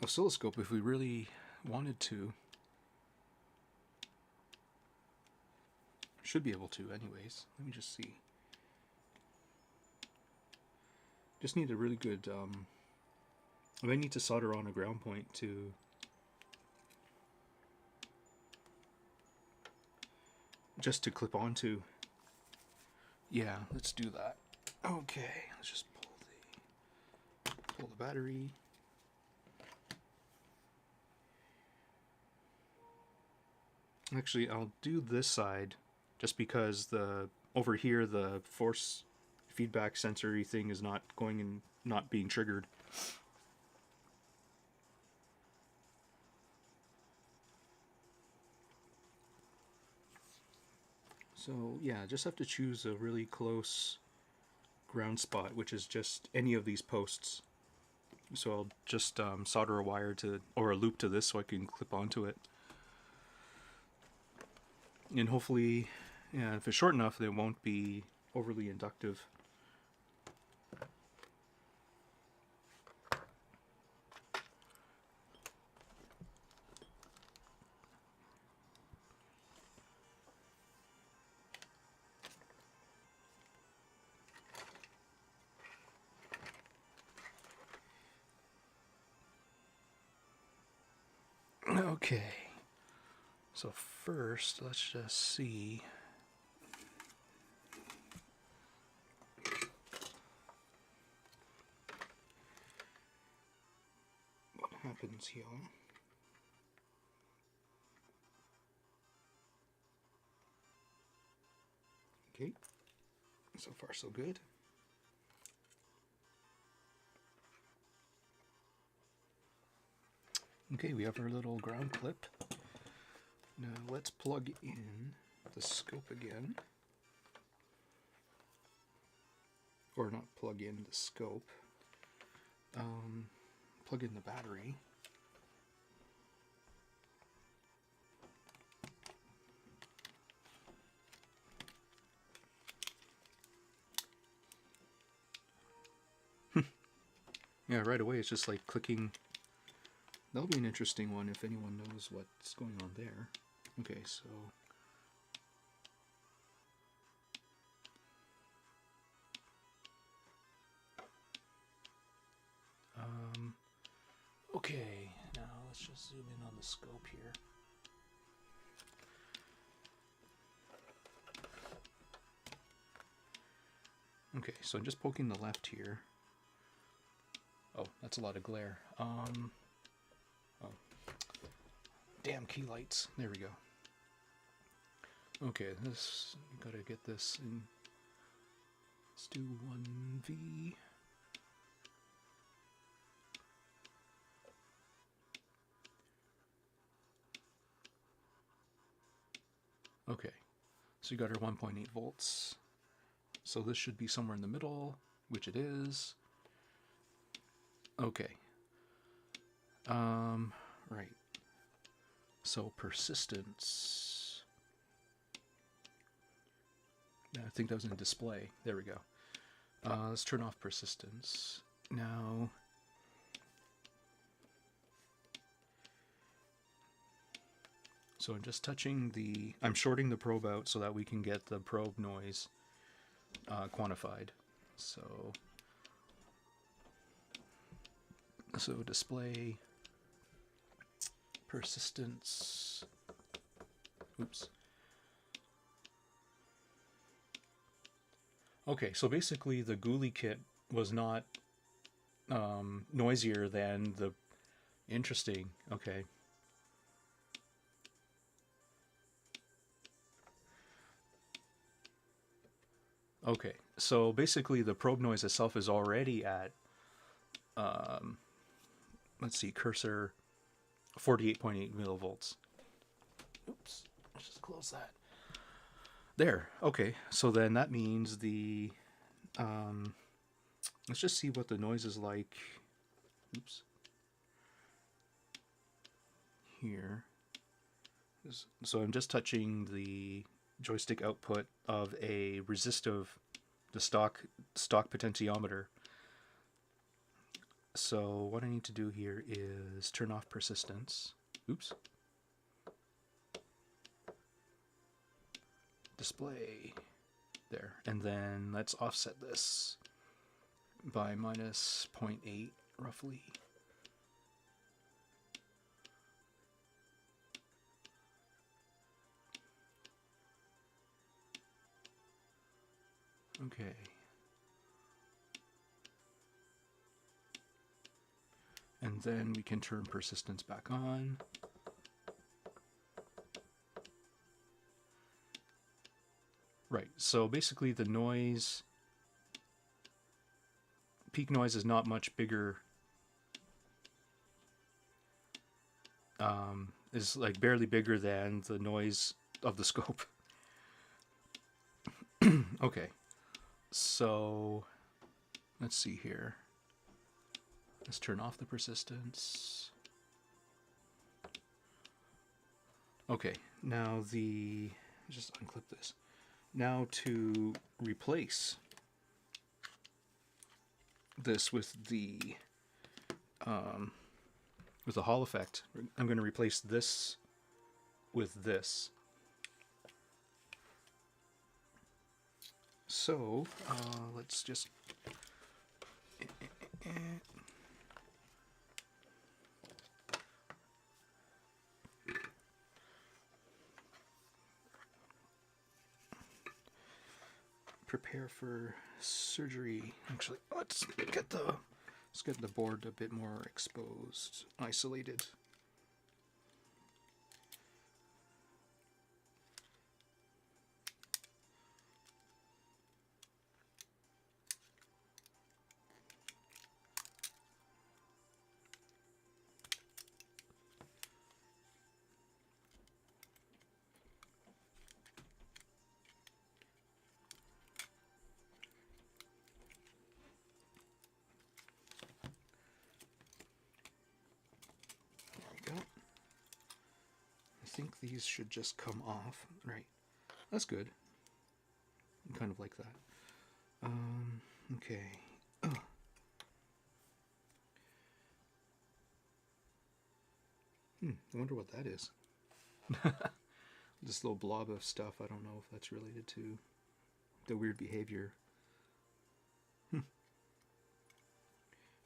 oscilloscope if we really wanted to. Should be able to anyways. Let me just see. Just need a really good, I might need to solder on a ground point to just to clip onto. Yeah, let's do that. Okay, let's just pull the battery. Actually, I'll do this side just because over here the force feedback sensory thing is not going and not being triggered. So yeah, just have to choose a really close ground spot, which is just any of these posts. So I'll just solder a wire to, or a loop to this so I can clip onto it. And hopefully, yeah, if it's short enough, it won't be overly inductive. Okay, so first let's just see. What happens here? Okay, so far so good. Okay, we have our little ground clip. Now let's plug in the scope again. Or not plug in the scope. Plug in the battery. Yeah, right away it's just like clicking. That'll be an interesting one if anyone knows what's going on there. Okay, so okay, now let's just zoom in on the scope here. Okay, so I'm just poking the left here. Oh, that's a lot of glare. Oh, damn key lights. There we go. Okay, this, gotta get this in. Let's do 1V. Okay, so you got our 1.8 volts. So this should be somewhere in the middle, which it is. Okay. Right. So persistence. I think that was in display. There we go. Let's turn off persistence. Now, so I'm just touching I'm shorting the probe out so that we can get the probe noise quantified. So display, persistence, oops. Okay, so basically the GuliKit was not noisier than the, interesting, okay. Okay, so basically the probe noise itself is already at, let's see, cursor 48.8 millivolts. Oops, let's just close that. There, okay, so then that means the, let's just see what the noise is like, oops, here. So I'm just touching the joystick output of a resistive, the stock potentiometer. So what I need to do here is turn off persistence. Oops. display. There. And then let's offset this by minus 0.8 roughly. Okay. And then we can turn persistence back on. Right, so basically the noise, peak noise is not much bigger, is like barely bigger than the noise of the scope. Okay, so let's see here. Let's turn off the persistence. Okay, now just unclip this. Now to replace this with the Hall effect, I'm going to replace this with this. So let's just prepare for surgery. Actually, let's get the board a bit more exposed, isolated. I think these should just come off, right? That's good. Kind of like that. Okay. I wonder what that is. This little blob of stuff. I don't know if that's related to the weird behavior.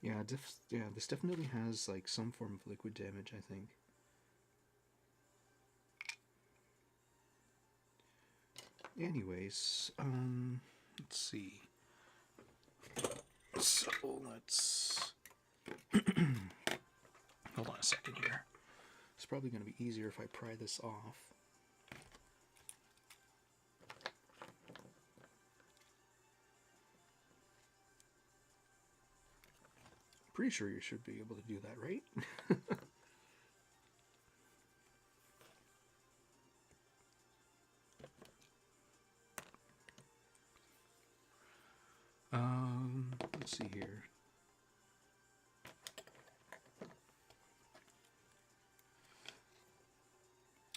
Yeah, this definitely has like some form of liquid damage, I think. Anyways, let's see. So let's hold on a second here. It's probably going to be easier if I pry this off. Pretty sure you should be able to do that, right? Let's see here.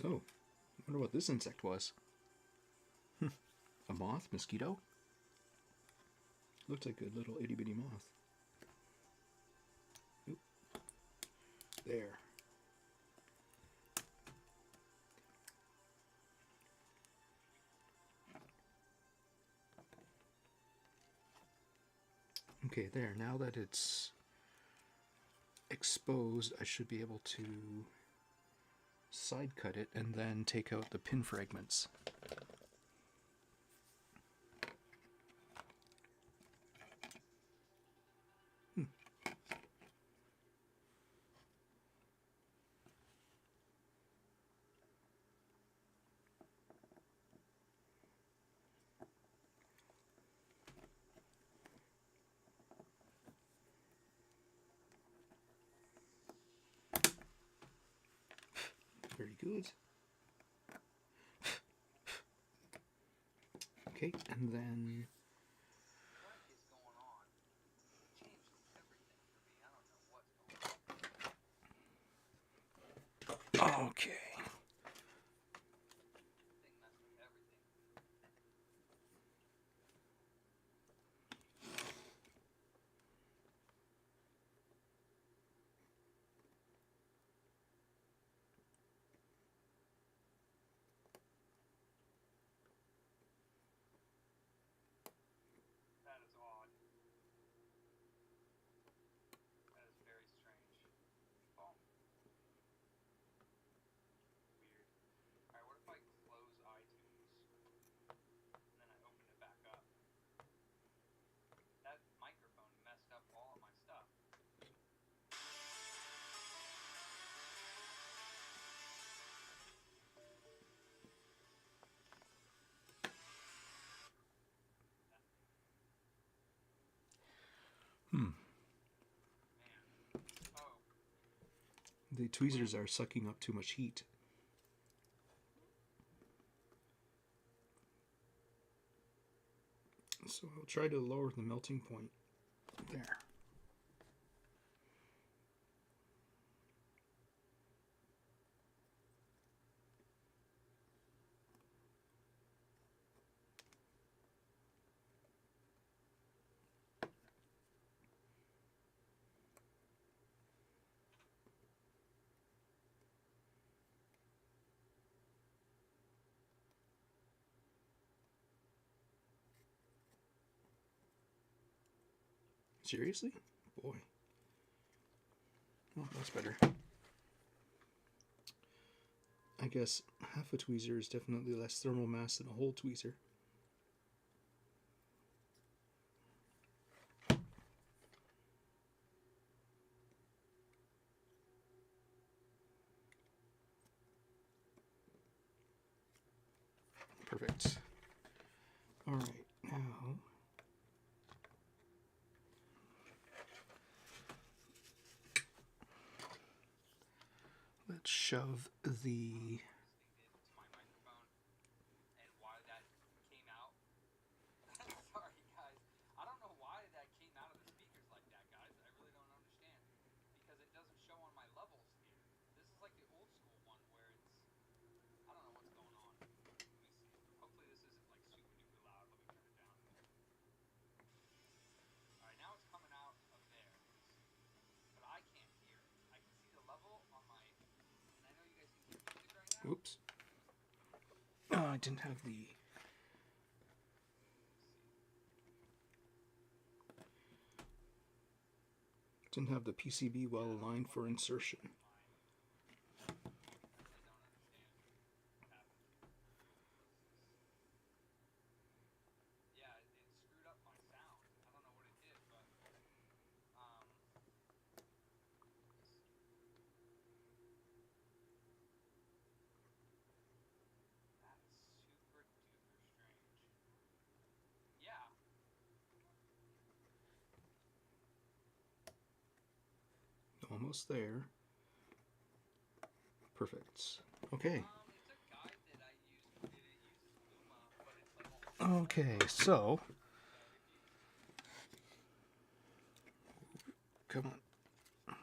Oh, I wonder what this insect was. A moth? Mosquito? Looks like a little itty bitty moth. Oop. There. Okay, there. Now that it's exposed, I should be able to side cut it and then take out the pin fragments. Very good. Okay, and then okay. The tweezers are sucking up too much heat. So I'll try to lower the melting point there. Seriously? Boy. Oh, that's better. I guess half a tweezer is definitely less thermal mass than a whole tweezer. Perfect. All right, now let's shove the Oops. Oh, I didn't have the... Didn't have the PCB well aligned for insertion. Almost there. Perfect. Okay. Okay, so... Come on.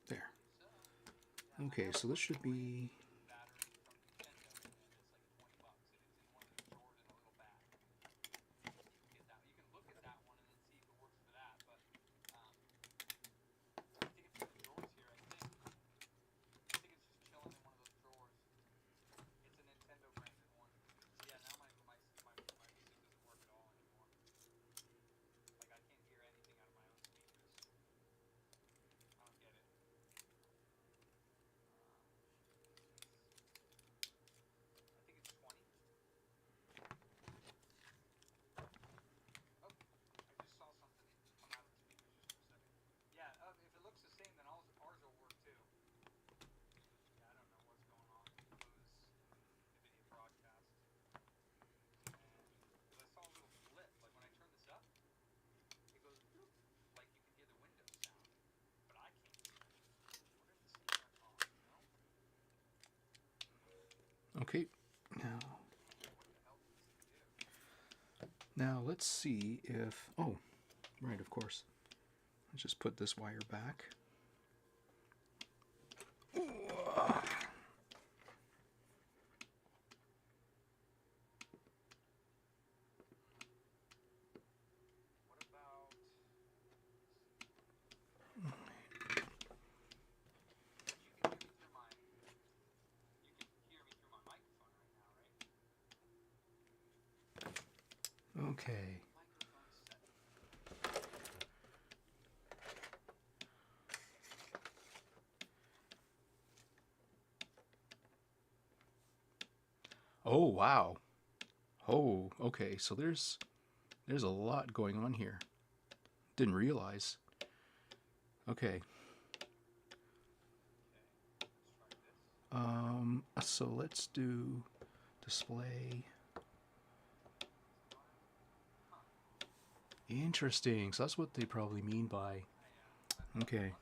There. Okay, so this should be... Okay, now let's see if... Oh, right, of course. Let's just put this wire back. Okay. Oh, wow. Oh, okay. So there's a lot going on here. Didn't realize. Okay. So let's do display. Interesting. So that's what they probably mean by... Okay.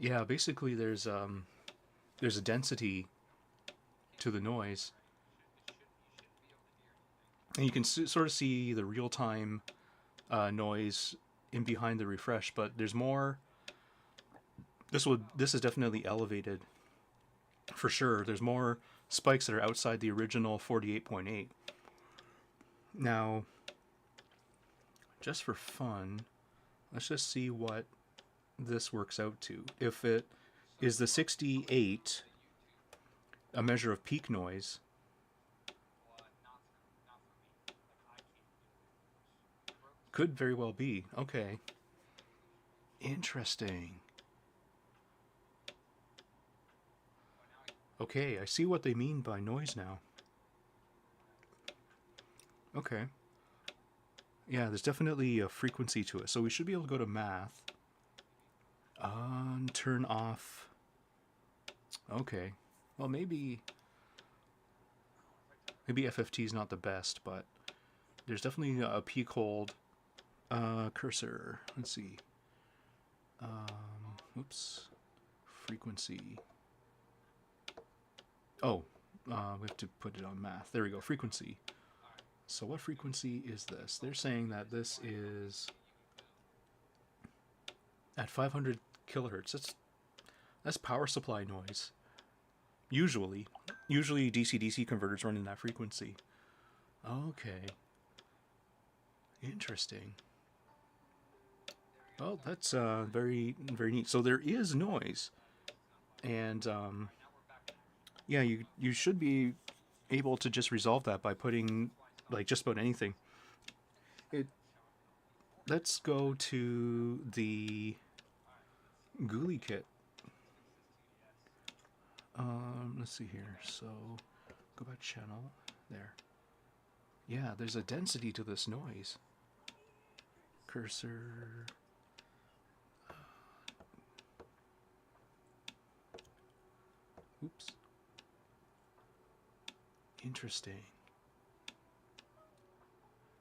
Yeah, basically there's a density to the noise, and you can sort of see the real time noise in behind the refresh, but there's more. This is definitely elevated for sure. There's more spikes that are outside the original 48.8. Now, just for fun, let's just see what this works out to. If it is the 68 a measure of peak noise, could very well be. Okay. Interesting. Okay, I see what they mean by noise now. Okay. Yeah, there's definitely a frequency to it. So we should be able to go to math. Turn off. Okay. Well, maybe FFT is not the best, but there's definitely a peak hold. Cursor. Let's see. Oops. Frequency. Oh, we have to put it on math. There we go. Frequency. So what frequency is this? They're saying that this is at 500 kilohertz. That's power supply noise. Usually DC-DC converters run in that frequency. Okay. Interesting. Well, that's very, very neat. So there is noise, and yeah, you should be able to just resolve that by putting like just about anything. Let's go to the GuliKit. Let's see here. So go back channel there. Yeah, there's a density to this noise. Cursor. Oops. Interesting.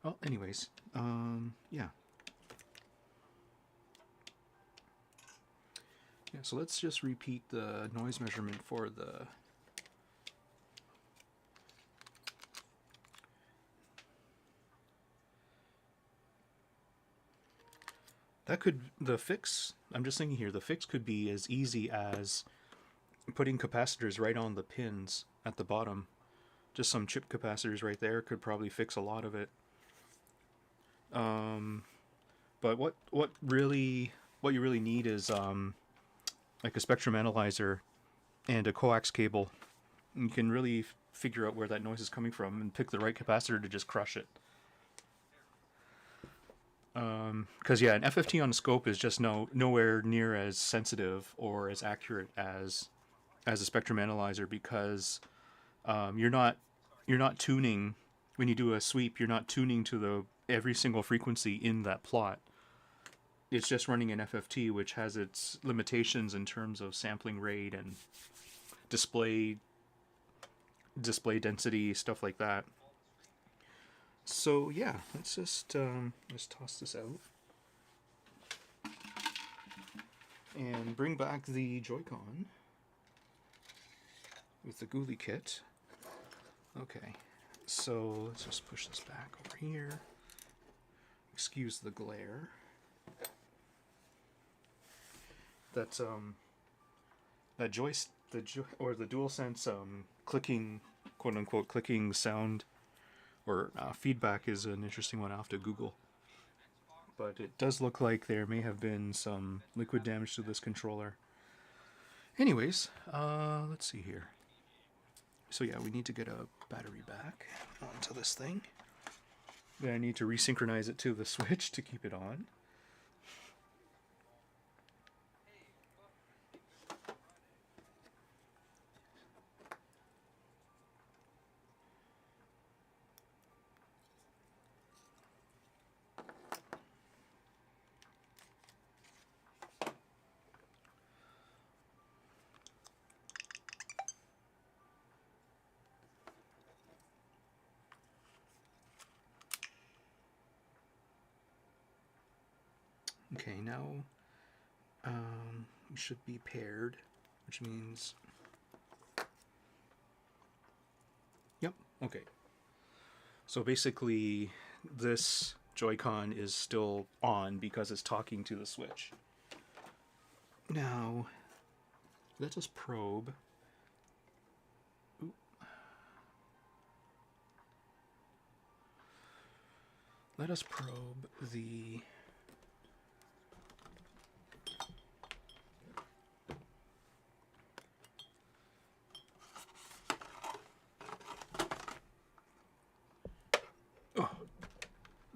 Well, anyways, yeah. Yeah, so let's just repeat the noise measurement for the the fix, I'm just thinking here, the fix could be as easy as putting capacitors right on the pins at the bottom. Just some chip capacitors right there could probably fix a lot of it. But what you really need is like a spectrum analyzer and a coax cable. You can really figure out where that noise is coming from and pick the right capacitor to just crush it. Because yeah, an FFT on a scope is just nowhere near as sensitive or as accurate as a spectrum analyzer, because you're not tuning when you do a sweep. You're not tuning to every single frequency in that plot. It's just running an FFT, which has its limitations in terms of sampling rate and display density, stuff like that. So yeah, let's just let's toss this out and bring back the Joy-Con with the GuliKit. Okay, so let's just push this back over here. Excuse the glare. That's that the DualSense clicking, quote unquote, clicking sound or feedback is an interesting one. I'll have to Google. But it does look like there may have been some liquid damage to this controller. Anyways, let's see here. So yeah, we need to get a battery back onto this thing. Then I need to resynchronize it to the switch to keep it on. Okay, now It should be paired, which means... Yep, okay. So basically, this Joy-Con is still on because it's talking to the Switch. Now, let us probe. Oop. Let us probe the... Oh,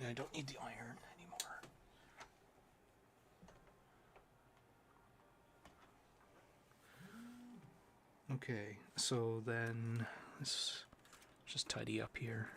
I don't need the iron anymore. Okay, so then let's just tidy up here.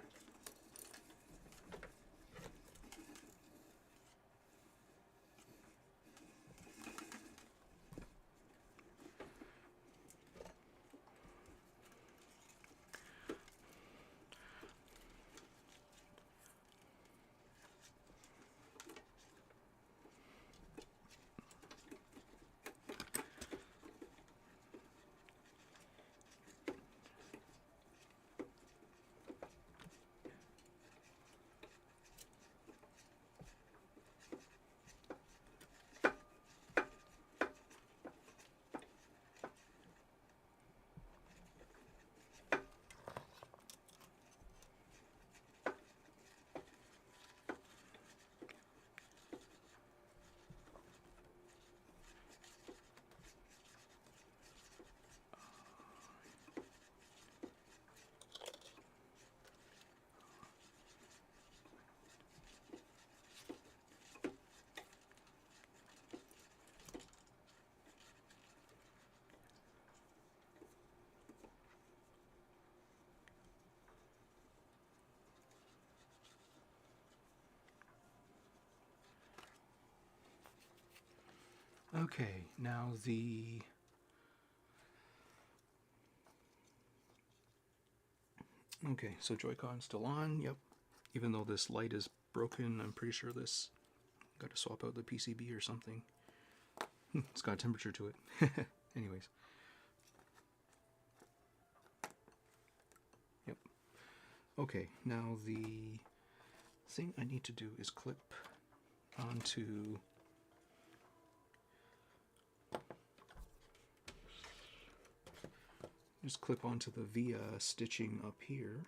Okay, now the... Okay, so Joy-Con still on, yep. Even though this light is broken, I'm pretty sure this... Got to swap out the PCB or something. It's got a temperature to it. Anyways. Yep. Okay, now the thing I need to do is clip onto... Just clip onto the via stitching up here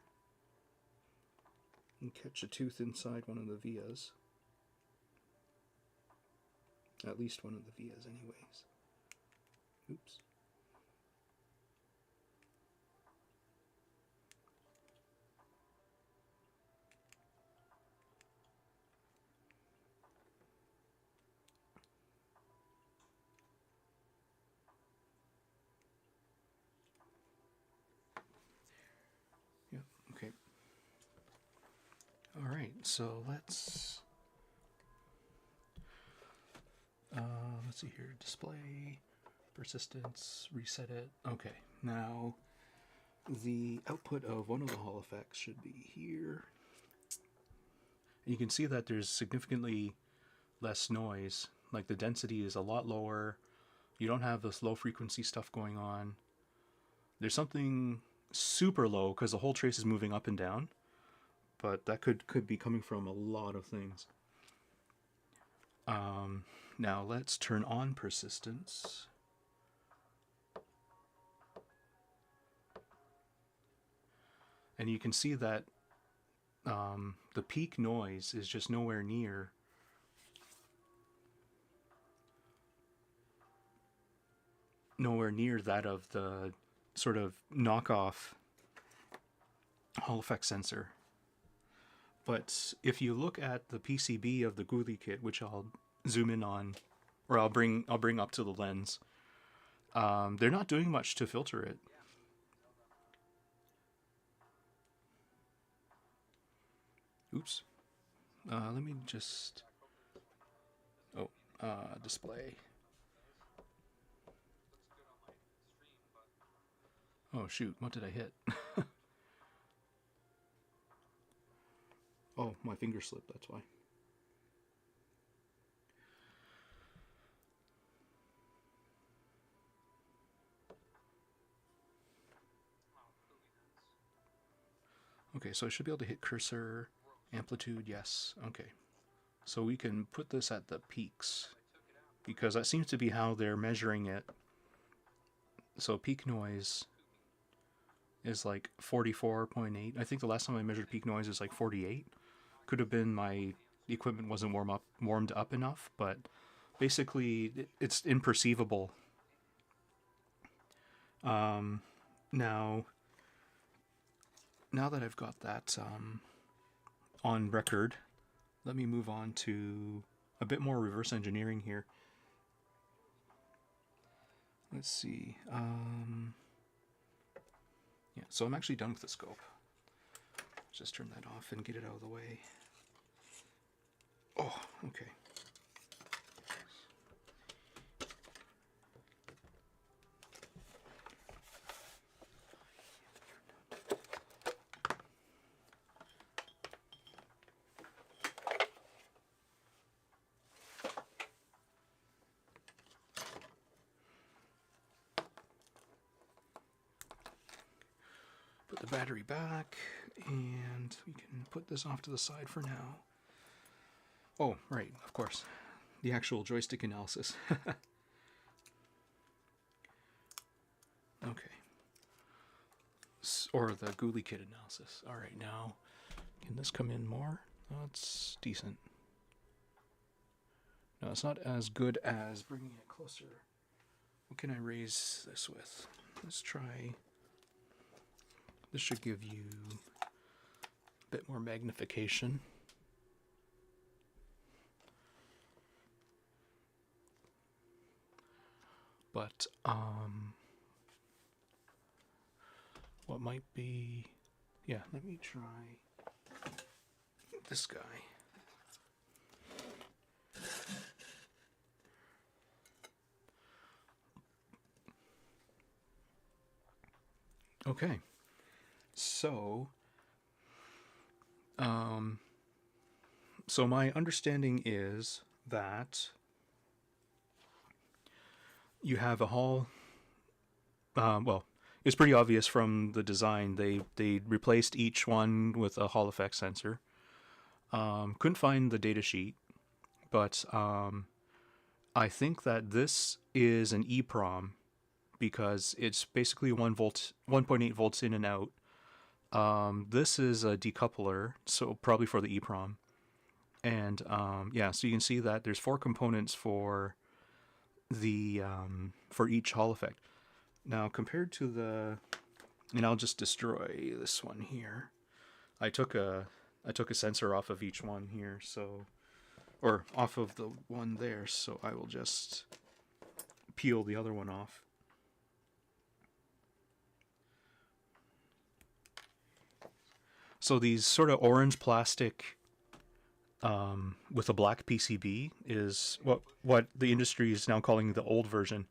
and catch a tooth inside one of the vias. At least one of the vias anyways. Oops. Yep, okay. Alright, so let's see here, display, persistence, reset it. Okay, now the output of one of the Hall effects should be here. And you can see that there's significantly less noise. Like the density is a lot lower. You don't have this low frequency stuff going on. There's something super low because the whole trace is moving up and down, but that could be coming from a lot of things. Now let's turn on persistence. And you can see that the peak noise is just nowhere near that of the sort of knockoff Hall effect sensor. But if you look at the PCB of the GuliKit, which I'll zoom in on, or I'll bring up to the lens, they're not doing much to filter it. Oops. Let me just... Oh, display. Oh shoot, what did I hit? Oh, my finger slipped, that's why. Okay, so I should be able to hit cursor, amplitude, yes. Okay, so we can put this at the peaks, because that seems to be how they're measuring it. So peak noise is like 44.8. I think the last time I measured peak noise is like 48. Could have been my equipment wasn't warmed up enough, but basically it's imperceivable. Now that I've got that on record, let me move on to a bit more reverse engineering here. Let's see. Yeah, so I'm actually done with the scope. Just turn that off and get it out of the way. Oh, okay. Put the battery back, and we can put this off to the side for now. Oh, right, of course. The actual joystick analysis. Okay. Or the GuliKit analysis. Alright, now, can this come in more? That's decent. No, it's not as good as bringing it closer. What can I raise this with? Let's try... This should give you a bit more magnification. But, what might be... Yeah, let me try this guy. Okay. So my understanding is that you have a Hall. Well, it's pretty obvious from the design. They replaced each one with a Hall effect sensor. Couldn't find the data sheet, but I think that this is an EEPROM because it's basically 1.8 volts in and out. This is a decoupler, so probably for the EEPROM. And yeah, so you can see that there's 4 components for the for each Hall effect. Now compared to the, and I'll just destroy this one here. I took a sensor off of each one here, so, or off of the one there, so I will just peel the other one off. So these sort of orange plastic with a black PCB is what the industry is now calling the old version.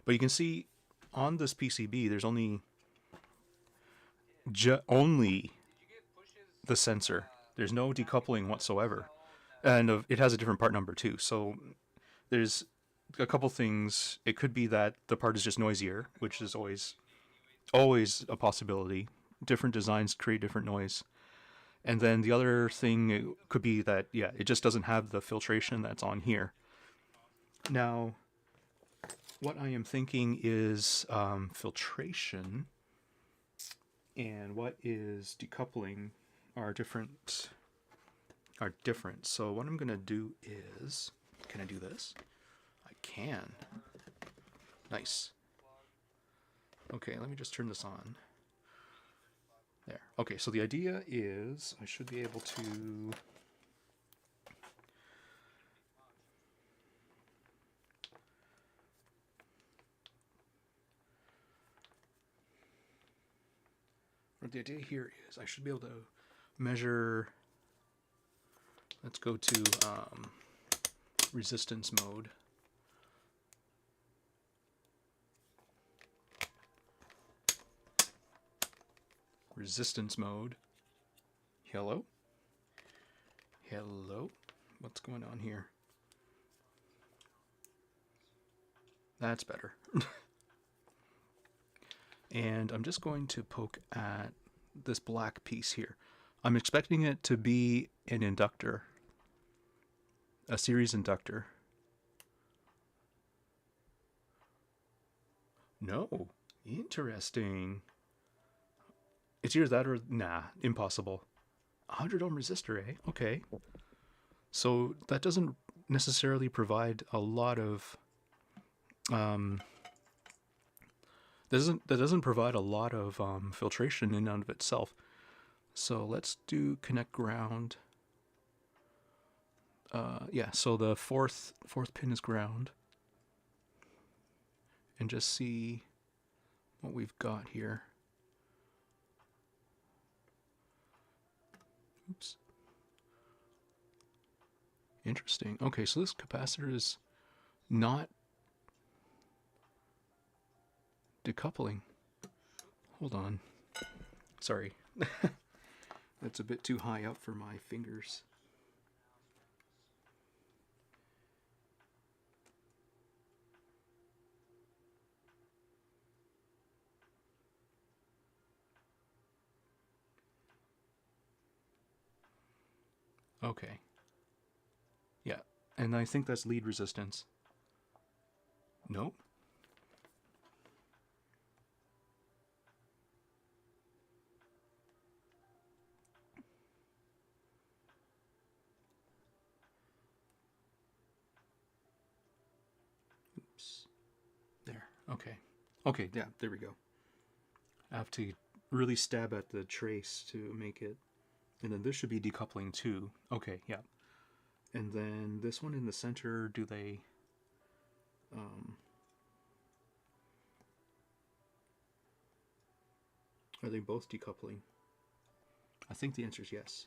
But you can see on this PCB there's only the sensor. There's no decoupling whatsoever. And it has a different part number too. So there's a couple things. It could be that the part is just noisier, which is always a possibility. Different designs create different noise. And then the other thing could be that, yeah, it just doesn't have the filtration that's on here. Now, what I am thinking is filtration and what is decoupling are different. So what I'm going to do is, can I do this? I can. Nice. Okay, let me just turn this on. There. Okay, so the idea is I should be able to the idea here is I should be able to measure. Let's go to resistance mode. Resistance mode. Hello? Hello? What's going on here? That's better. And I'm just going to poke at this black piece here. I'm expecting it to be an inductor, a series inductor. No, interesting. It's either that or nah, impossible. 100 ohm resistor, eh? Okay. So that doesn't necessarily provide a lot of that doesn't provide a lot of filtration in and of itself. So let's do connect ground. Yeah, so the fourth pin is ground, and just see what we've got here. Oops. Interesting. Okay, so this capacitor is not decoupling. Hold on. Sorry. That's a bit too high up for my fingers. Okay. Yeah, and I think that's lead resistance. Nope. Oops. There. Okay. Okay, yeah, there we go. I have to really stab at the trace to make it. And then this should be decoupling too. Okay, yeah. And then this one in the center, do they... are they both decoupling? I think the answer is yes.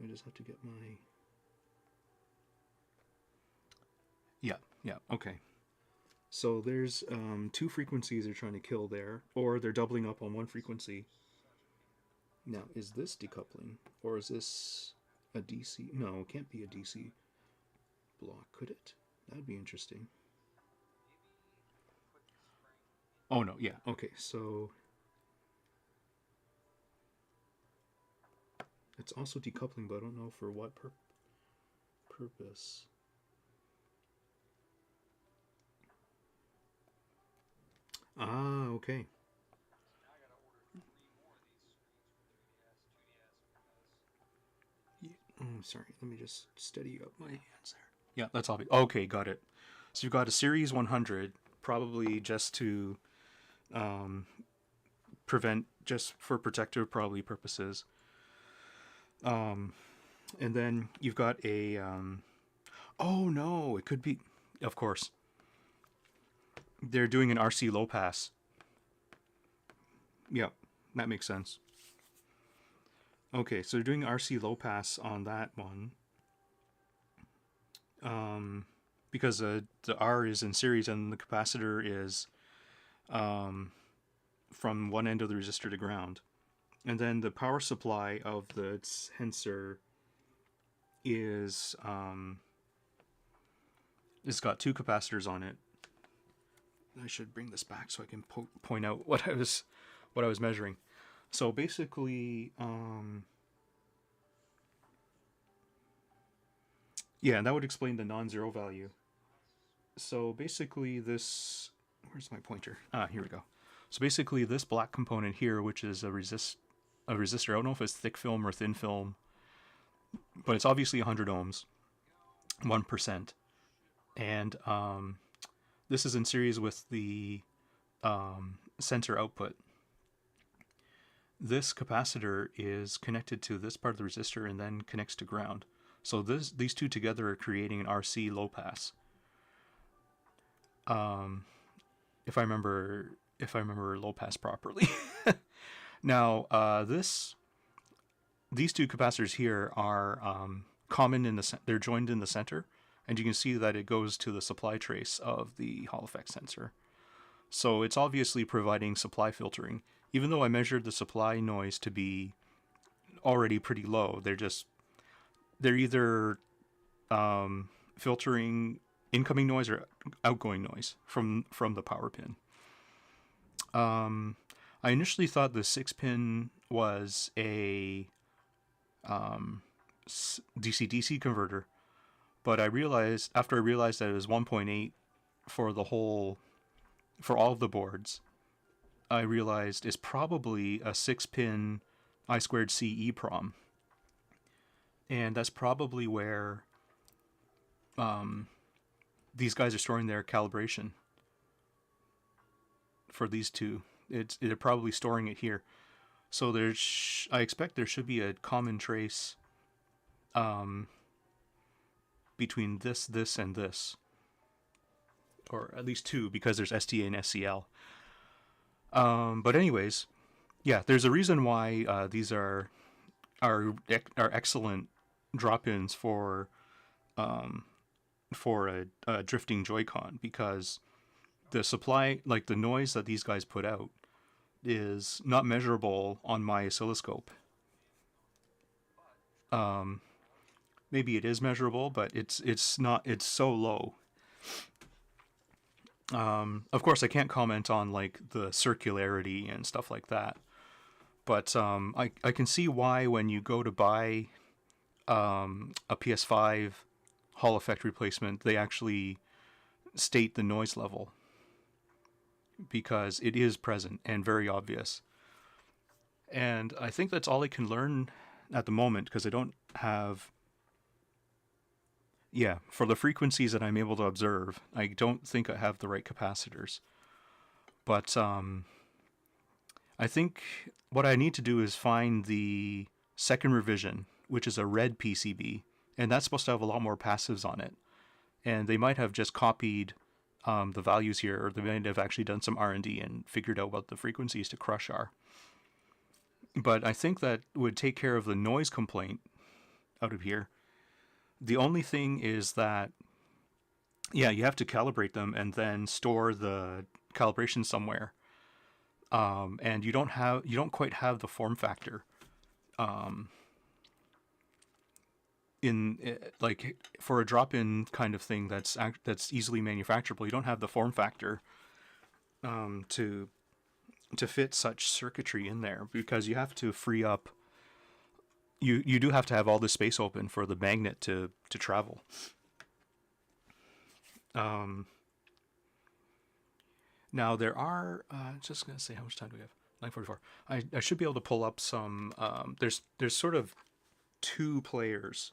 I just have to get my... Yeah, okay. So there's two frequencies they're trying to kill there, or they're doubling up on one frequency. Now, is this decoupling, or is this a DC? No, it can't be a DC block, could it? That'd be interesting. Oh no, yeah, okay, so it's also decoupling, but I don't know for what purpose. Ah, okay. Oh, sorry. Let me just steady up my hands there. Yeah, that's obvious. Okay, got it. So you've got a series 100, probably just to prevent, just for protective probably purposes. And then you've got a... oh no, it could be... Of course. They're doing an RC low pass. Yep, that makes sense. Okay, so they're doing RC low pass on that one. Because the R is in series and the capacitor is from one end of the resistor to ground. And then the power supply of the sensor is it's got two capacitors on it. I should bring this back so I can point out what I was measuring. So basically, yeah, and that would explain the non-zero value. So basically this, where's my pointer? Ah, here we go. So basically this black component here, which is a resistor, I don't know if it's thick film or thin film, but it's obviously 100 ohms, 1%. And this is in series with the sensor output. This capacitor is connected to this part of the resistor and then connects to ground. So these two together are creating an RC low pass. If I remember low pass properly. Now, these two capacitors here are common in they're joined in the center, and you can see that it goes to the supply trace of the Hall effect sensor. So it's obviously providing supply filtering. Even though I measured the supply noise to be already pretty low, they're either filtering incoming noise or outgoing noise from the power pin. I initially thought the 6-pin was a DC-DC converter, but after I realized that it was 1.8 for all of the boards, I realized it's probably a 6-pin I2C EEPROM, and that's probably where these guys are storing their calibration for these two. They're probably storing it here. So I expect there should be a common trace between this, and this, or at least two, because there's STA and SCL. But anyways, yeah, there's a reason why these are excellent drop-ins for a drifting Joy-Con, because the supply, like the noise that these guys put out, is not measurable on my oscilloscope. Maybe it is measurable, but it's not. It's so low. Of course, I can't comment on like the circularity and stuff like that, but I can see why when you go to buy a PS5 Hall effect replacement, they actually state the noise level, because it is present and very obvious. And I think that's all I can learn at the moment, because I don't have... Yeah, for the frequencies that I'm able to observe, I don't think I have the right capacitors. But I think what I need to do is find the second revision, which is a red PCB, and that's supposed to have a lot more passives on it. And they might have just copied the values here, or they might have actually done some R&D and figured out what the frequencies to crush are. But I think that would take care of the noise complaint out of here. The only thing is that, yeah, you have to calibrate them and then store the calibration somewhere. And you don't quite have the form factor. Like for a drop-in kind of thing that's easily manufacturable, you don't have the form factor to fit such circuitry in there, because you have to free up. You do have to have all the space open for the magnet to travel. Now there are just gonna say, how much time do we have? 9:44. I should be able to pull up some. There's sort of two players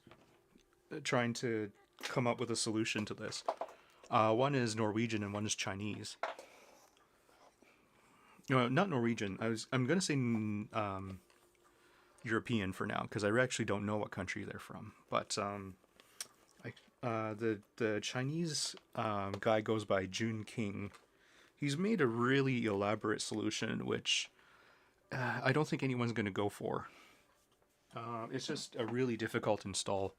trying to come up with a solution to this. One is Norwegian and one is Chinese. No, not Norwegian. I'm gonna say European for now, because I actually don't know what country they're from. But the Chinese guy goes by Jun King. He's made a really elaborate solution, which I don't think anyone's going to go for. It's just a really difficult install.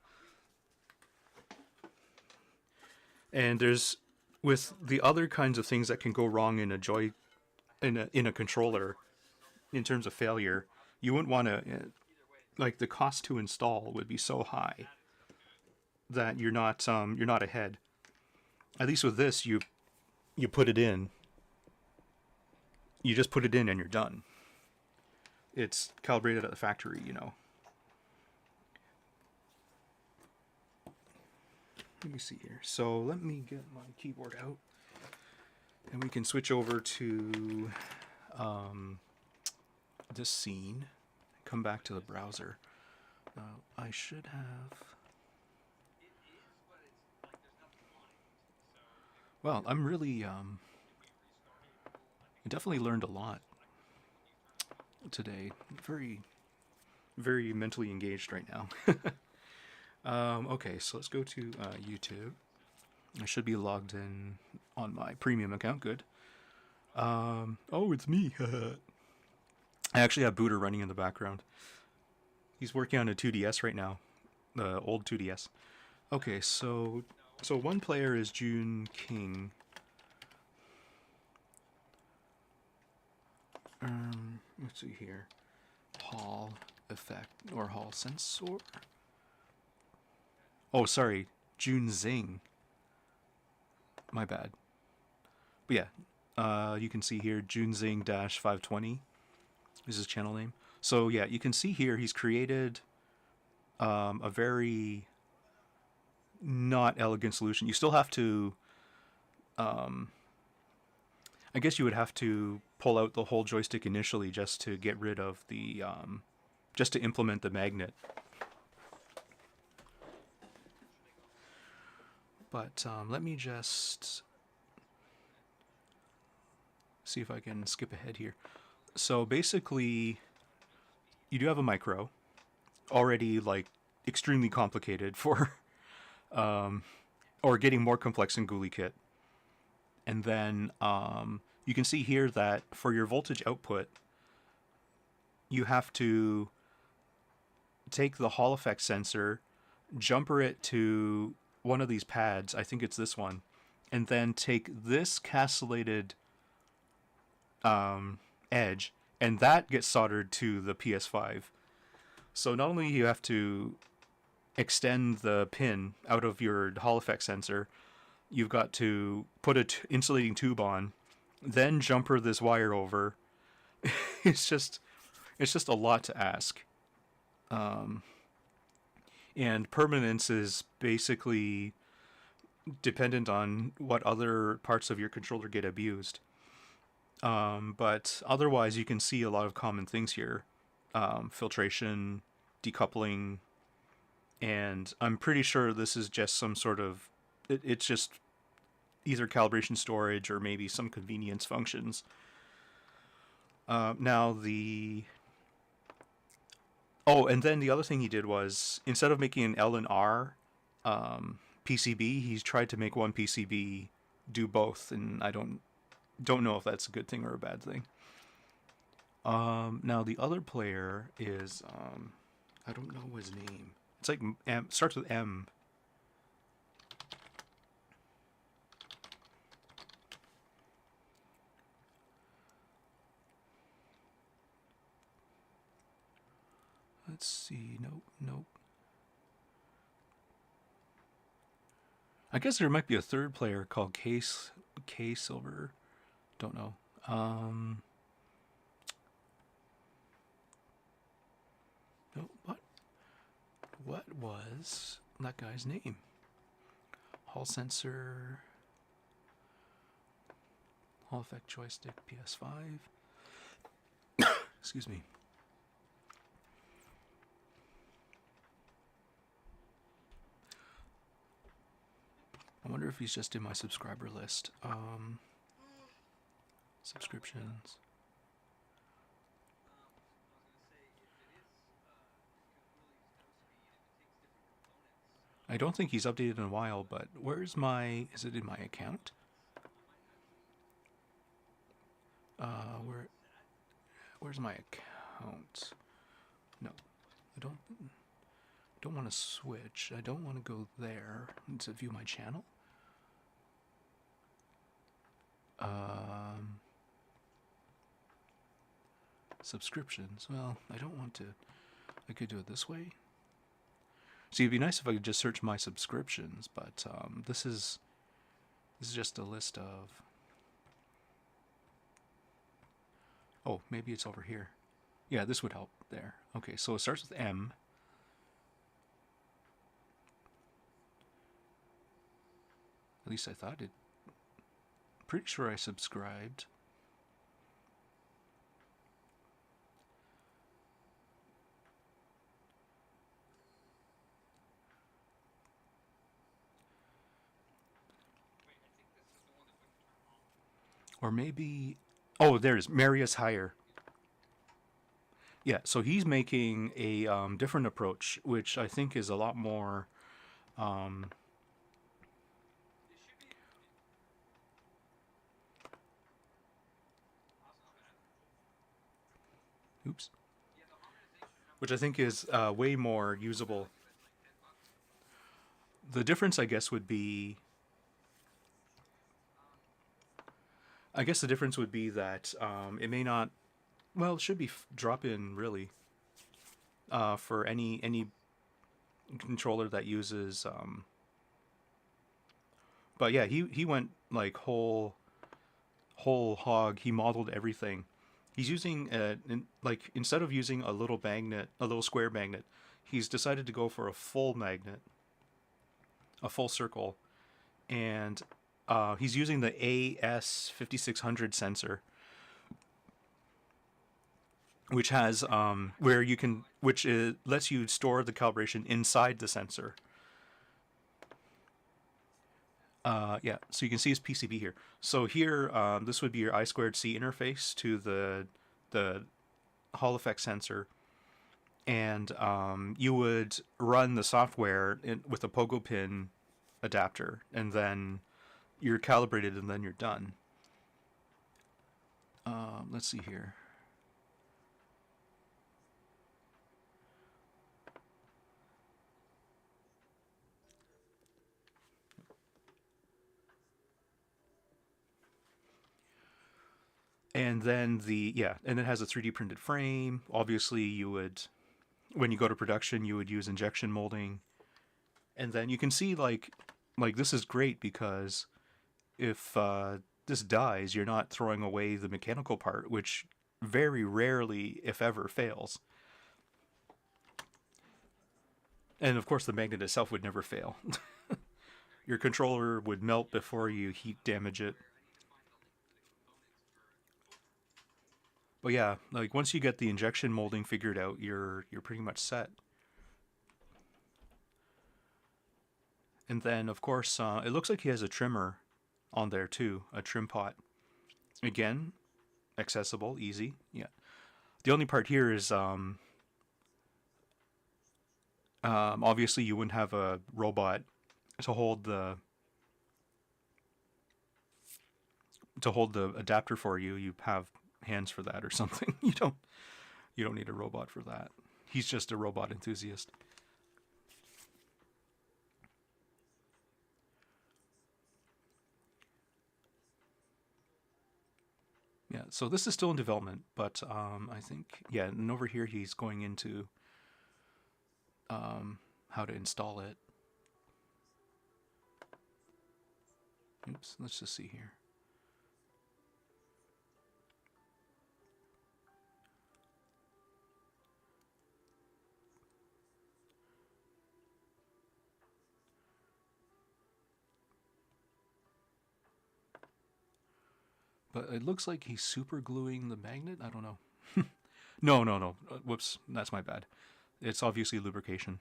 And there's, with the other kinds of things that can go wrong in a controller, in terms of failure, you wouldn't want to, like, the cost to install would be so high that you're not ahead. At least with this, you put it in. You just put it in and you're done. It's calibrated at the factory, you know. Let me see here. So let me get my keyboard out, and we can switch over to this scene. Come back to the browser. I should have... Well, I'm really... I definitely learned a lot today. Very, very mentally engaged right now. Okay, so let's go to YouTube. I should be logged in on my premium account. Good. Oh, it's me. I actually have Booter running in the background. He's working on a 2DS right now, the old 2DS. Okay, so one player is Jun King. Let's see here. Hall effect or Hall sensor. Oh, sorry, Jun Zing. My bad. But yeah, you can see here Jun Zing -520 is his channel name. So yeah, you can see here he's created a very not elegant solution. You still have to, I guess you would have to pull out the whole joystick initially just to get rid of the, just to implement the magnet. But let me just see if I can skip ahead here. So basically, you do have a micro, already like extremely complicated for, or getting more complex in GuliKit. And then you can see here that for your voltage output, you have to take the Hall effect sensor, jumper it to one of these pads, I think it's this one, and then take this castellated edge, and that gets soldered to the PS5. So not only you have to extend the pin out of your Hall effect sensor, you've got to put an insulating tube on, then jumper this wire over. it's just a lot to ask. And permanence is basically dependent on what other parts of your controller get abused. But otherwise, you can see a lot of common things here. Filtration, decoupling, and I'm pretty sure this is just some sort of... It's just either calibration storage or maybe some convenience functions. Now the... Oh, and then the other thing he did was, instead of making an L and R PCB, he's tried to make one PCB do both, and I don't know if that's a good thing or a bad thing. Now the other player is, I don't know his name. It's like starts with M. Let's see. Nope. I guess there might be a third player called K Silver. Don't know. No, what was that guy's name? Hall sensor, Hall effect joystick, PS5. Excuse me. I wonder if he's just in my subscriber list. Subscriptions. I don't think he's updated in a while, but where's my... Is it in my account? Where's my account? No, I don't want to switch. I don't want to go there to view my channel. Subscriptions. Well, I don't want to. I could do it this way. See, it'd be nice if I could just search my subscriptions, but this is just a list of... Oh, maybe it's over here. Yeah, this would help there. Okay, so it starts with M. At least I thought it. Pretty sure I subscribed. Or maybe... Oh, there's Marius Hire. Yeah, so he's making a different approach, which I think is a lot more... Oops. Which I think is way more usable. The difference, I guess, would be... I guess the difference would be that it may not... Well, it should be drop-in, really, for any controller that uses... But yeah, he went like whole hog. He modeled everything. He's using like instead of using a little magnet, a little square magnet, he's decided to go for a full magnet, a full circle, and he's using the AS5600 sensor, which has where you can, which lets you store the calibration inside the sensor. Yeah, so you can see his PCB here. So here, this would be your I2C interface to the Hall effect sensor, and you would run the software with a pogo pin adapter, and then you're calibrated, and then you're done. Let's see here. And then and it has a 3D printed frame. Obviously, you would, when you go to production, you would use injection molding. And then you can see like this is great because if this dies, you're not throwing away the mechanical part, which very rarely, if ever, fails. And of course, the magnet itself would never fail. Your controller would melt before you heat damage it. But yeah, like once you get the injection molding figured out, you're pretty much set. And then, of course, it looks like he has a trimmer on there too, a trim pot. Again, accessible, easy. Yeah. The only part here is obviously you wouldn't have a robot to hold the adapter for you. You have hands for that or something. You don't need a robot for that. He's just a robot enthusiast. Yeah, so this is still in development, but I think, yeah, and over here he's going into how to install it. Oops, let's just see here. But it looks like he's super gluing the magnet. I don't know. No. Whoops, that's my bad. It's obviously lubrication.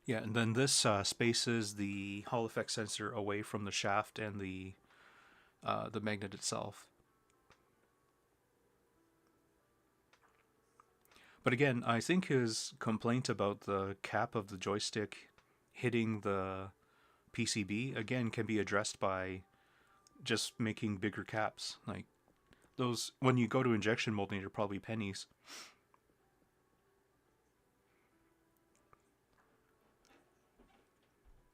Yeah, and then this spaces the Hall effect sensor away from the shaft and the magnet itself. But again, I think his complaint about the cap of the joystick hitting the PCB again can be addressed by just making bigger caps. Like those, when you go to injection molding, they're probably pennies.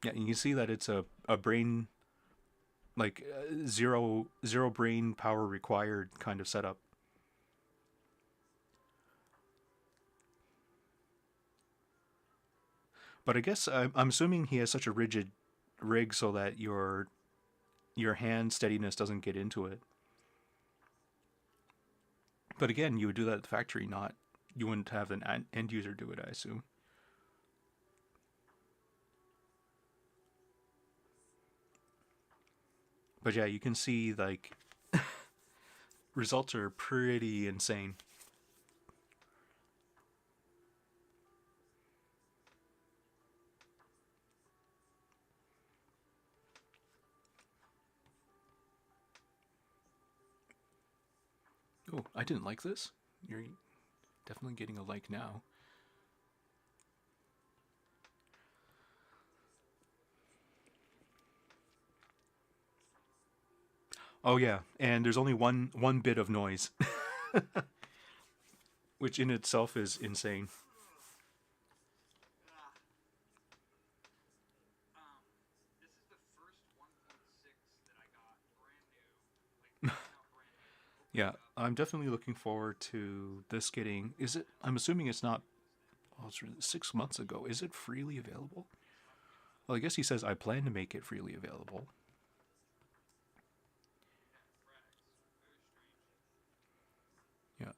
Yeah, you can see that it's a brain, like zero brain power required kind of setup. But I guess I'm assuming he has such a rigid rig so that your hand steadiness doesn't get into it. But again, you would do that at the factory, not, you wouldn't have an end user do it, I assume. But yeah, you can see like results are pretty insane. Oh, I didn't like this. You're definitely getting a like now. Oh yeah, and there's only one bit of noise, which in itself is insane. This is the first 1.6 that I got brand new, like brand new. Yeah, I'm definitely looking forward to this getting. Is it? I'm assuming it's not. Oh, it's 6 months ago. Is it freely available? Well, I guess he says I plan to make it freely available. Yeah.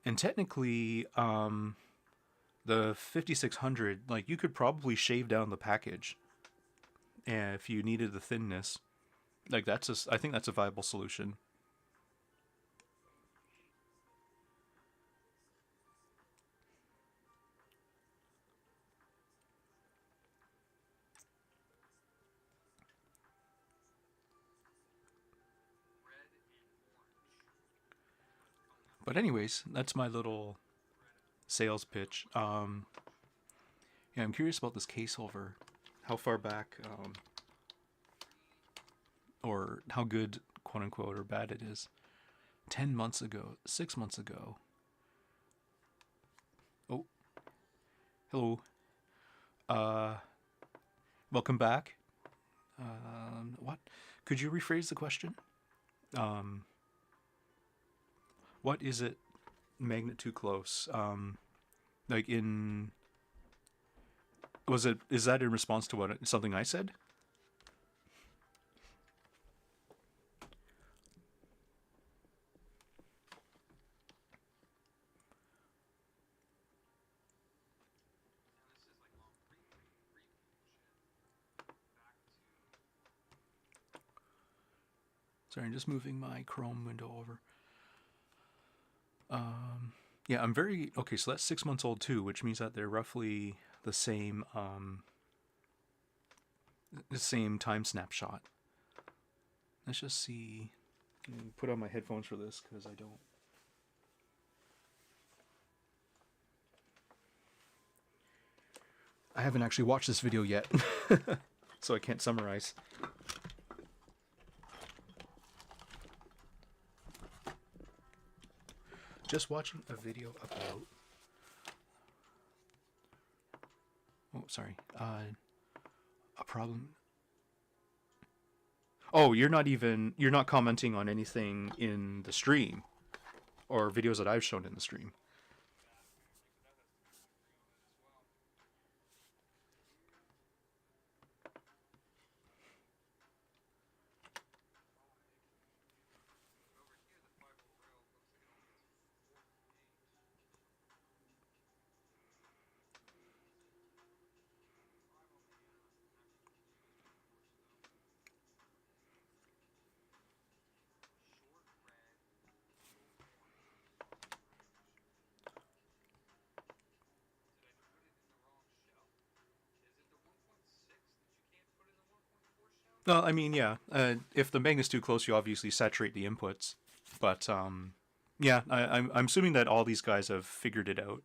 And technically, the 5600, like, you could probably shave down the package if you needed the thinness. Like, I think that's a viable solution. But anyways, that's my little sales pitch. Yeah, I'm curious about this case holder. How far back, or how good, quote unquote, or bad it is. 10 months ago, 6 months ago. Oh, hello. Uh, welcome back. What? Could you rephrase the question? Um, what is it? Magnet too close. Like in. Is that in response to something I said? Sorry, I'm just moving my Chrome window over. Yeah, I'm very okay. So that's 6 months old too, which means that they're roughly the same time snapshot. Let's just see. Put on my headphones for this because I don't. I haven't actually watched this video yet, so I can't summarize. Just watching a video about. Oh, sorry. A problem. Oh, you're not commenting on anything in the stream or videos that I've shown in the stream. Well, I mean, yeah. If the magnet's too close, you obviously saturate the inputs. But yeah, I'm assuming that all these guys have figured it out.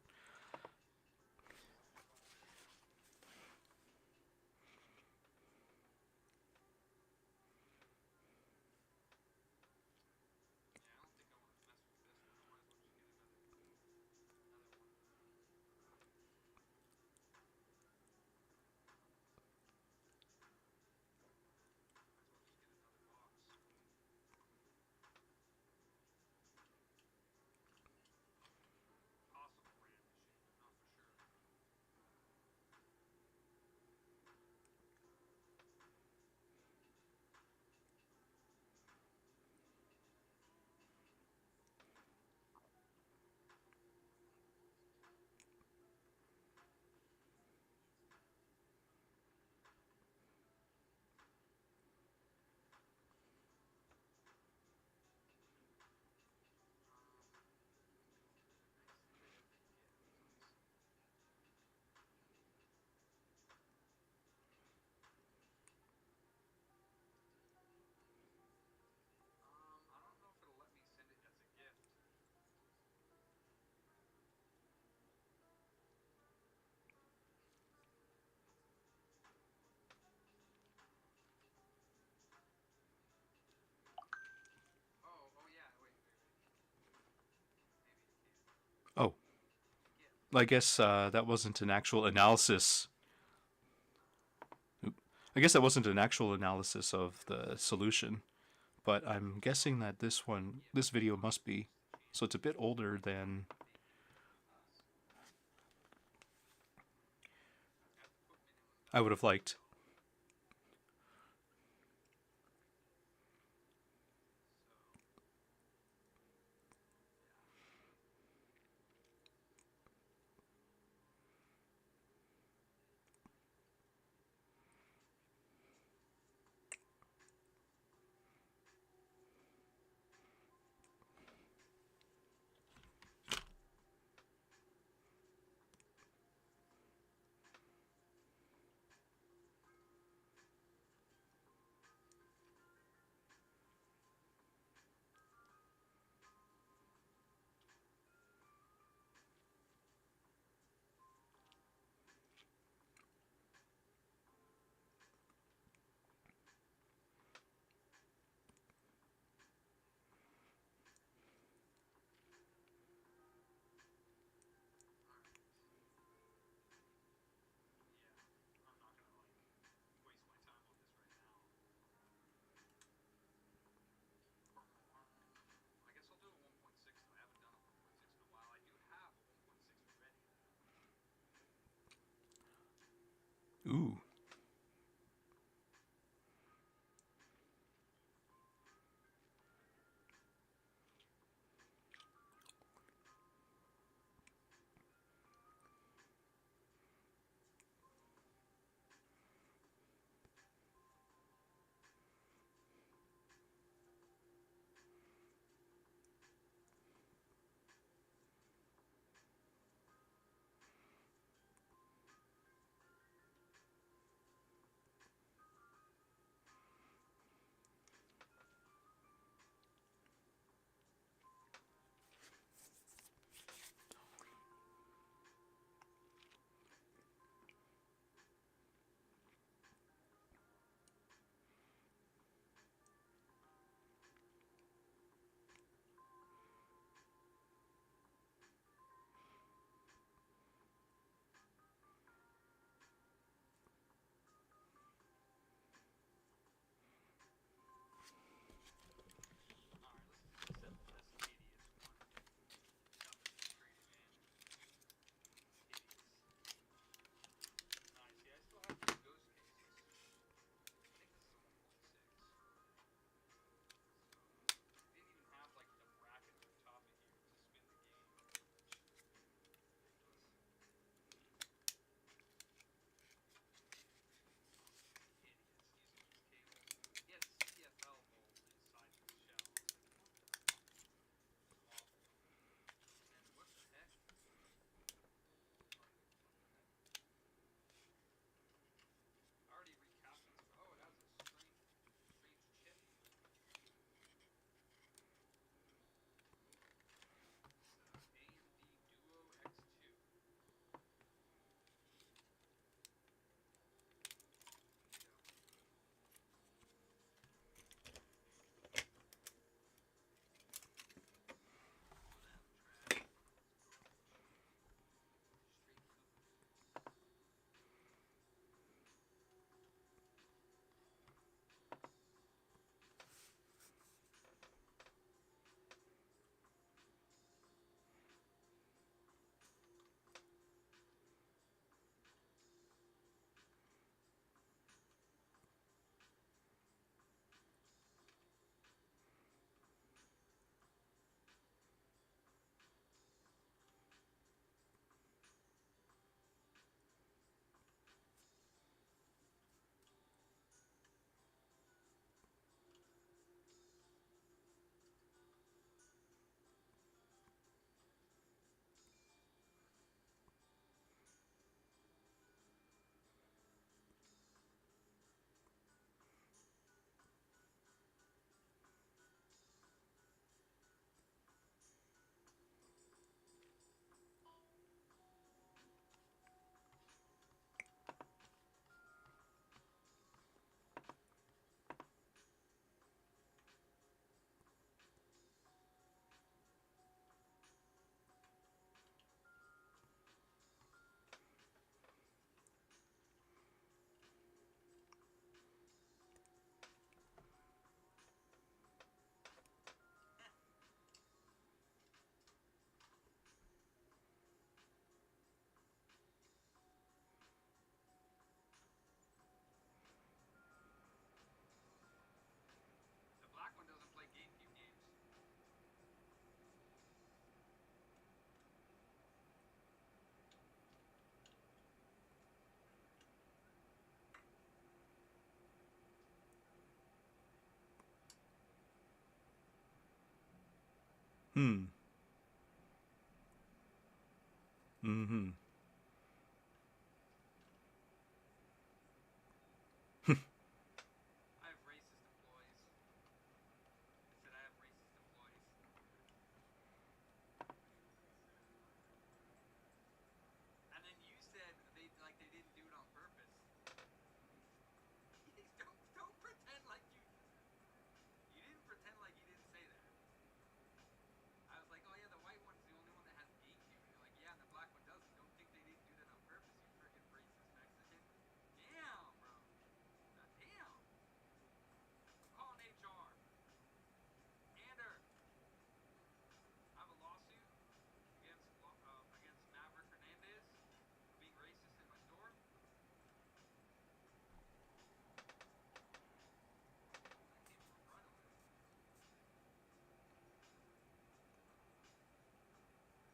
Oh, I guess that wasn't an actual analysis. I guess that wasn't an actual analysis of the solution, but I'm guessing that this video must be. So it's a bit older than. I would have liked. Ooh. Hmm. Mm-hmm. I have racist employees. I said I have racist employees. And then you said they didn't do it on purpose. don't pretend like you didn't pretend like you didn't say that. I was like, oh yeah, the white one's the only one that has gate view, and you're like, yeah, and the black one doesn't. Don't think they didn't do that on purpose, you friggin' racist Mexican. Damn, bro. Damn. I'm calling HR. Ander, I have a lawsuit against Maverick Hernandez for being racist in my store. That came from right over there.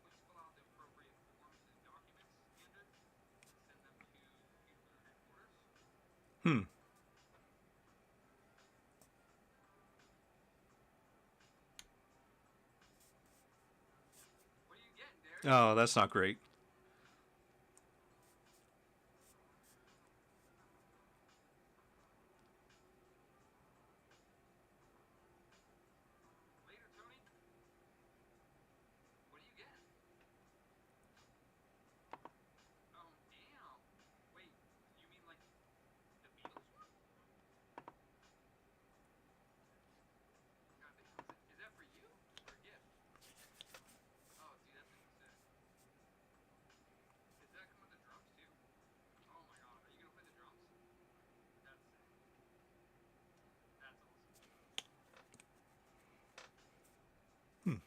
Please fill out the appropriate forms and documents, Ander, and send them to Peter's headquarters. Hmm. What are you getting, Derek? Oh, that's not great. Later, Tony. What are you getting? Oh, damn. Wait, you mean like the Beatles one? God damn. Is that for you or a gift? Oh, dude, that's gonna be sick. Does that come with the drums too? Oh my god, are you gonna play the drums? That's sick. That's awesome. Hmm.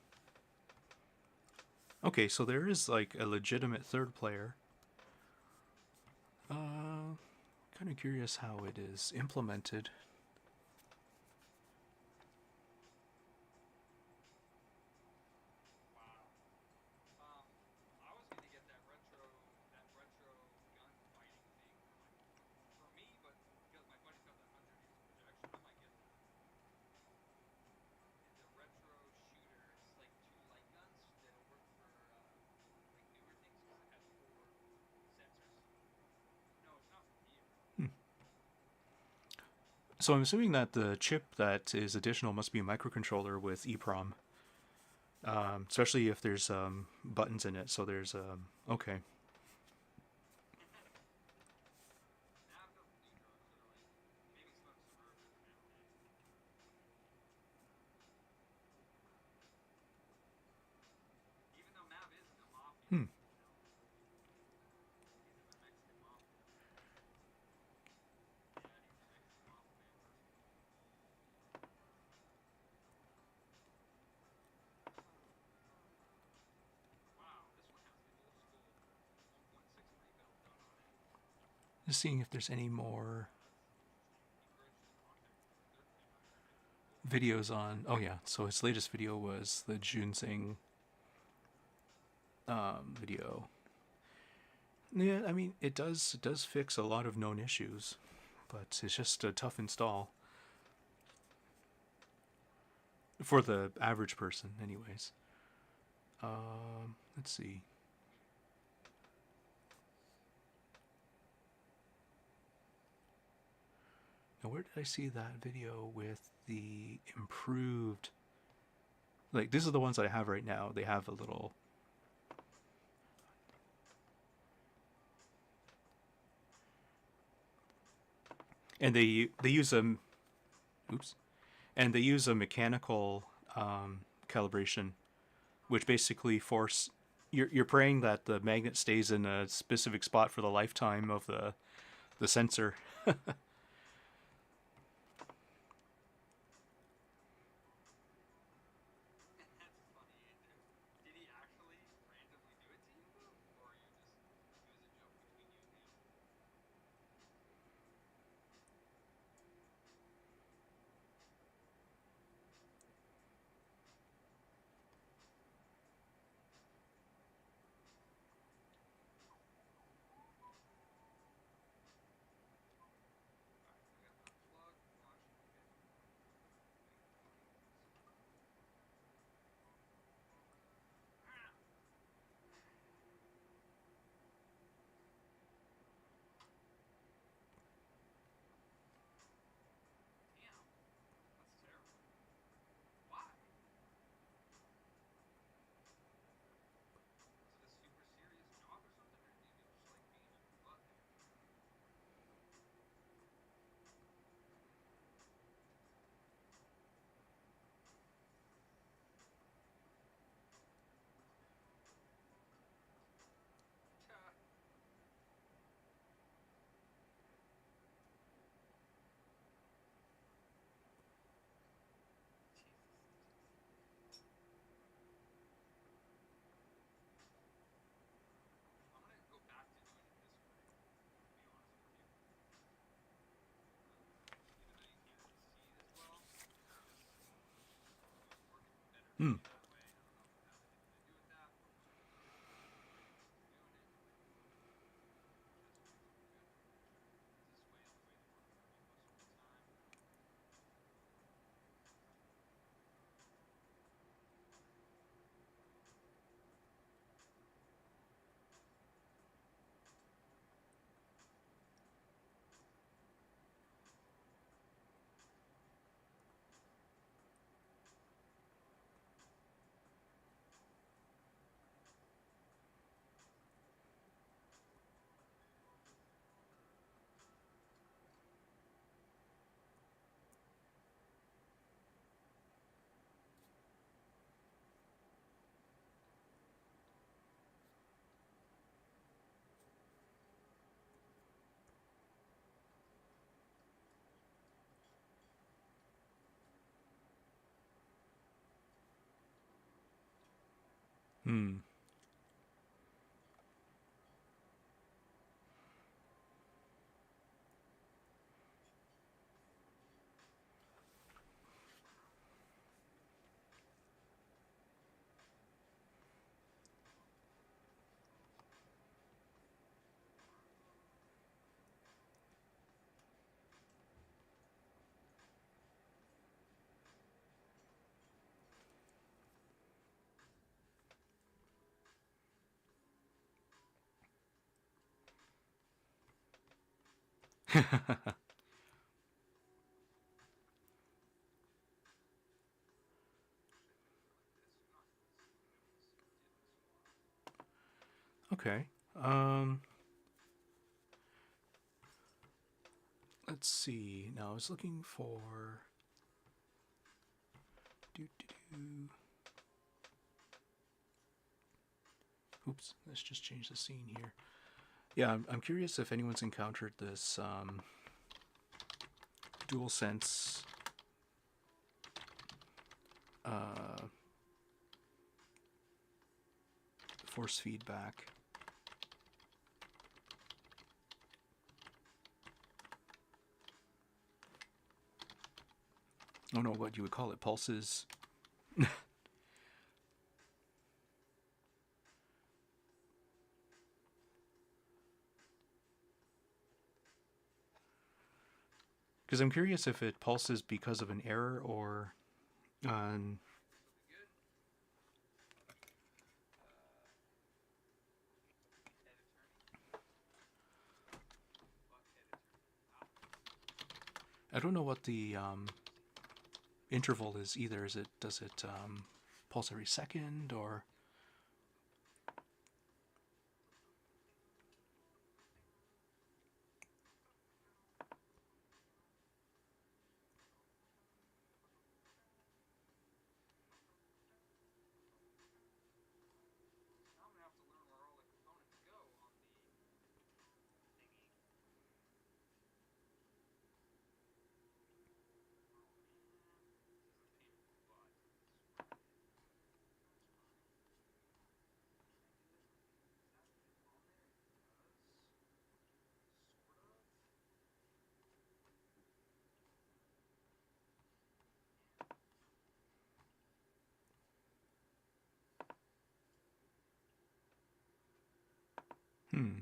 Okay, so there is like a legitimate third player. Kind of curious how it is implemented. Wow. I was gonna get that retro gun fighting thing for me, but because my buddy's got that 100 inch projection, I might get that. It's a retro shooter. It's like two light guns that'll work for like newer things because it has four sensors. No, it's not from here. Hmm. So I'm assuming that the chip that is additional must be a microcontroller with EEPROM, especially if there's buttons in it. So there's okay. Nav doesn't do drugs, really. Maybe smokes some herb every now and then. Even though Mav is in the mafia, Hmm. he's in the Mexican mafia. Yeah, he's the Mexican mafia man person. Wow, this one has the old school 1.6 rebuild done on it. Just seeing if there's any more Encourages contact with the third party manufacturer. videos on. Oh yeah, so his latest video was the Junsing video. Yeah, I mean it does fix a lot of known issues, but it's just a tough install for the average person, anyways. Let's see. Now, where did I see that video with the improved? Like, these are the ones that I have right now. They have a little. And they use a. Oops. And they use a mechanical calibration, which basically force. You're praying that the magnet stays in a specific spot for the lifetime of the sensor. That's funny, Andrew. Did he actually randomly do it to you though, or you just it was a joke between you and him? Hmm. Hmm. Okay. Um, let's see. Now I was looking for. Doo, doo, doo. Oops. Let's just change the scene here. Yeah, I'm curious if anyone's encountered this DualSense uh, force feedback. I don't know what you would call it. Pulses. Because I'm curious if it pulses because of an error or. Um, I don't know what the interval is either. Does it pulse every second or? Hmm.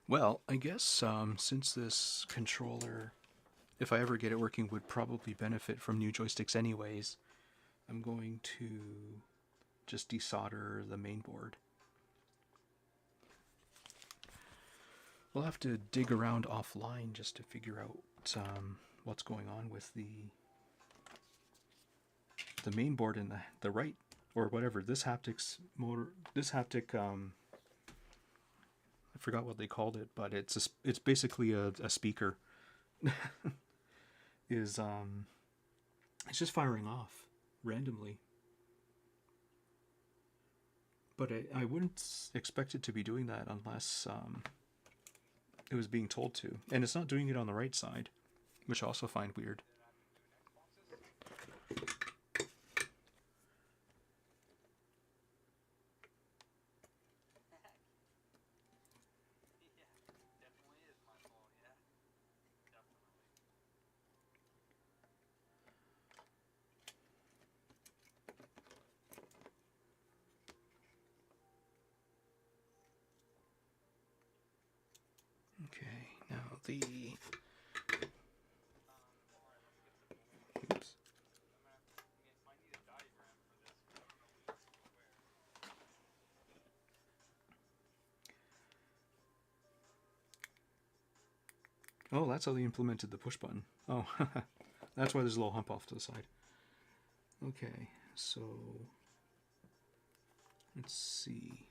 Well, I guess since this controller, if I ever get it working, would probably benefit from new joysticks anyways, I'm going to just desolder the main board. We'll have to dig around offline just to figure out what's going on with the main board in the right, or whatever, this haptics motor, this haptic, I forgot what they called it, but it's basically a speaker. It's just firing off randomly. But I wouldn't expect it to be doing that unless it was being told to. And it's not doing it on the right side, which I also find weird. Okay, now the... Oops. Oh, that's how they implemented the push button. Oh, that's why there's a little hump off to the side. Okay, so let's see.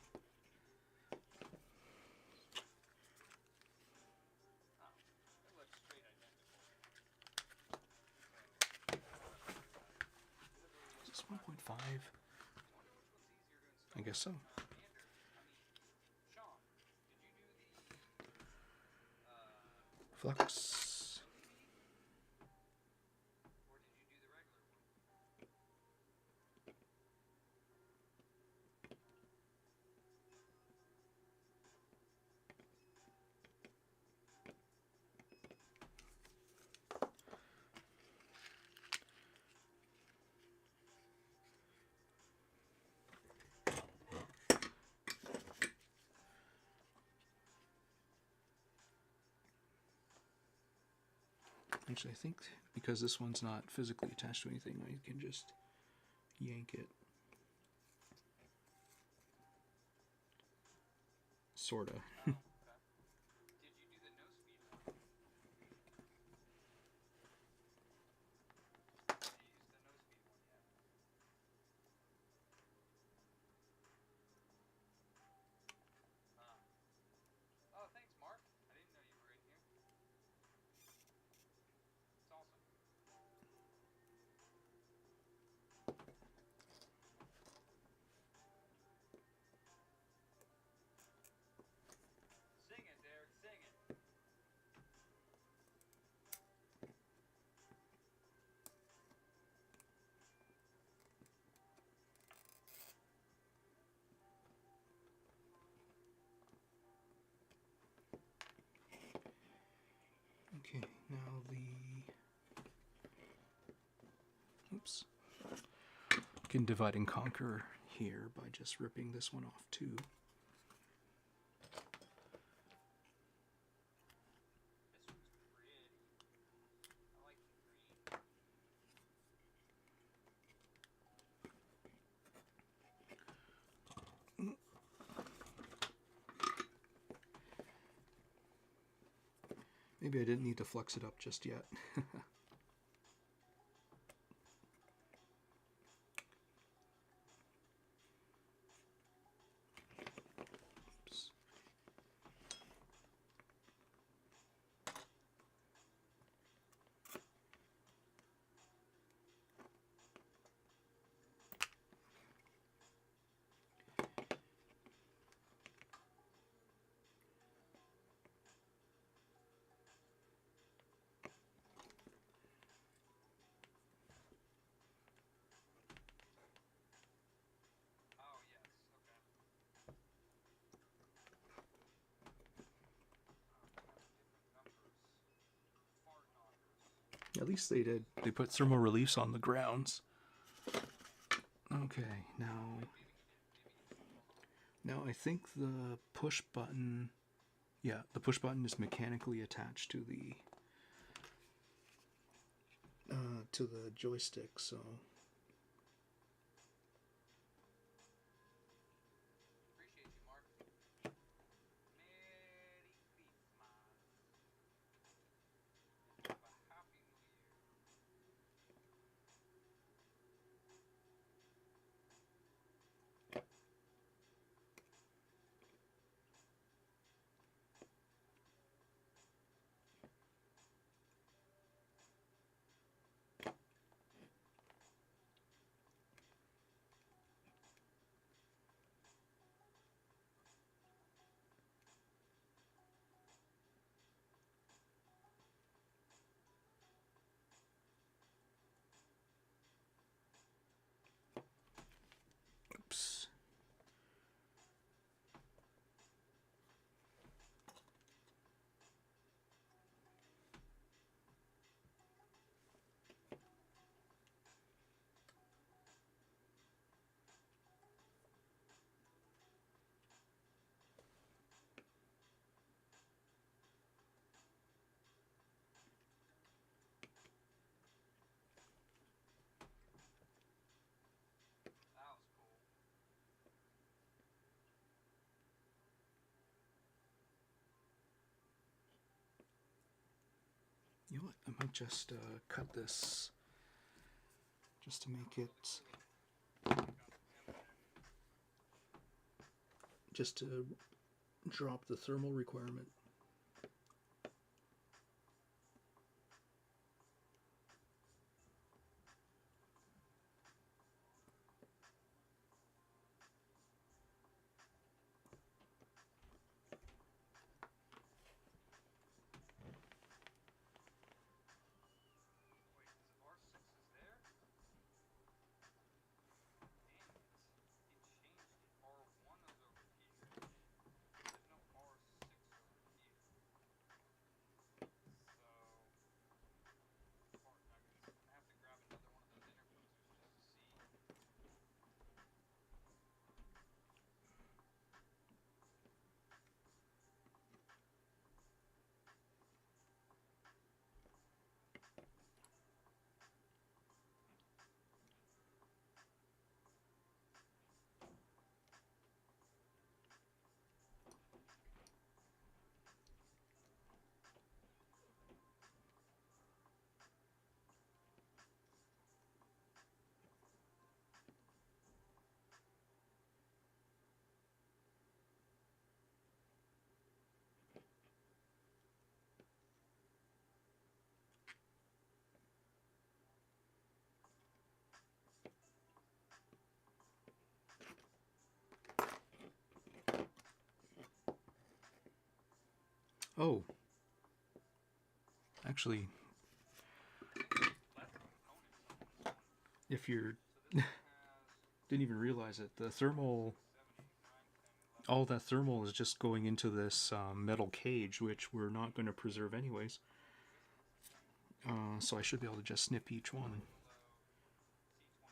Is this 1.5? I guess so. Flux. Actually, I think because this one's not physically attached to anything, I can just yank it. Sorta. Okay, now oops. Can divide and conquer here by just ripping this one off too. Maybe I didn't need to flex it up just yet. Oops. At least they did. They put thermal reliefs on the grounds. Okay, now I think the push button, yeah, the push button is mechanically attached to the joystick, so Appreciate you, Mark. Merry Christmas. Have a happy New Year. oops. That was cool. You know what? I might just cut this just to make it, just to drop the thermal requirement. Wait, R6 is there? Damn it. It changed it. R1 is over here. There's no R6 over here. So, part nuggets. I have to grab another one of those interposers just to see. Oh, actually, Left components on this one. if you're So this one has didn't even realize it, the thermal, 7, 8, 9, 10, 11. all that thermal is just going into this metal cage, which we're not going to preserve anyways. So I should be able to just snip each one. So T29.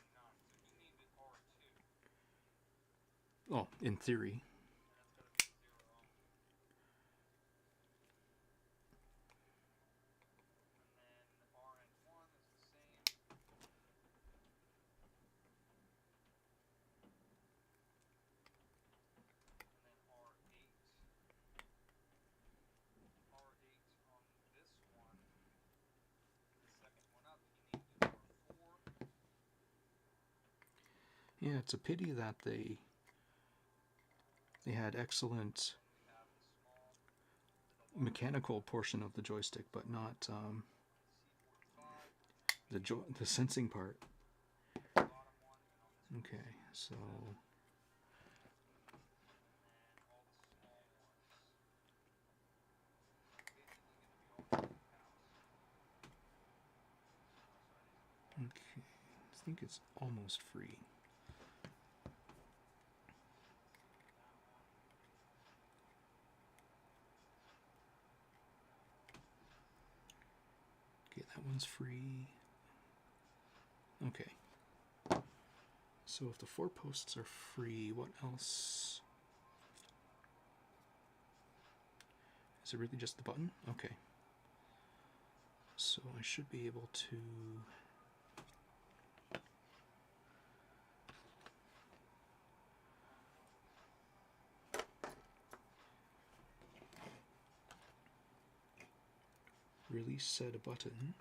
So he named it R2. Oh, in theory. And that's got to be a 0 ohm. And then RN1 is the same. And then R8. R8 on this one. The second one up, he named it R4. Yeah, it's a pity that they had excellent They have the small, the large mechanical portion of the joystick, but not C45. the sensing part. The bottom one, and on this one, Okay, so and then all the small ones. Basically going to be all the caps. Oh, sorry, these are the okay, I think it's almost free. that one. Okay, That one's free. Okay. So if the 4 posts are free, what else? Is it really just the button? Okay. So I should be able to... release said button.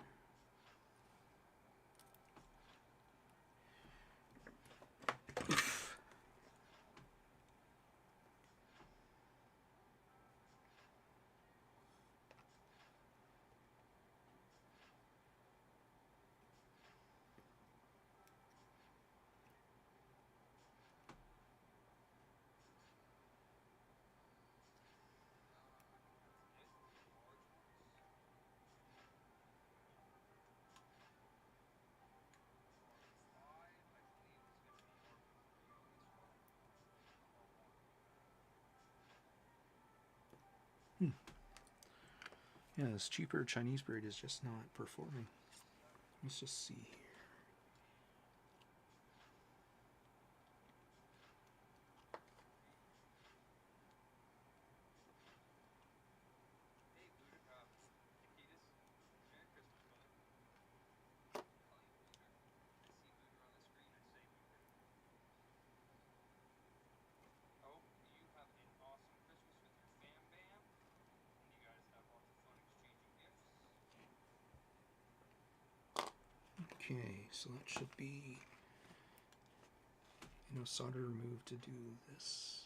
Yeah, this cheaper Chinese braid is just not performing. Let's just see here. Okay, so that should be, solder remove to do this.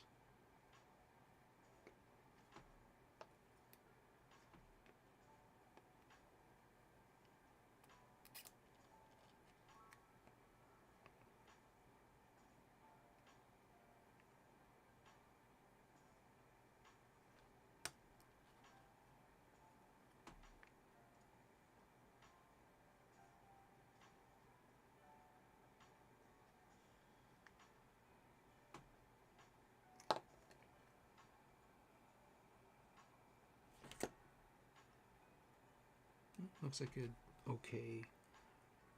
Looks like an okay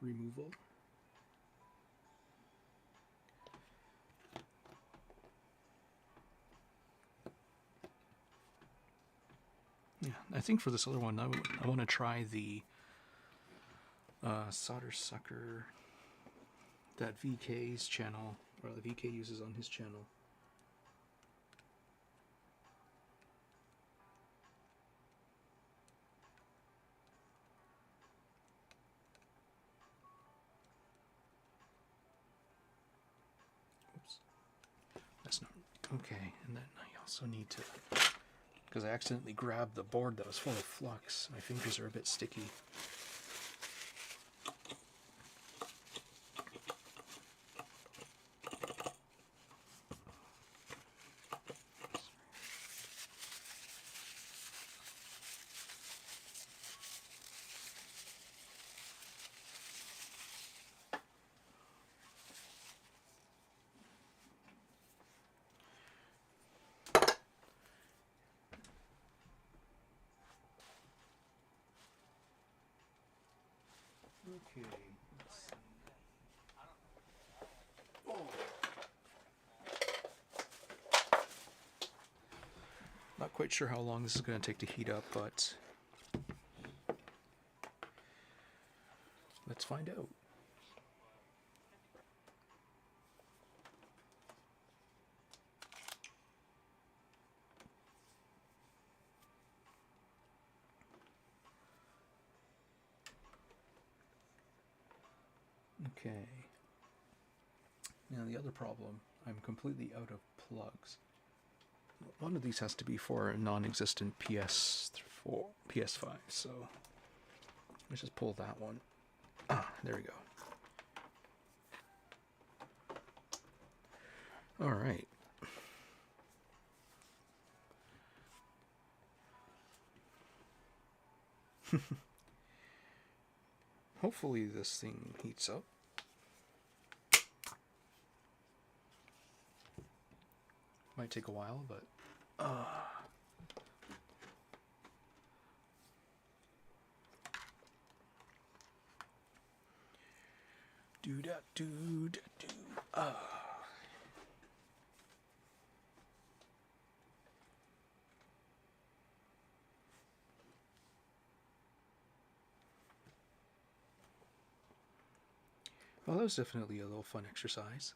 removal. Yeah, I think for this other one, I want to try the solder sucker that VK's channel, or the VK uses on his channel. Oops. That's not okay. And then I also need to, because I accidentally grabbed the board that was full of flux. My fingers are a bit sticky. Okay, let's see. Oh. Not quite sure how long this is going to take to heat up, but let's find out. Okay. Now the other problem, I'm completely out of plugs. One of these has to be for a non-existent PS4, PS5, so let's just pull that one. Ah, there we go. All right. Hopefully this thing heats up. Might take a while, but Do da do da do. Ah. Well, that was definitely a little fun exercise.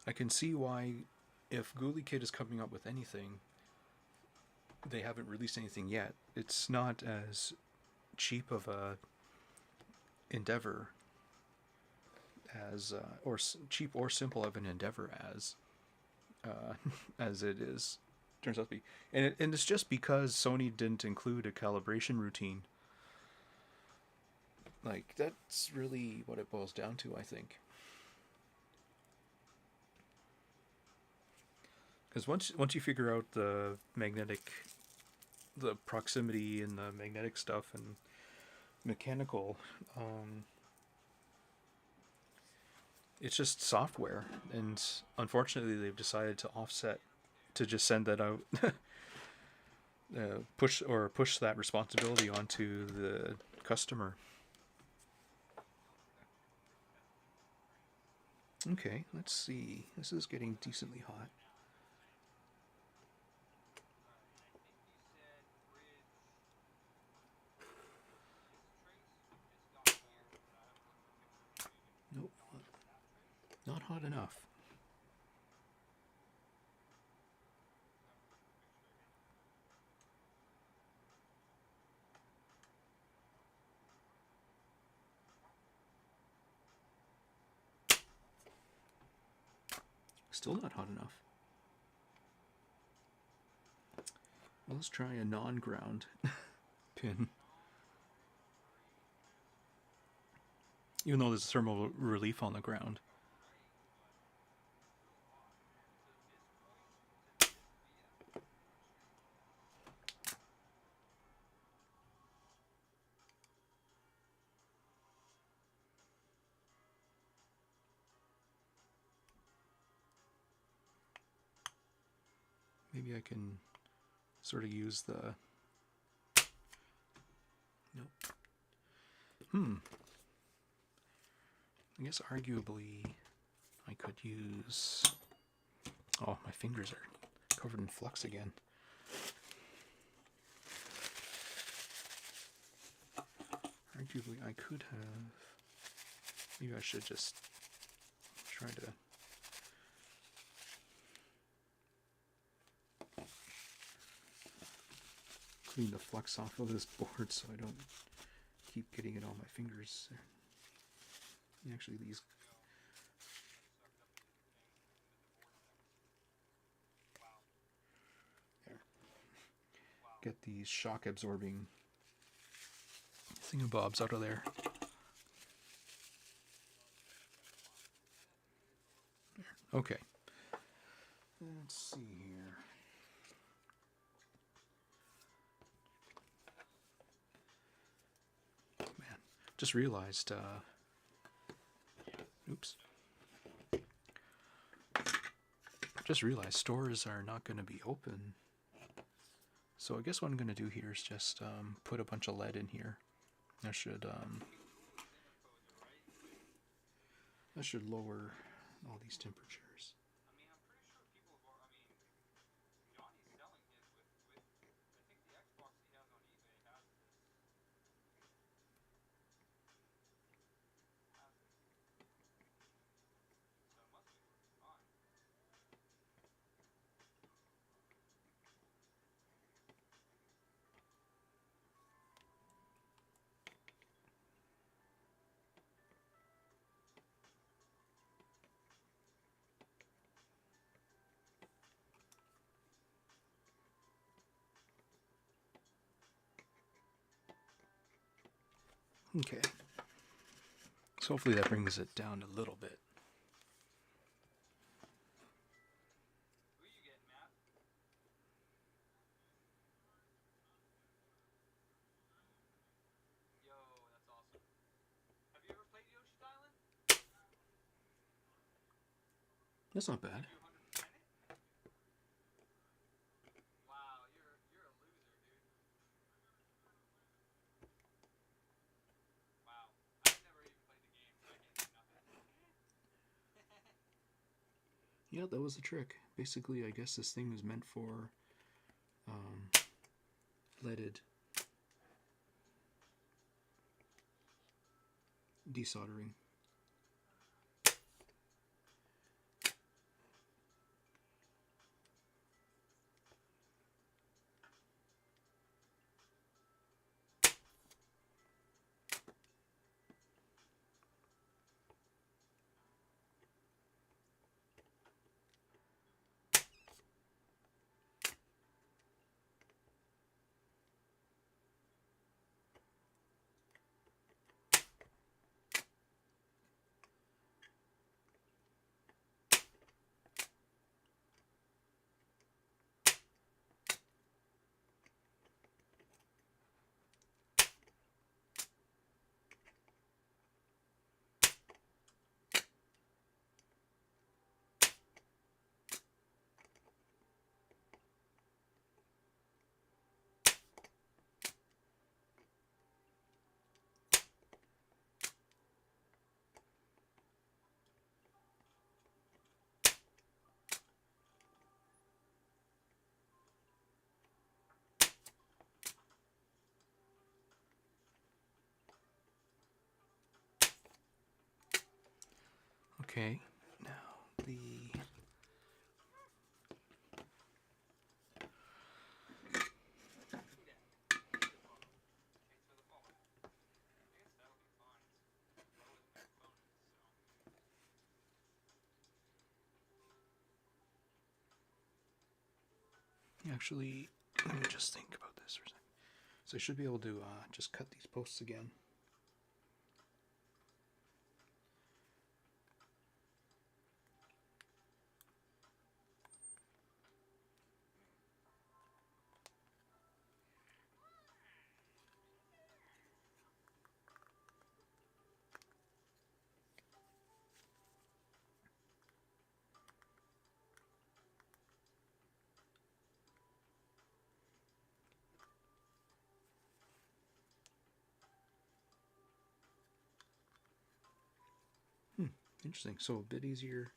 I can see why, if GuliKit is coming up with anything, they haven't released anything yet. It's not as cheap of a endeavor as, cheap or simple of an endeavor as it is turns out to be, and it's just because Sony didn't include a calibration routine. Like, that's really what it boils down to, I think. Because once you figure out the proximity and the magnetic stuff and mechanical, it's just software, and unfortunately they've decided to just send that out, push that responsibility onto the customer. Okay, let's see. This is getting decently hot. Nope, not hot enough. Still not hot enough. Well, let's try a non-ground pin. Even though there's thermal relief on the ground. Maybe I can sort of use the... Nope. I guess arguably I could use... Oh, my fingers are covered in flux again. Arguably I could have... Maybe I should just try to... clean the flux off of this board so I don't keep getting it on my fingers. Actually, these... There. Get these shock absorbing thingamabobs out of there. Okay. Let's see here. Man, just realized, oops. Just realized stores are not going to be open. So I guess what I'm going to do here is just put a bunch of lead in here. That should lower all these temperatures. Okay, so hopefully that brings it down a little bit. That's not bad. Wow, you're a loser, dude. Wow. I've never even played the game, so I can't do nothing. Yeah, that was the trick. Basically, I guess this thing was meant for leaded desoldering. Okay, now the actually, let me just think about this for a second. So I should be able to just cut these posts again. Interesting. So a bit easier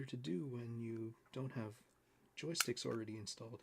to do when you don't have joysticks already installed.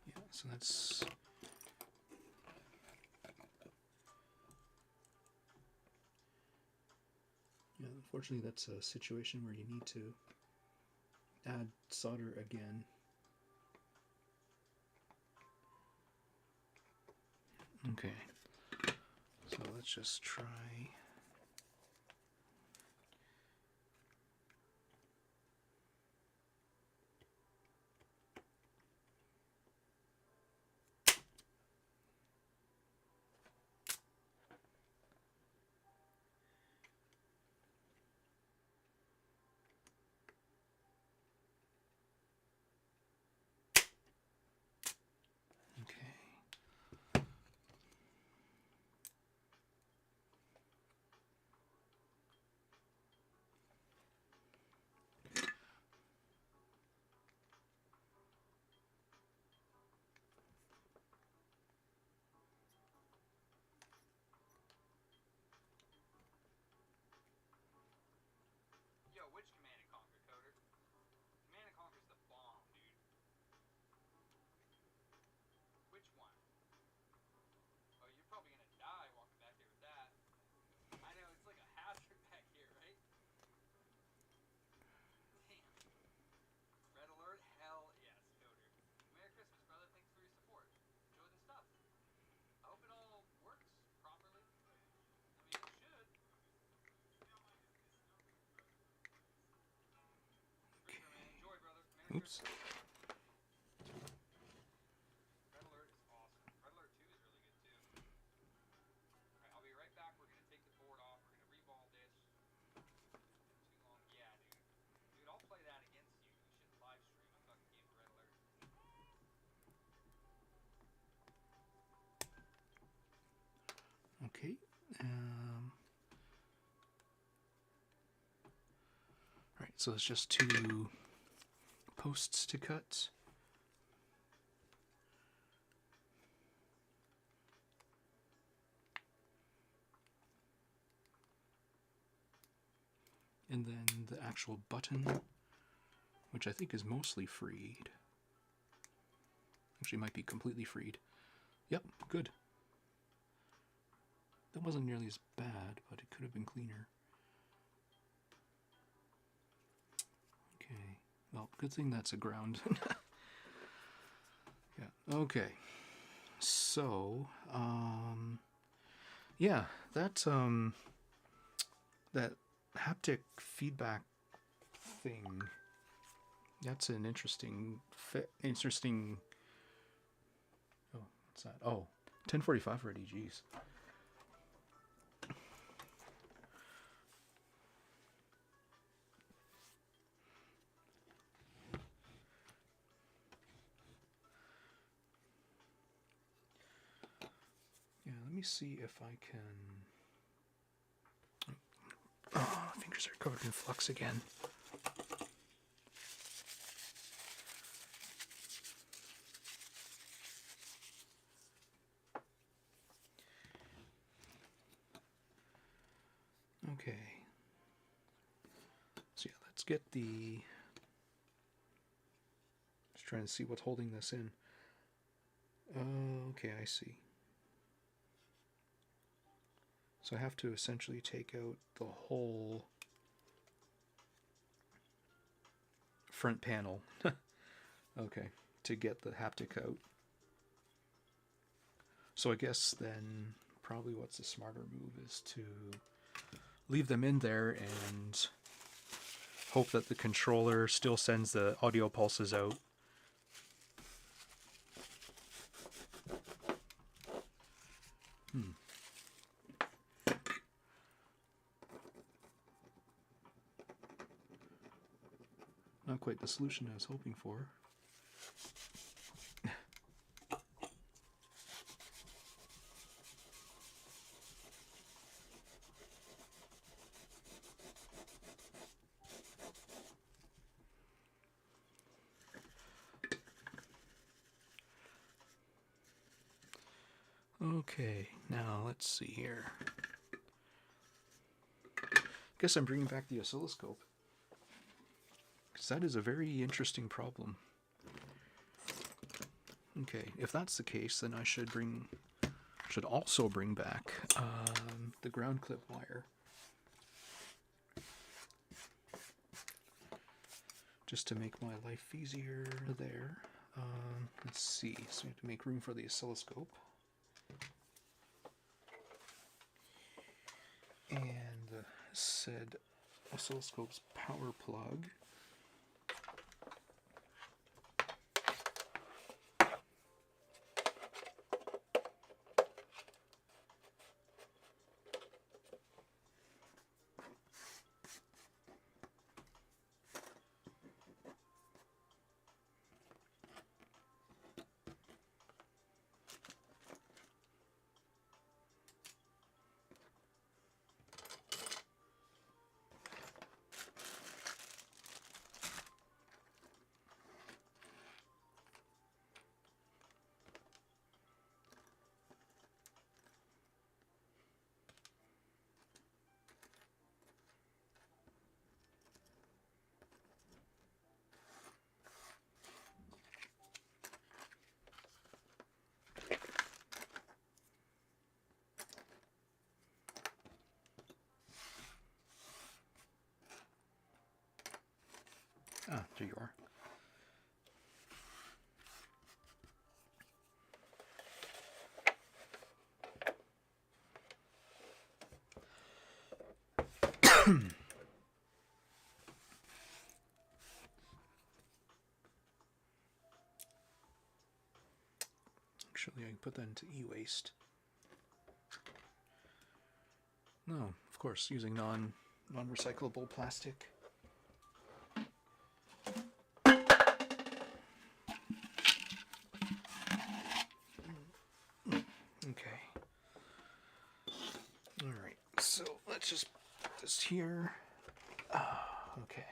Yeah, so that's unfortunately that's a situation where you need to add solder again. Okay, so let's just try. Okay. Oops. Red Alert is awesome. Red Alert 2 is really good too. Alright, I'll be right back. We're gonna take the board off. We're gonna reball this. Too long. Yeah, dude. Dude, I'll play that against you. We should live stream a fucking game of Red Alert. Okay. Alright, so it's just 2 posts to cut. And then the actual button, which I think is mostly freed. Actually, might be completely freed. Yep, good. That wasn't nearly as bad, but it could have been cleaner. Okay, well, good thing that's a ground. Yeah, okay. So, yeah, that haptic feedback thing, that's an interesting, oh, what's that? Oh, 1045 already, geez. Yeah, let me see if I can... Oh, fingers are covered in flux again. Okay. So yeah, let's get the... Just trying to see what's holding this in. Okay, I see. So I have to essentially take out the whole front panel. Okay, to get the haptic out. So I guess then probably what's the smarter move is to leave them in there and hope that the controller still sends the audio pulses out. Not quite the solution I was hoping for. Okay, now let's see here. Guess I'm bringing back the oscilloscope, because that is a very interesting problem. Okay, if that's the case, then I should also bring back the ground clip wire, just to make my life easier there. Let's see, so we have to make room for the oscilloscope. And the said oscilloscope's power plug. Ah, there you are. Actually, I can put that into e-waste. No, of course, using non-recyclable plastic. Okay. All right. So let's just put this here. Okay.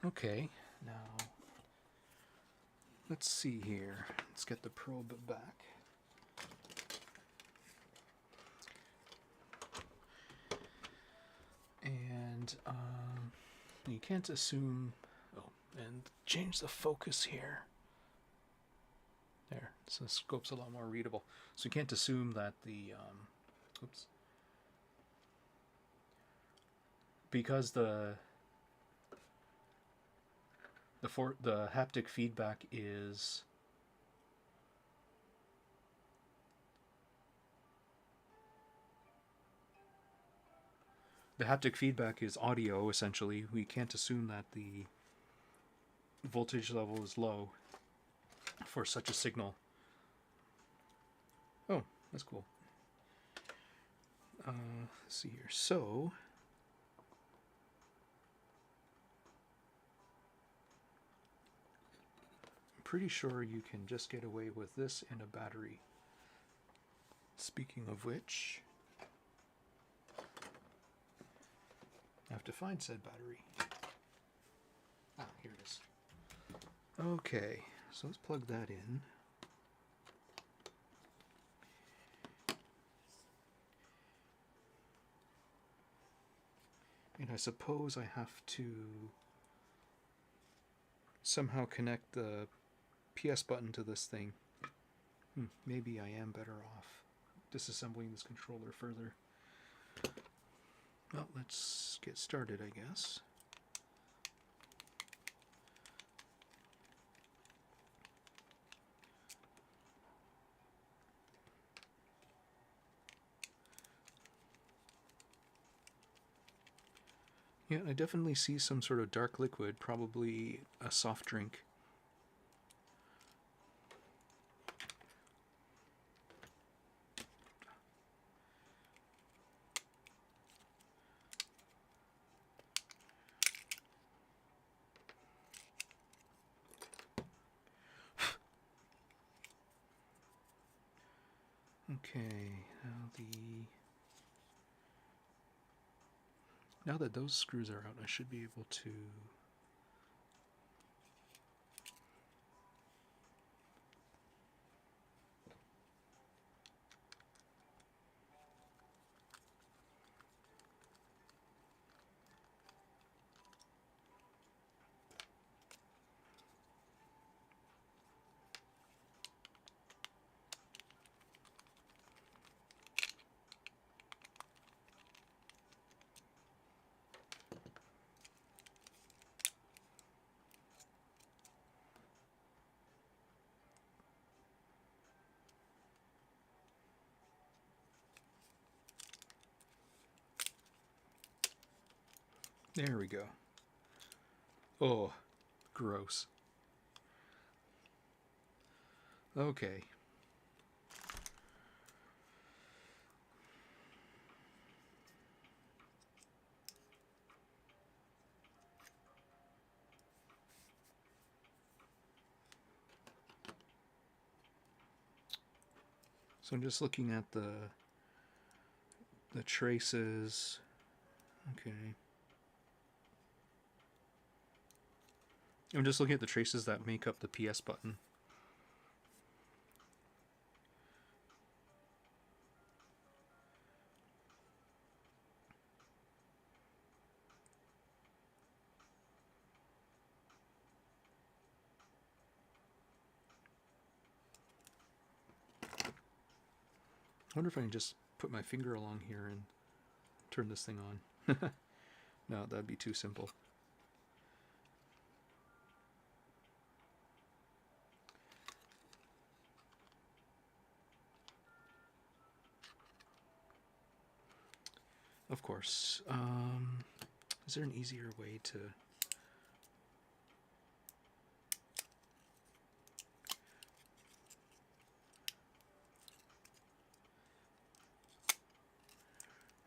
Okay, now let's see here. Let's get the probe back. And you can't assume. Oh, and change the focus here. There, so the scope's a lot more readable. So you can't assume that the oops, because the haptic feedback is audio essentially. We can't assume that the voltage level is low for such a signal. Oh, that's cool. Let's see here. So I'm pretty sure you can just get away with this in a battery. Speaking of which, I have to find said battery. Ah, here it is. Okay, so let's plug that in. And I suppose I have to somehow connect the PS button to this thing. Maybe I am better off disassembling this controller further. Well, let's get started, I guess. Yeah, I definitely see some sort of dark liquid, probably a soft drink. Okay, now that those screws are out, I should be able to There we go. Oh, gross. Okay. So I'm just looking at the traces. Okay. I'm just looking at the traces that make up the PS button. I wonder if I can just put my finger along here and turn this thing on. No, that'd be too simple. Of course. Is there an easier way to...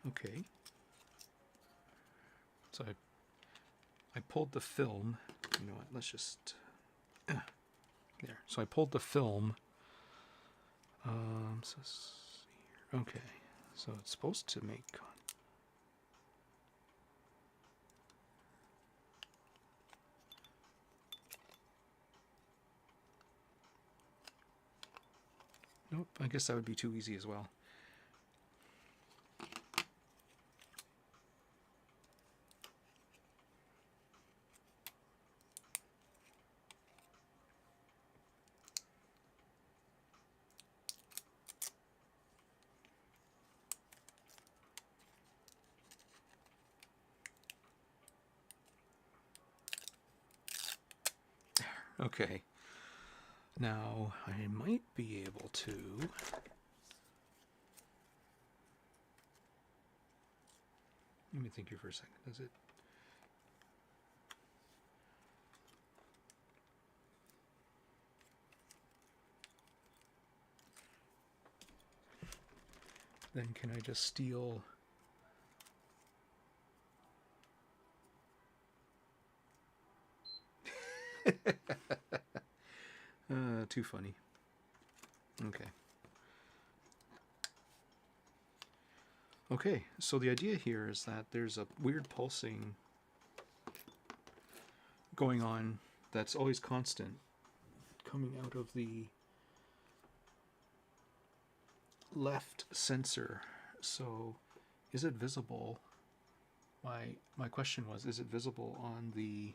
Okay. So I pulled the film. You know what? Let's just... there. So I pulled the film. Okay. So it's supposed to make... Nope, I guess that would be too easy as well. Okay. Now, I might be able to... Let me think here for a second. Does it... Then can I just steal... Too funny. Okay. Okay, so the idea here is that there's a weird pulsing going on that's always constant coming out of the left sensor. So is it visible? My question was, is it visible on the...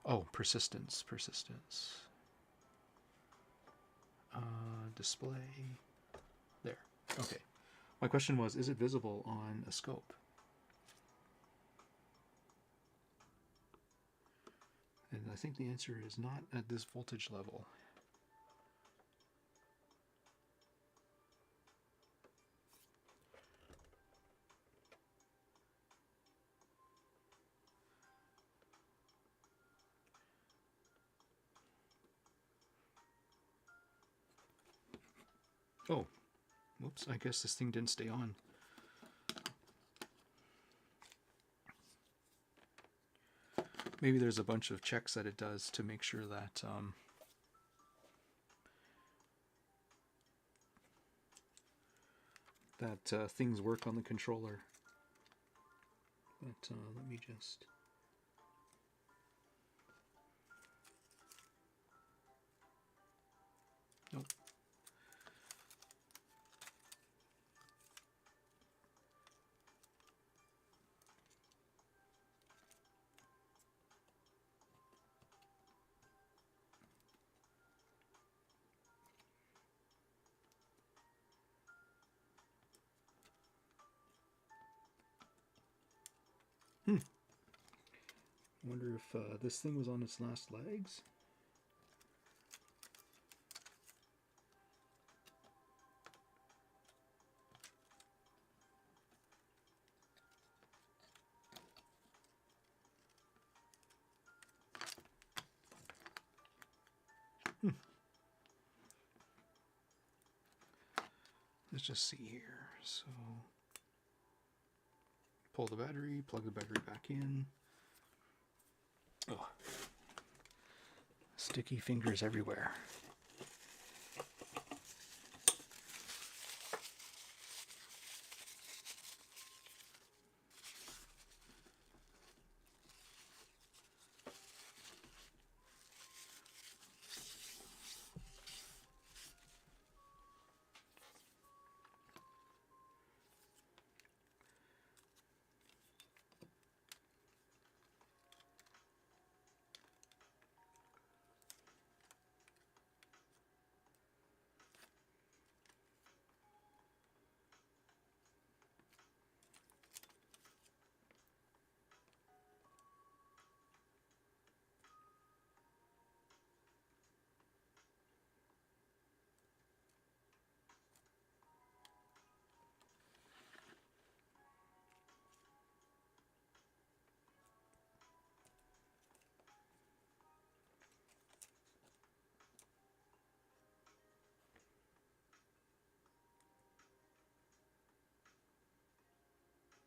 Oh, persistence. Display. There. Okay. My question was, is it visible on a scope? And I think the answer is not at this voltage level. Oh, whoops, I guess this thing didn't stay on. Maybe there's a bunch of checks that it does to make sure that things work on the controller. But let me just... Nope. I wonder if this thing was on its last legs. let's just see here. So pull the battery, plug the battery back in. Oh, sticky fingers everywhere.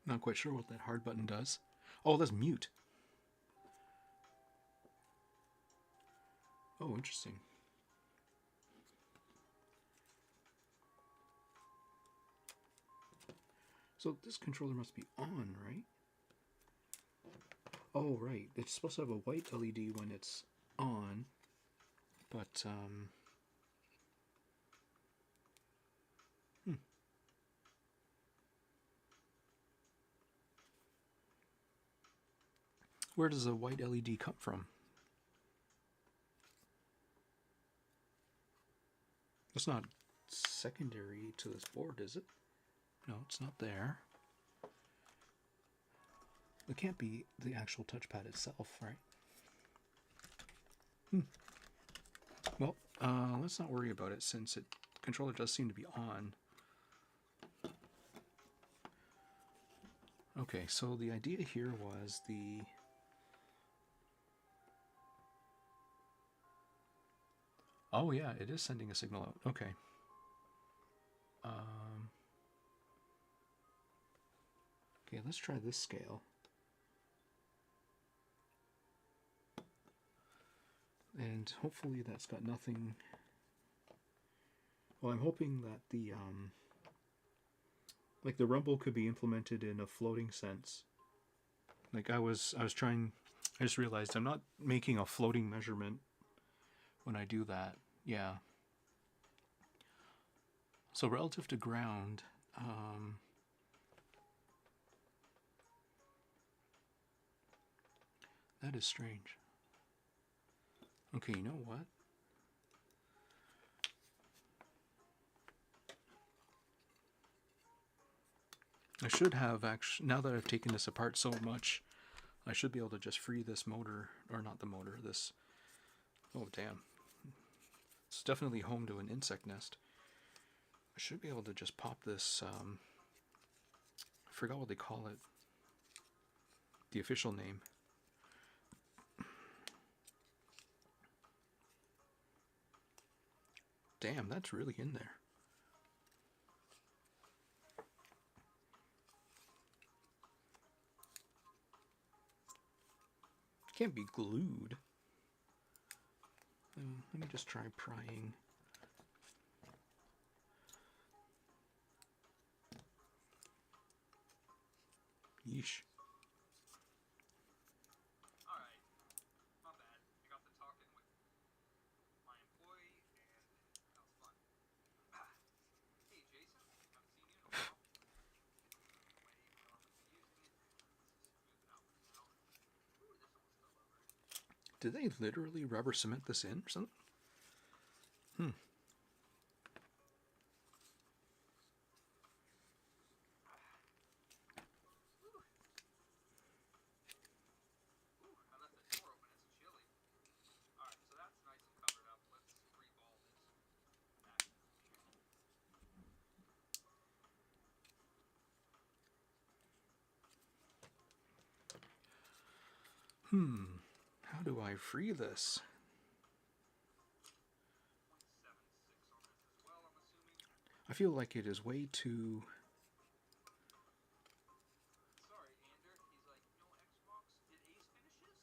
Not quite sure what that hard button does. Oh, that's mute. Oh, interesting. So this controller must be on, right? Oh, right. It's supposed to have a white LED when it's on, but where does a white LED come from? It's not secondary to this board, is it? No, it's not there. It can't be the actual touchpad itself, right? Well, let's not worry about it since the controller does seem to be on. Okay, so the idea here was the... Oh yeah, it is sending a signal out. Okay. Okay, let's try this scale. And hopefully that's got nothing... Well, I'm hoping that the like the rumble could be implemented in a floating sense. Like I was trying... I just realized I'm not making a floating measurement when I do that. Yeah. So relative to ground, that is strange. Okay, you know what? I should have actually, now that I've taken this apart so much, I should be able to just free this motor, or not the motor, this... Oh, damn. It's definitely home to an insect nest. I should be able to just pop this, I forgot what they call it. The official name. Damn, that's really in there. Can't be glued. Let me just try prying. Yeesh. Alright, my bad. I got to talking with my employee and that was fun. Hey Jason, haven't seen you in a while. Did they literally rubber cement this in or something? I left the door open, it's chilly. Alright, so that's nice and covered up. Let's re-ball this back. How do I free this? 0.76 on this as well, I'm assuming. I feel like it is way too... Sorry, Ander. He's like, no Xbox. Did Ace finishes?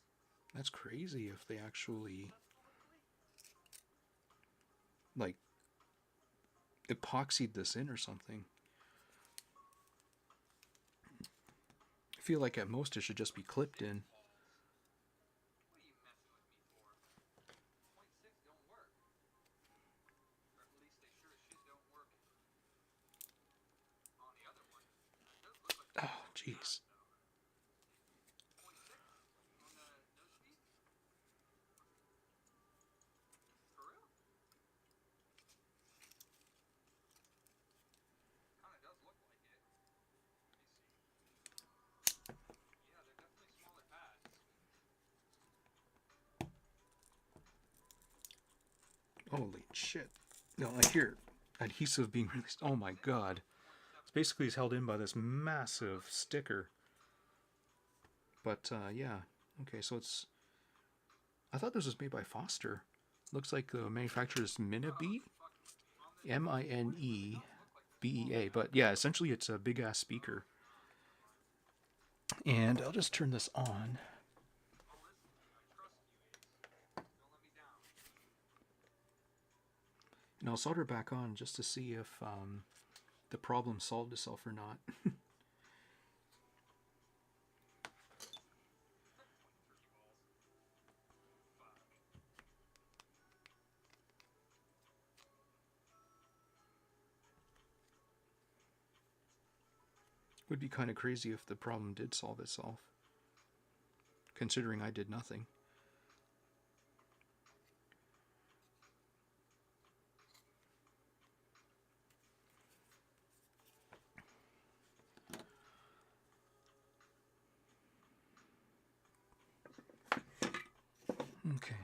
That's crazy if they actually, That's really? like, epoxied this in or something. I feel like at most it should just be clipped in. What are you messing with me for? 0.6 don't work. Or at least they sure as shit don't work on the other one. It does look like Oh, jeez. though. 0.6 on the no speed? For real? Kinda does look like it. Let me see. Yeah, they're definitely smaller pads. Holy shit. No, I hear adhesive being released. Oh my god. It's basically held in by this massive sticker. But, yeah. Okay, so it's... I thought this was made by Foster. Looks like the manufacturer is Minebea? M-I-N-E-B-E-A. But, yeah, essentially it's a big-ass speaker. And I'll just turn this on. And I'll solder back on just to see if the problem solved itself or not. Would be kind of crazy if the problem did solve itself, considering I did nothing. Okay.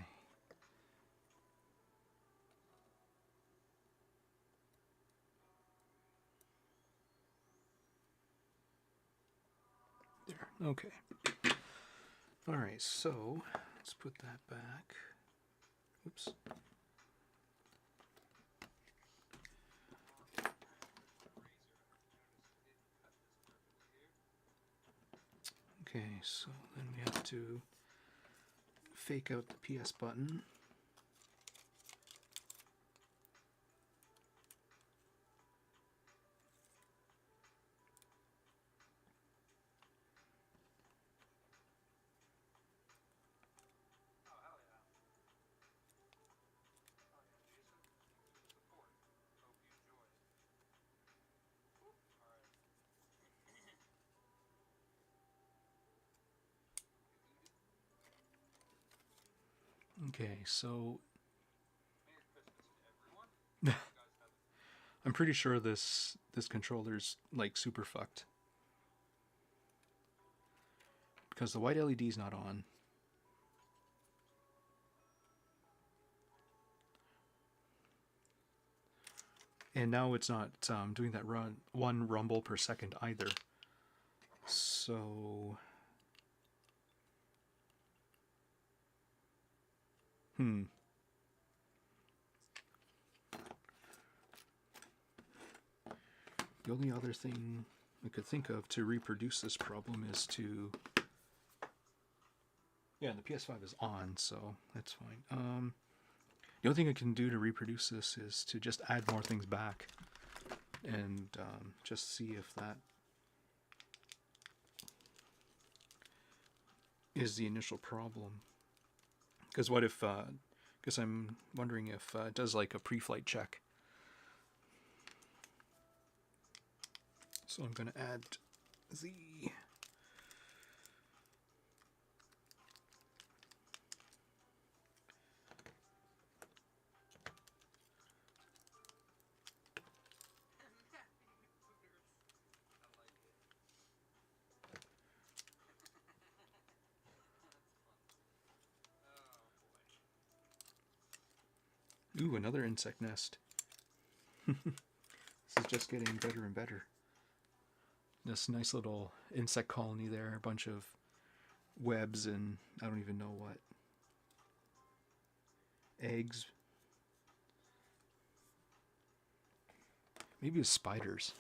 There. Okay. All right, so let's put that back. Oops. Okay, so then we have to fake out the PS button. Okay, so I'm pretty sure this controller's like super fucked because the white LED's not on. And now it's not doing that one rumble per second either. So, The only other thing I could think of to reproduce this problem is to... Yeah, the PS5 is on, so that's fine. The only thing I can do to reproduce this is to just add more things back and just see if that is the initial problem. Because what if... because I'm wondering if it does like a pre-flight check. So I'm going to add the... Ooh, another insect nest. This is just getting better and better. This nice little insect colony there, a bunch of webs and I don't even know what. Eggs. Maybe it's spiders.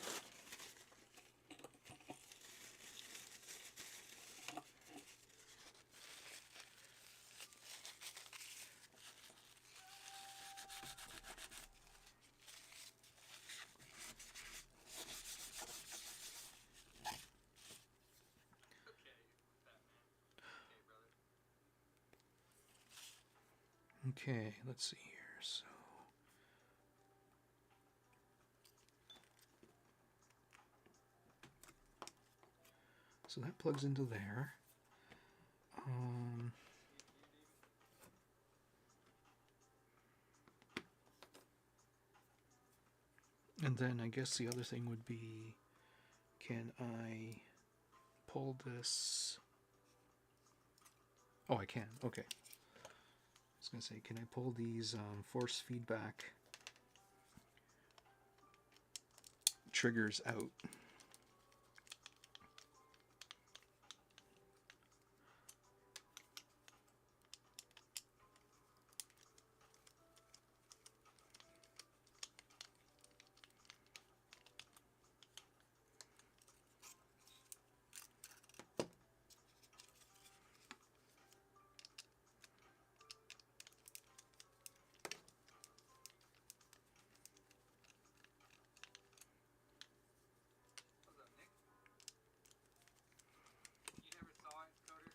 Okay, let's see here. So that plugs into there. And then I guess the other thing would be, can I pull this? Oh, I can. Okay. I was going to say, can I pull these force feedback triggers out? What's up, Nick? You never saw it, Coder?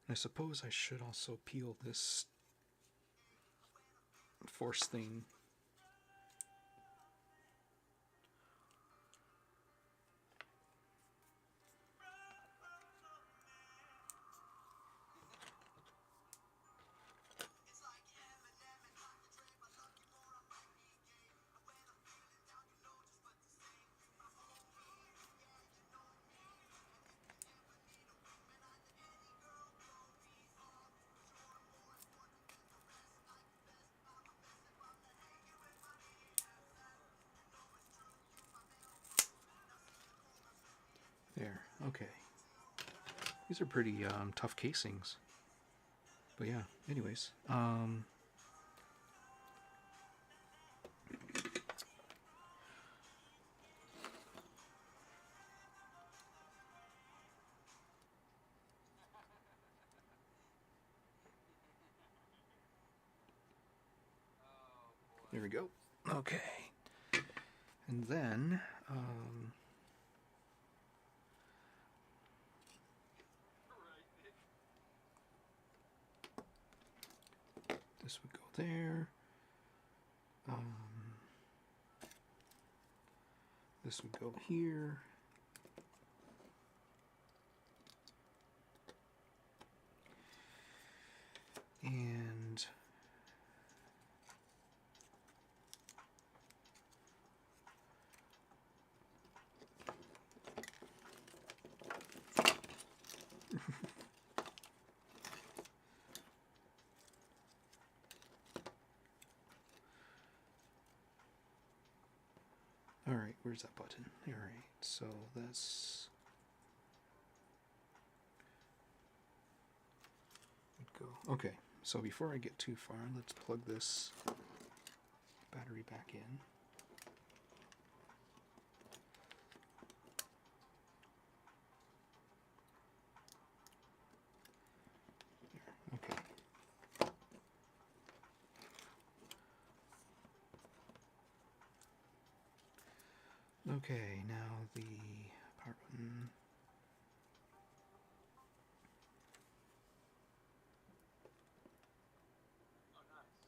I suppose I should also peel this force thing. There, okay. These are pretty tough casings. But yeah, anyways. There we go. Okay. And then, this would go there. This would go here. And all right, where's that button? All right, so that's would go. Okay, so before I get too far, let's plug this battery back in. There, okay. Okay, now the power button. Oh, nice.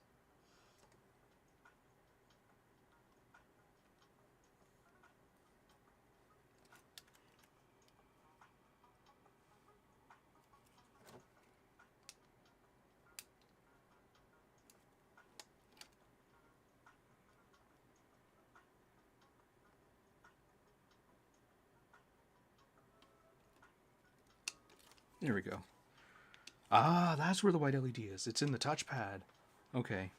There we go. Ah, that's where the white LED is. It's in the touchpad. Okay.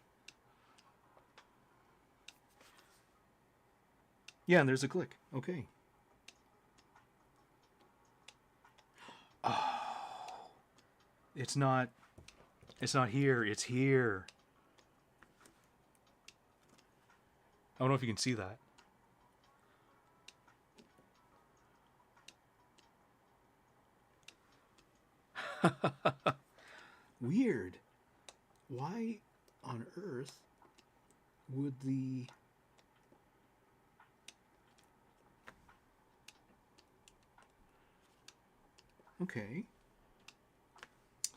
Yeah, and there's a click. Okay. Oh, It's not here. It's here. I don't know if you can see that. Weird. Why on earth would the... Okay.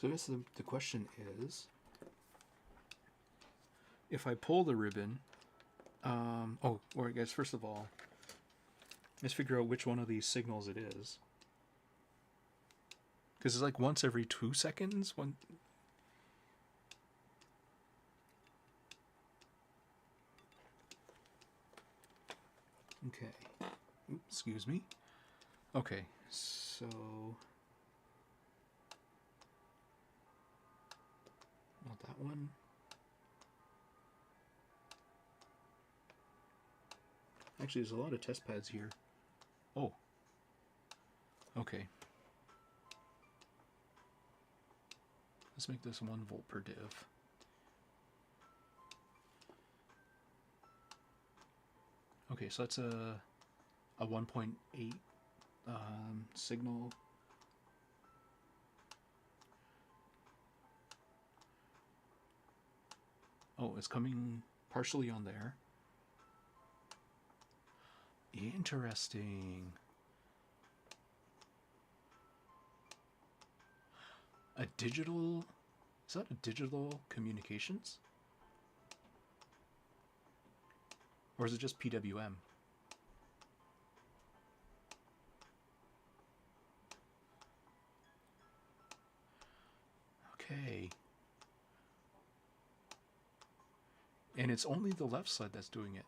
So I guess the question is, if I pull the ribbon, or I guess first of all, let's figure out which one of these signals it is. Because it's like once every 2 seconds. One. Okay. Oops, excuse me. Okay, so not that one. Actually, there's a lot of test pads here. Oh. Okay. Let's make this 1 volt per div. Okay, so that's a 1.8 signal. Oh, it's coming partially on there. Interesting. A digital... Is that a digital communications? Or is it just PWM? Okay. And it's only the left side that's doing it.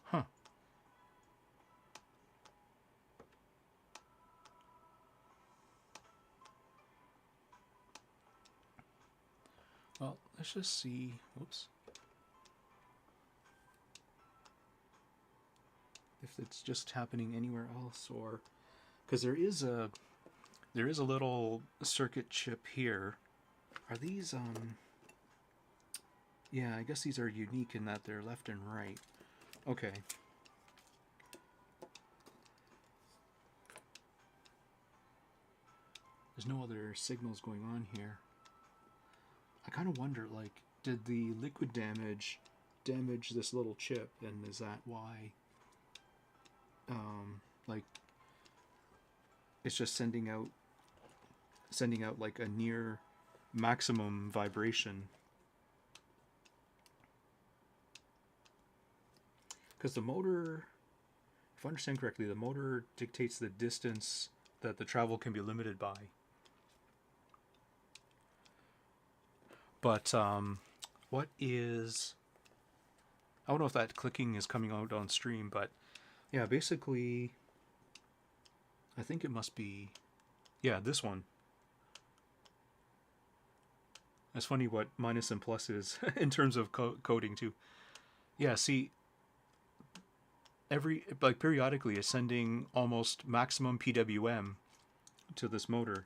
Huh. Well, let's just see. Whoops. If it's just happening anywhere else, or because there is a little circuit chip here. Are these yeah, I guess these are unique in that they're left and right. Okay. There's no other signals going on here. I kind of wonder, like, did the liquid damage this little chip, and is that why, like, it's just sending out like a near maximum vibration? Because the motor, if I understand correctly, the motor dictates the distance that the travel can be limited by. But what is... I don't know if that clicking is coming out on stream, but yeah, basically, I think it must be, yeah, this one. It's funny what minus and plus is in terms of coding too. Yeah, see, periodically it's sending almost maximum PWM to this motor.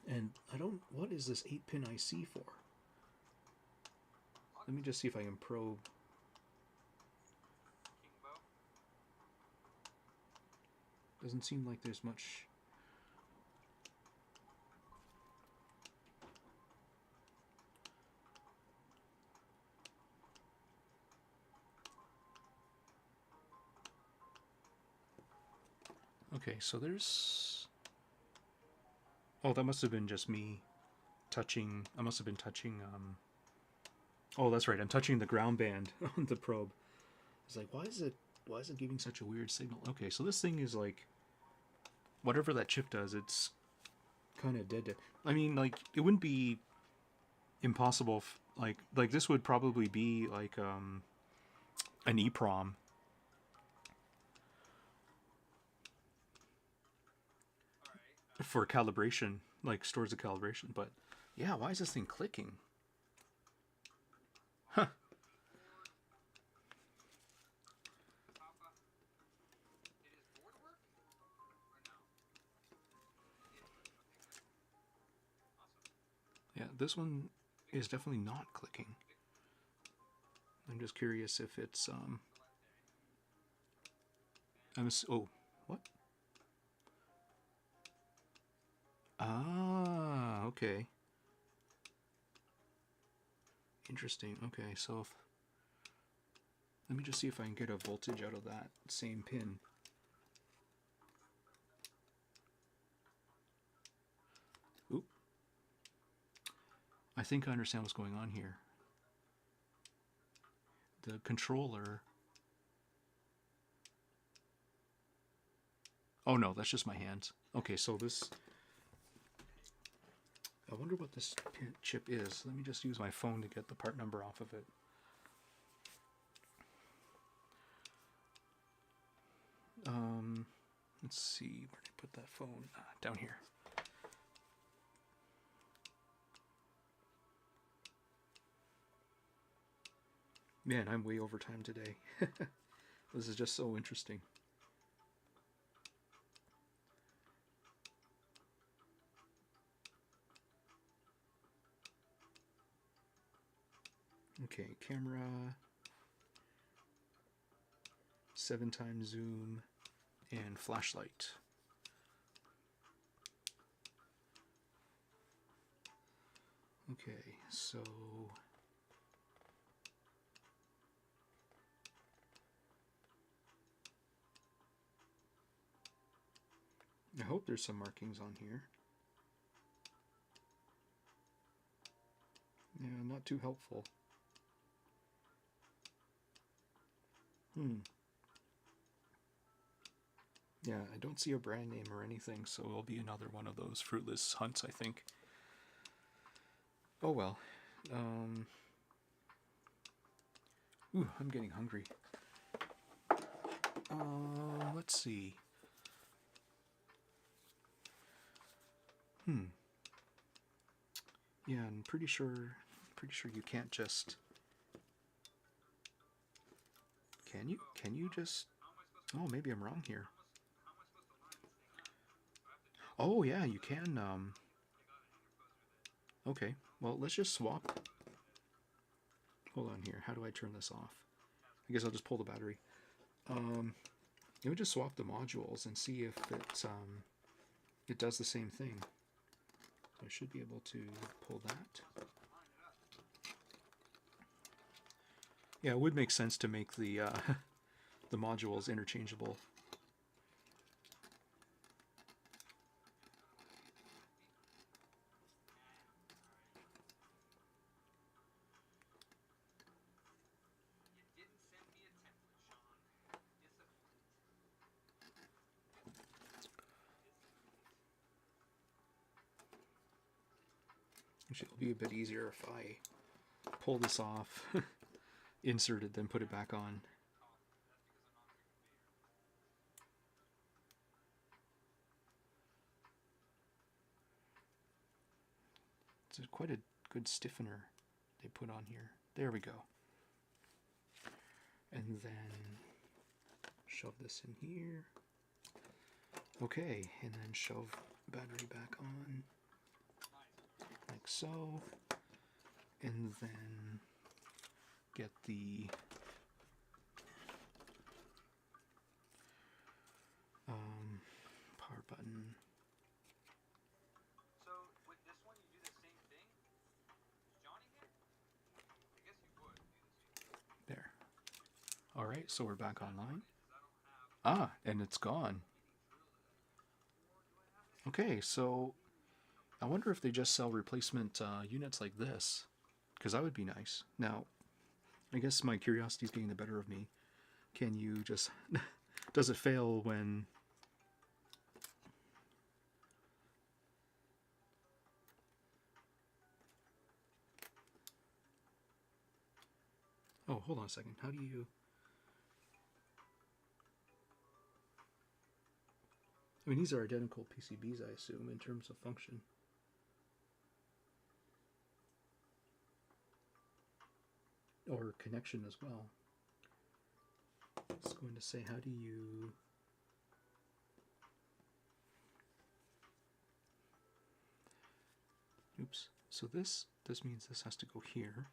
And I don't... What is this 8-pin IC for? Let me just see if I can probe. Doesn't seem like there's much... Okay, so there's... Oh, that must have been just me touching... I must have been touching... Oh, that's right. I'm touching the ground band on the probe. It's like, why is it giving such a weird signal? Okay, so this thing is like... Whatever that chip does, it's kind of dead. I mean, like, it wouldn't be impossible... Like this would probably be like an EEPROM. for calibration, like stores the calibration. But yeah, why is this thing clicking? Huh. Yeah, this one is definitely not clicking. I'm just curious if it's oh, what? Ah, okay. Interesting. Okay, so if, let me just see if I can get a voltage out of that same pin. Oop. I think I understand what's going on here. The controller... Oh no, that's just my hands. Okay, so this... I wonder what this chip is. Let me just use my phone to get the part number off of it. Let's see, where did I put that phone? Down here. Man, I'm way over time today. This is just so interesting. Okay, camera, 7x zoom, and flashlight. Okay, so I hope there's some markings on here. Yeah, not too helpful. Yeah, I don't see a brand name or anything, so it'll be another one of those fruitless hunts, I think. Oh well. Ooh, I'm getting hungry. Let's see. Yeah, I'm pretty sure you can't just... Can you? Can you just... Oh, maybe I'm wrong here. Oh, yeah, you can, Okay, well, let's just swap. Hold on here. How do I turn this off? I guess I'll just pull the battery. You would just swap the modules and see if it does the same thing. I should be able to pull that. Yeah, it would make sense to make the the modules interchangeable. It'll be a bit easier if I pull this off, insert it, then put it back on. It's quite a good stiffener they put on here. There we go. And then shove this in here. Okay, and then shove battery back on, like so. And then get the power button. So with this one, you do the same thing. Is Johnny here? I guess you would do the same thing. There. All right, so we're back online. Ah, and it's gone. Okay, so I wonder if they just sell replacement units like this, because that would be nice. Now, I guess my curiosity is getting the better of me. Can you just... Does it fail when... Oh, hold on a second. How do you... I mean, these are identical PCBs, I assume, in terms of function. Or connection as well. It's going to say, how do you... Oops. So this means this has to go here.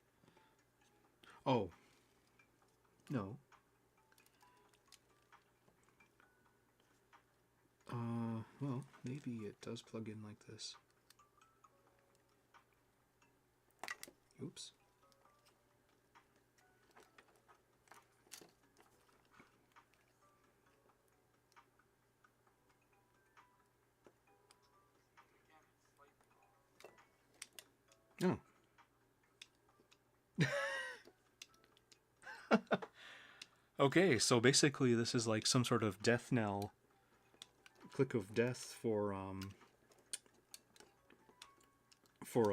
Oh. No. Well, maybe it does plug in like this. Oops. Oh. Okay, so basically this is like some sort of death knell, click of death for a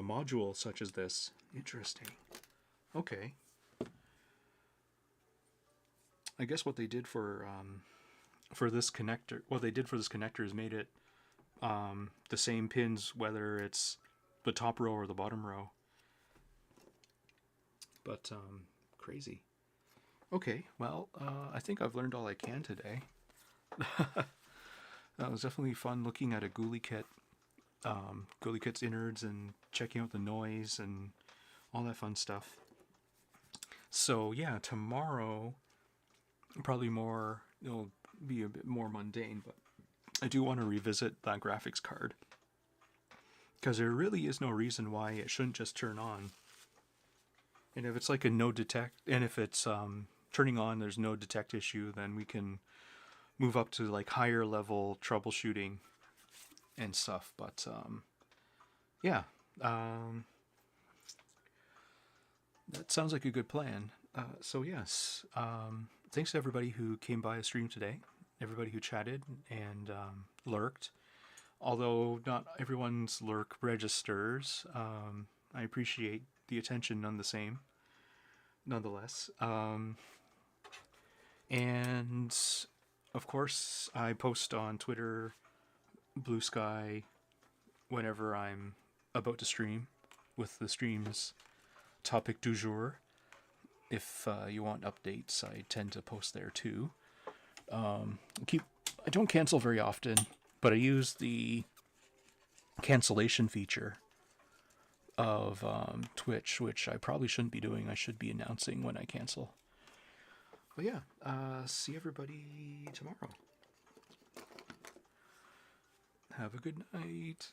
module such as this. Interesting. Okay. I guess what they did for this connector, is made it the same pins whether it's the top row or the bottom row. But crazy. Okay, well, I think I've learned all I can today. That was definitely fun looking at a GuliKit, GuliKit's innards and checking out the noise and all that fun stuff. So yeah, tomorrow probably it'll be a bit more mundane, but I do want to revisit that graphics card because there really is no reason why it shouldn't just turn on. And if it's like a no detect, and if it's turning on, there's no detect issue, then we can move up to like higher level troubleshooting and stuff. But yeah, that sounds like a good plan. So yes, thanks to everybody who came by a stream today, everybody who chatted and lurked. Although not everyone's lurk registers, I appreciate the attention nonetheless. And of course, I post on Twitter, Blue Sky, whenever I'm about to stream, with the stream's topic du jour. If you want updates, I tend to post there too. I don't cancel very often, but I use the cancellation feature of Twitch, which I probably shouldn't be doing. I should be announcing when I cancel. But yeah, see everybody tomorrow. Have a good night.